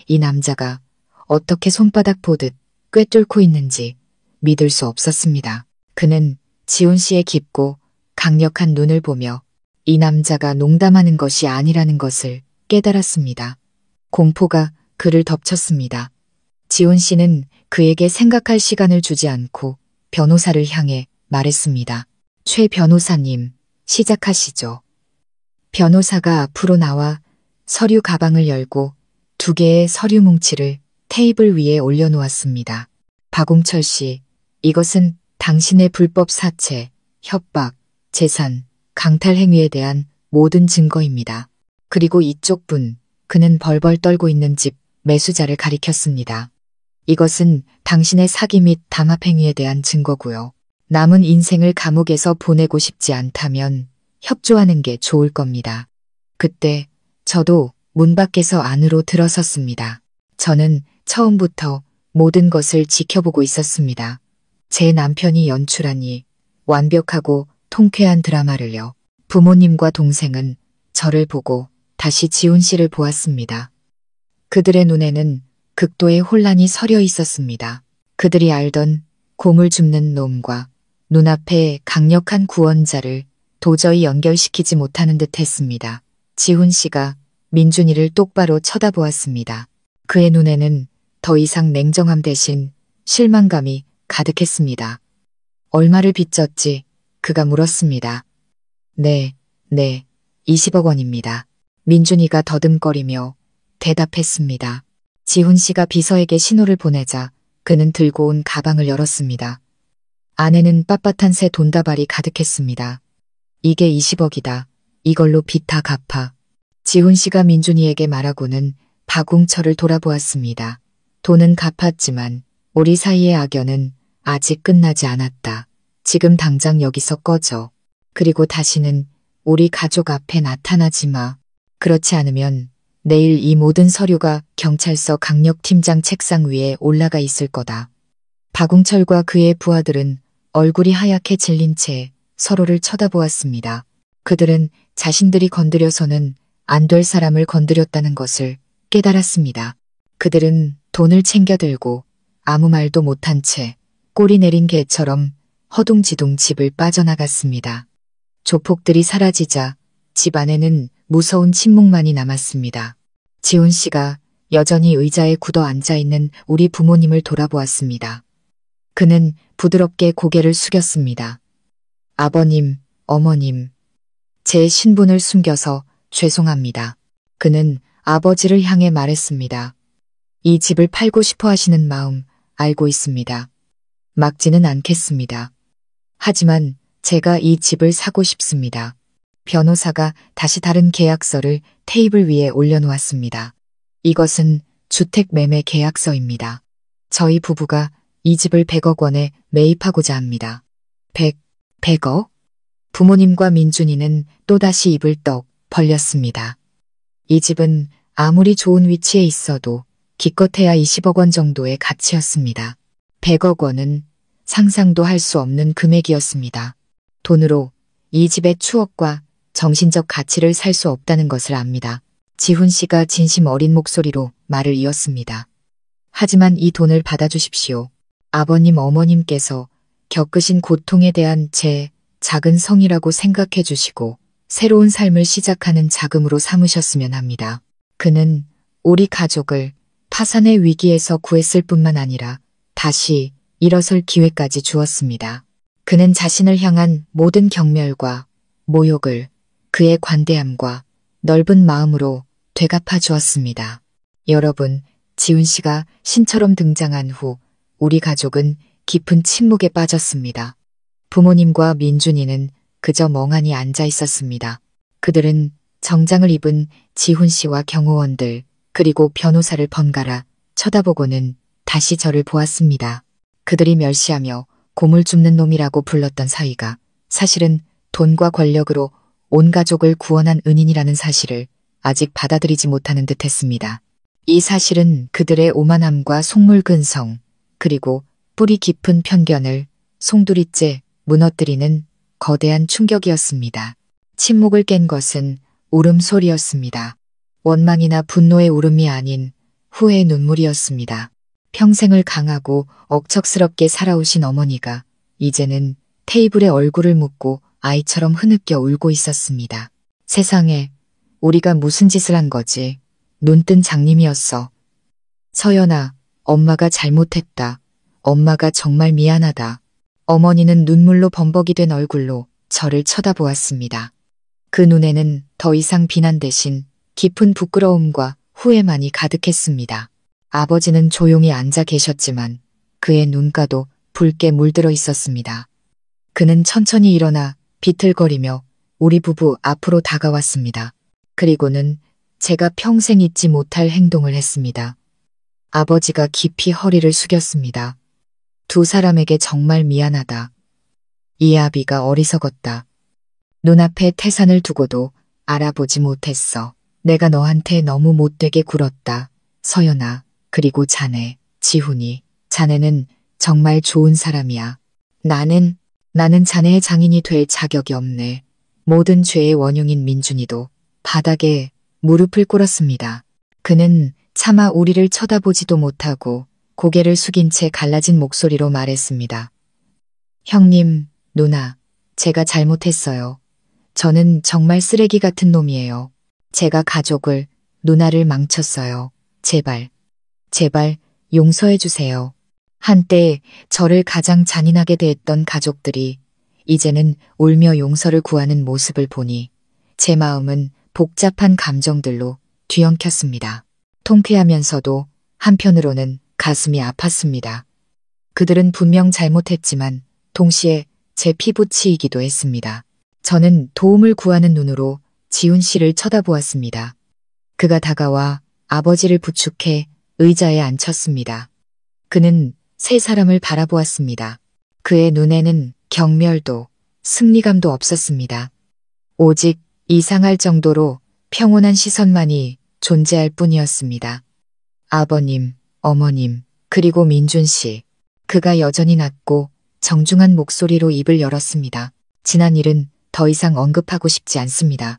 이 남자가 어떻게 손바닥 보듯 꿰뚫고 있는지 믿을 수 없었습니다. 그는 지훈 씨의 깊고 강력한 눈을 보며 이 남자가 농담하는 것이 아니라는 것을 깨달았습니다. 공포가 그를 덮쳤습니다. 지훈 씨는 그에게 생각할 시간을 주지 않고 변호사를 향해 말했습니다. 최 변호사님, 시작하시죠. 변호사가 앞으로 나와 서류 가방을 열고 2개의 서류 뭉치를 테이블 위에 올려놓았습니다. 박웅철 씨, 이것은 당신의 불법 사채, 협박, 재산, 강탈 행위에 대한 모든 증거입니다. 그리고 이쪽 분, 그는 벌벌 떨고 있는 집 매수자를 가리켰습니다. 이것은 당신의 사기 및 담합 행위에 대한 증거고요. 남은 인생을 감옥에서 보내고 싶지 않다면 협조하는 게 좋을 겁니다. 그때 저도 문 밖에서 안으로 들어섰습니다. 저는 처음부터 모든 것을 지켜보고 있었습니다. 제 남편이 연출한 이 완벽하고 통쾌한 드라마를요. 부모님과 동생은 저를 보고 다시 지훈 씨를 보았습니다. 그들의 눈에는 극도의 혼란이 서려 있었습니다. 그들이 알던 고물 줍는 놈과 눈앞에 강력한 구원자를 도저히 연결시키지 못하는 듯 했습니다. 지훈 씨가 민준이를 똑바로 쳐다보았습니다. 그의 눈에는 더 이상 냉정함 대신 실망감이 가득했습니다. 얼마를 빚졌지? 그가 물었습니다. 네, 20억 원입니다. 민준이가 더듬거리며 대답했습니다. 지훈 씨가 비서에게 신호를 보내자 그는 들고 온 가방을 열었습니다. 안에는 빳빳한 새 돈다발이 가득했습니다. 이게 20억이다. 이걸로 빚 다 갚아. 지훈 씨가 민준이에게 말하고는 박웅철을 돌아보았습니다. 돈은 갚았지만 우리 사이의 악연은 아직 끝나지 않았다. 지금 당장 여기서 꺼져. 그리고 다시는 우리 가족 앞에 나타나지 마. 그렇지 않으면 내일 이 모든 서류가 경찰서 강력팀장 책상 위에 올라가 있을 거다. 박웅철과 그의 부하들은 얼굴이 하얗게 질린 채 서로를 쳐다보았습니다. 그들은 자신들이 건드려서는 안 될 사람을 건드렸다는 것을 깨달았습니다. 그들은 돈을 챙겨들고 아무 말도 못한 채 꼬리 내린 개처럼 허둥지둥 집을 빠져나갔습니다. 조폭들이 사라지자 집 안에는 무서운 침묵만이 남았습니다. 지훈 씨가 여전히 의자에 굳어 앉아있는 우리 부모님을 돌아보았습니다. 그는 부드럽게 고개를 숙였습니다. 아버님, 어머님, 제 신분을 숨겨서 죄송합니다. 그는 아버지를 향해 말했습니다. 이 집을 팔고 싶어 하시는 마음 알고 있습니다. 막지는 않겠습니다. 하지만 제가 이 집을 사고 싶습니다. 변호사가 다시 다른 계약서를 테이블 위에 올려놓았습니다. 이것은 주택 매매 계약서입니다. 저희 부부가 이 집을 100억 원에 매입하고자 합니다. 100억? 부모님과 민준이는 또다시 입을 떡 벌렸습니다. 이 집은 아무리 좋은 위치에 있어도 기껏해야 20억 원 정도의 가치였습니다. 100억 원은 상상도 할 수 없는 금액이었습니다. 돈으로 이 집의 추억과 정신적 가치를 살 수 없다는 것을 압니다. 지훈 씨가 진심 어린 목소리로 말을 이었습니다. 하지만 이 돈을 받아주십시오. 아버님, 어머님께서 겪으신 고통에 대한 제 작은 성이라고 생각해 주시고 새로운 삶을 시작하는 자금으로 삼으셨으면 합니다. 그는 우리 가족을 파산의 위기에서 구했을 뿐만 아니라 다시 일어설 기회까지 주었습니다. 그는 자신을 향한 모든 경멸과 모욕을 그의 관대함과 넓은 마음으로 되갚아 주었습니다. 여러분, 지훈 씨가 신처럼 등장한 후 우리 가족은 깊은 침묵에 빠졌습니다. 부모님과 민준이는 그저 멍하니 앉아 있었습니다. 그들은 정장을 입은 지훈 씨와 경호원들 그리고 변호사를 번갈아 쳐다보고는 다시 저를 보았습니다. 그들이 멸시하며 고물 줍는 놈이라고 불렀던 사위가 사실은 돈과 권력으로 온 가족을 구원한 은인이라는 사실을 아직 받아들이지 못하는 듯했습니다. 이 사실은 그들의 오만함과 속물근성 그리고 뿌리 깊은 편견을 송두리째 무너뜨리는 거대한 충격이었습니다. 침묵을 깬 것은 울음소리였습니다. 원망이나 분노의 울음이 아닌 후회의 눈물이었습니다. 평생을 강하고 억척스럽게 살아오신 어머니가 이제는 테이블에 얼굴을 묻고 아이처럼 흐느껴 울고 있었습니다. 세상에, 우리가 무슨 짓을 한 거지? 눈뜬 장님이었어. 서연아, 엄마가 잘못했다. 엄마가 정말 미안하다. 어머니는 눈물로 범벅이 된 얼굴로 저를 쳐다보았습니다. 그 눈에는 더 이상 비난 대신 깊은 부끄러움과 후회만이 가득했습니다. 아버지는 조용히 앉아 계셨지만 그의 눈가도 붉게 물들어 있었습니다. 그는 천천히 일어나 비틀거리며 우리 부부 앞으로 다가왔습니다. 그리고는 제가 평생 잊지 못할 행동을 했습니다. 아버지가 깊이 허리를 숙였습니다. 두 사람에게 정말 미안하다. 이아비가 어리석었다. 눈앞에 태산을 두고도 알아보지 못했어. 내가 너한테 너무 못되게 굴었다. 서연아, 그리고 자네, 지훈이. 자네는 정말 좋은 사람이야. 나는 자네의 장인이 될 자격이 없네. 모든 죄의 원흉인 민준이도 바닥에 무릎을 꿇었습니다. 그는 차마 우리를 쳐다보지도 못하고 고개를 숙인 채 갈라진 목소리로 말했습니다. 형님, 누나, 제가 잘못했어요. 저는 정말 쓰레기 같은 놈이에요. 제가 가족을, 누나를 망쳤어요. 제발 용서해 주세요. 한때 저를 가장 잔인하게 대했던 가족들이 이제는 울며 용서를 구하는 모습을 보니 제 마음은 복잡한 감정들로 뒤엉켰습니다. 통쾌하면서도 한편으로는 가슴이 아팠습니다. 그들은 분명 잘못했지만 동시에 제 피부치이기도 했습니다. 저는 도움을 구하는 눈으로 지훈 씨를 쳐다보았습니다. 그가 다가와 아버지를 부축해 의자에 앉혔습니다. 그는 세 사람을 바라보았습니다. 그의 눈에는 경멸도 승리감도 없었습니다. 오직 이상할 정도로 평온한 시선만이 존재할 뿐이었습니다. 아버님, 어머님, 그리고 민준 씨. 그가 여전히 낮고 정중한 목소리로 입을 열었습니다. 지난 일은 더 이상 언급하고 싶지 않습니다.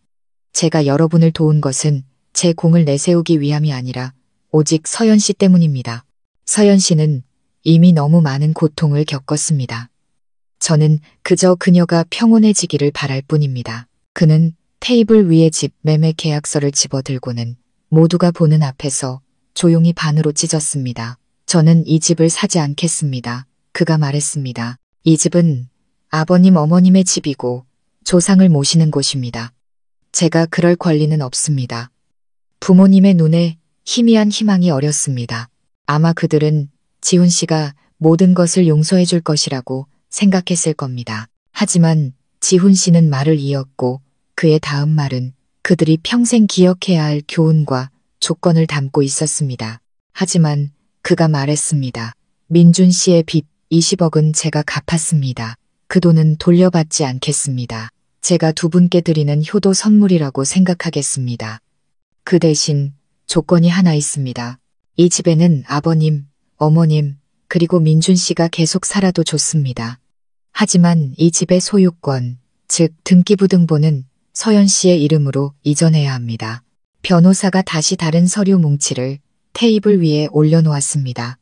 제가 여러분을 도운 것은 제 공을 내세우기 위함이 아니라 오직 서연 씨 때문입니다. 서연 씨는 이미 너무 많은 고통을 겪었습니다. 저는 그저 그녀가 평온해지기를 바랄 뿐입니다. 그는 테이블 위에 집 매매 계약서를 집어들고는 모두가 보는 앞에서 조용히 반으로 찢었습니다. 저는 이 집을 사지 않겠습니다. 그가 말했습니다. 이 집은 아버님 어머님의 집이고 조상을 모시는 곳입니다. 제가 그럴 권리는 없습니다. 부모님의 눈에 희미한 희망이 어렸습니다. 아마 그들은 지훈 씨가 모든 것을 용서해 줄 것이라고 생각했을 겁니다. 하지만 지훈 씨는 말을 이었고 그의 다음 말은 그들이 평생 기억해야 할 교훈과 조건을 담고 있었습니다. 하지만 그가 말했습니다. 민준 씨의 빚 20억은 제가 갚았습니다. 그 돈은 돌려받지 않겠습니다. 제가 두 분께 드리는 효도 선물이라고 생각하겠습니다. 그 대신 조건이 하나 있습니다. 이 집에는 아버님, 어머님, 그리고 민준 씨가 계속 살아도 좋습니다. 하지만 이 집의 소유권, 즉 등기부등본은 서연 씨의 이름으로 이전해야 합니다. 변호사가 다시 다른 서류 뭉치를 테이블 위에 올려놓았습니다.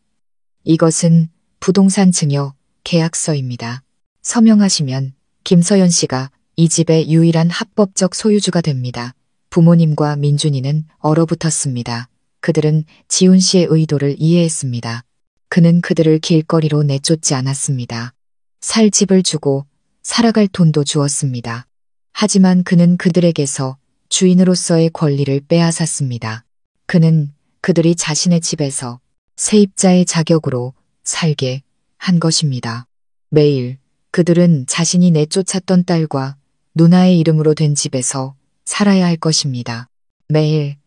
이것은 부동산 증여 계약서입니다. 서명하시면 김서연 씨가 이 집의 유일한 합법적 소유주가 됩니다. 부모님과 민준이는 얼어붙었습니다. 그들은 지훈 씨의 의도를 이해했습니다. 그는 그들을 길거리로 내쫓지 않았습니다. 살 집을 주고 살아갈 돈도 주었습니다. 하지만 그는 그들에게서 주인으로서의 권리를 빼앗았습니다. 그는 그들이 자신의 집에서 세입자의 자격으로 살게 한 것입니다. 매일 그들은 자신이 내쫓았던 딸과 누나의 이름으로 된 집에서 살아야 할 것입니다. 매일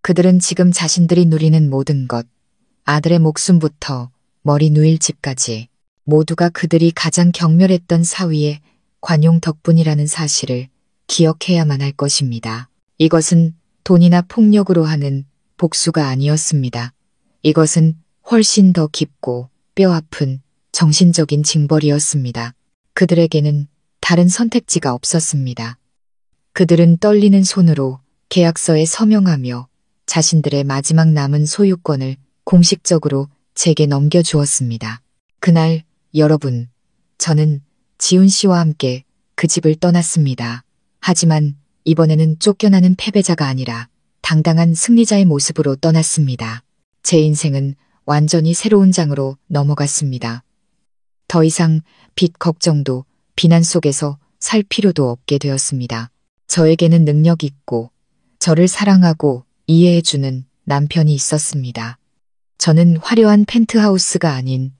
그들은 지금 자신들이 누리는 모든 것, 아들의 목숨부터 머리 누일 집까지 모두가 그들이 가장 경멸했던 사위의 관용 덕분이라는 사실을 기억해야만 할 것입니다. 이것은 돈이나 폭력으로 하는 복수가 아니었습니다. 이것은 훨씬 더 깊고 뼈아픈 정신적인 징벌이었습니다. 그들에게는 다른 선택지가 없었습니다. 그들은 떨리는 손으로 계약서에 서명하며 자신들의 마지막 남은 소유권을 공식적으로 제게 넘겨주었습니다. 그날 여러분, 저는 지훈 씨와 함께 그 집을 떠났습니다. 하지만 이번에는 쫓겨나는 패배자가 아니라 당당한 승리자의 모습으로 떠났습니다. 제 인생은 완전히 새로운 장으로 넘어갔습니다. 더 이상 빚 걱정도 비난 속에서 살 필요도 없게 되었습니다. 저에게는 능력 있고 저를 사랑하고 이해해주는 남편이 있었습니다. 저는 화려한 펜트하우스가 아닌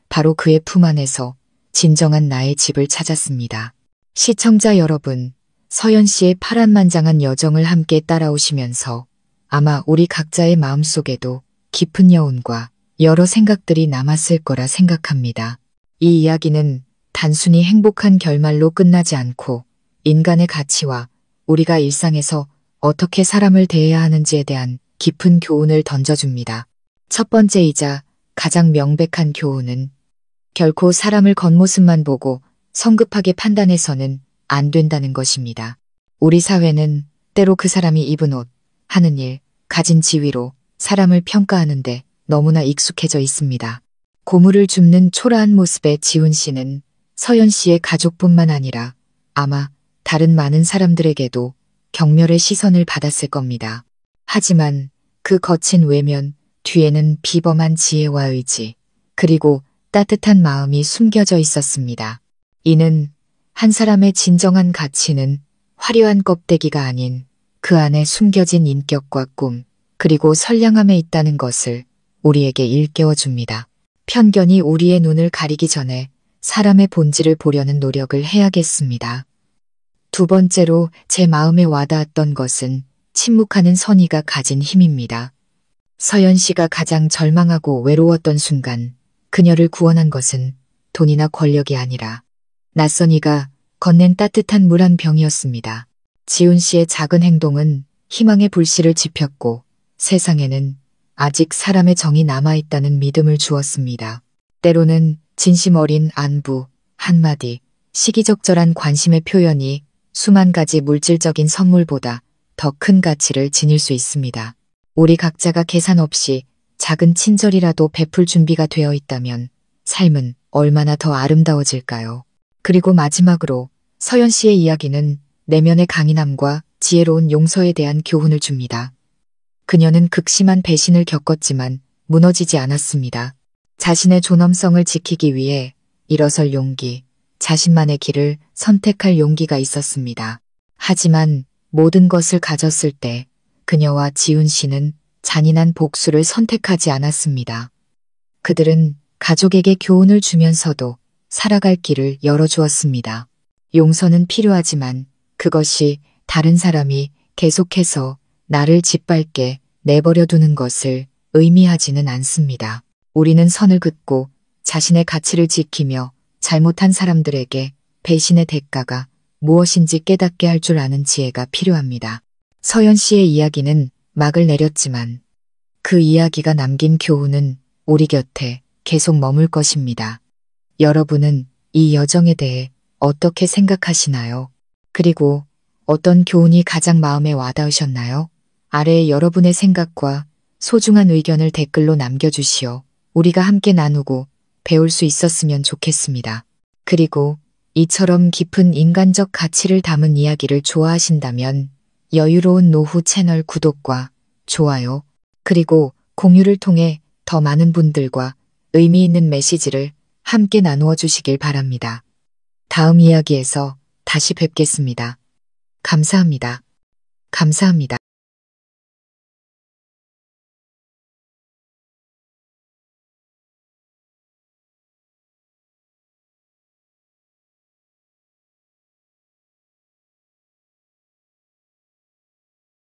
바로 그의 품 안에서 진정한 나의 집을 찾았습니다. 시청자 여러분, 서연 씨의 파란만장한 여정을 함께 따라오시면서 아마 우리 각자의 마음속에도 깊은 여운과 여러 생각들이 남았을 거라 생각합니다. 이 이야기는 단순히 행복한 결말로 끝나지 않고 인간의 가치와 우리가 일상에서 어떻게 사람을 대해야 하는지에 대한 깊은 교훈을 던져줍니다. 첫 번째이자 가장 명백한 교훈은 결코 사람을 겉모습만 보고 성급하게 판단해서는 안 된다는 것입니다. 우리 사회는 때로 그 사람이 입은 옷, 하는 일, 가진 지위로 사람을 평가하는데 너무나 익숙해져 있습니다. 고물을 줍는 초라한 모습의 지훈 씨는 서연 씨의 가족뿐만 아니라 아마 다른 많은 사람들에게도 경멸의 시선을 받았을 겁니다. 하지만 그 거친 외면 뒤에는 비범한 지혜와 의지, 그리고 따뜻한 마음이 숨겨져 있었습니다. 이는 한 사람의 진정한 가치는 화려한 껍데기가 아닌 그 안에 숨겨진 인격과 꿈, 그리고 선량함에 있다는 것을 우리에게 일깨워 줍니다. 편견이 우리의 눈을 가리기 전에 사람의 본질을 보려는 노력을 해야겠습니다. 두 번째로 제 마음에 와닿았던 것은 침묵하는 선의가 가진 힘입니다. 서연 씨가 가장 절망하고 외로웠던 순간 그녀를 구원한 것은 돈이나 권력이 아니라 낯선 이가 건넨 따뜻한 물 한 병이었습니다. 지훈 씨의 작은 행동은 희망의 불씨를 지폈고 세상에는 아직 사람의 정이 남아있다는 믿음을 주었습니다. 때로는 진심 어린 안부, 한마디, 시기적절한 관심의 표현이 수만 가지 물질적인 선물보다 더 큰 가치를 지닐 수 있습니다. 우리 각자가 계산 없이 작은 친절이라도 베풀 준비가 되어 있다면 삶은 얼마나 더 아름다워질까요? 그리고 마지막으로 서연 씨의 이야기는 내면의 강인함과 지혜로운 용서에 대한 교훈을 줍니다. 그녀는 극심한 배신을 겪었지만 무너지지 않았습니다. 자신의 존엄성을 지키기 위해 일어설 용기, 자신만의 길을 선택할 용기가 있었습니다. 하지만 모든 것을 가졌을 때 그녀와 지훈 씨는 잔인한 복수를 선택하지 않았습니다. 그들은 가족에게 교훈을 주면서도 살아갈 길을 열어주었습니다. 용서는 필요하지만 그것이 다른 사람이 계속해서 나를 짓밟게 내버려 두는 것을 의미하지는 않습니다. 우리는 선을 긋고 자신의 가치를 지키며 잘못한 사람들에게 배신의 대가가 무엇인지 깨닫게 할 줄 아는 지혜가 필요합니다. 서연 씨의 이야기는 막을 내렸지만 그 이야기가 남긴 교훈은 우리 곁에 계속 머물 것입니다. 여러분은 이 여정에 대해 어떻게 생각하시나요? 그리고 어떤 교훈이 가장 마음에 와닿으셨나요? 아래에 여러분의 생각과 소중한 의견을 댓글로 남겨주시오. 우리가 함께 나누고 배울 수 있었으면 좋겠습니다. 그리고 이처럼 깊은 인간적 가치를 담은 이야기를 좋아하신다면 여유로운 노후 채널 구독과 좋아요, 그리고 공유를 통해 더 많은 분들과 의미 있는 메시지를 함께 나누어 주시길 바랍니다. 다음 이야기에서 다시 뵙겠습니다. 감사합니다. 감사합니다.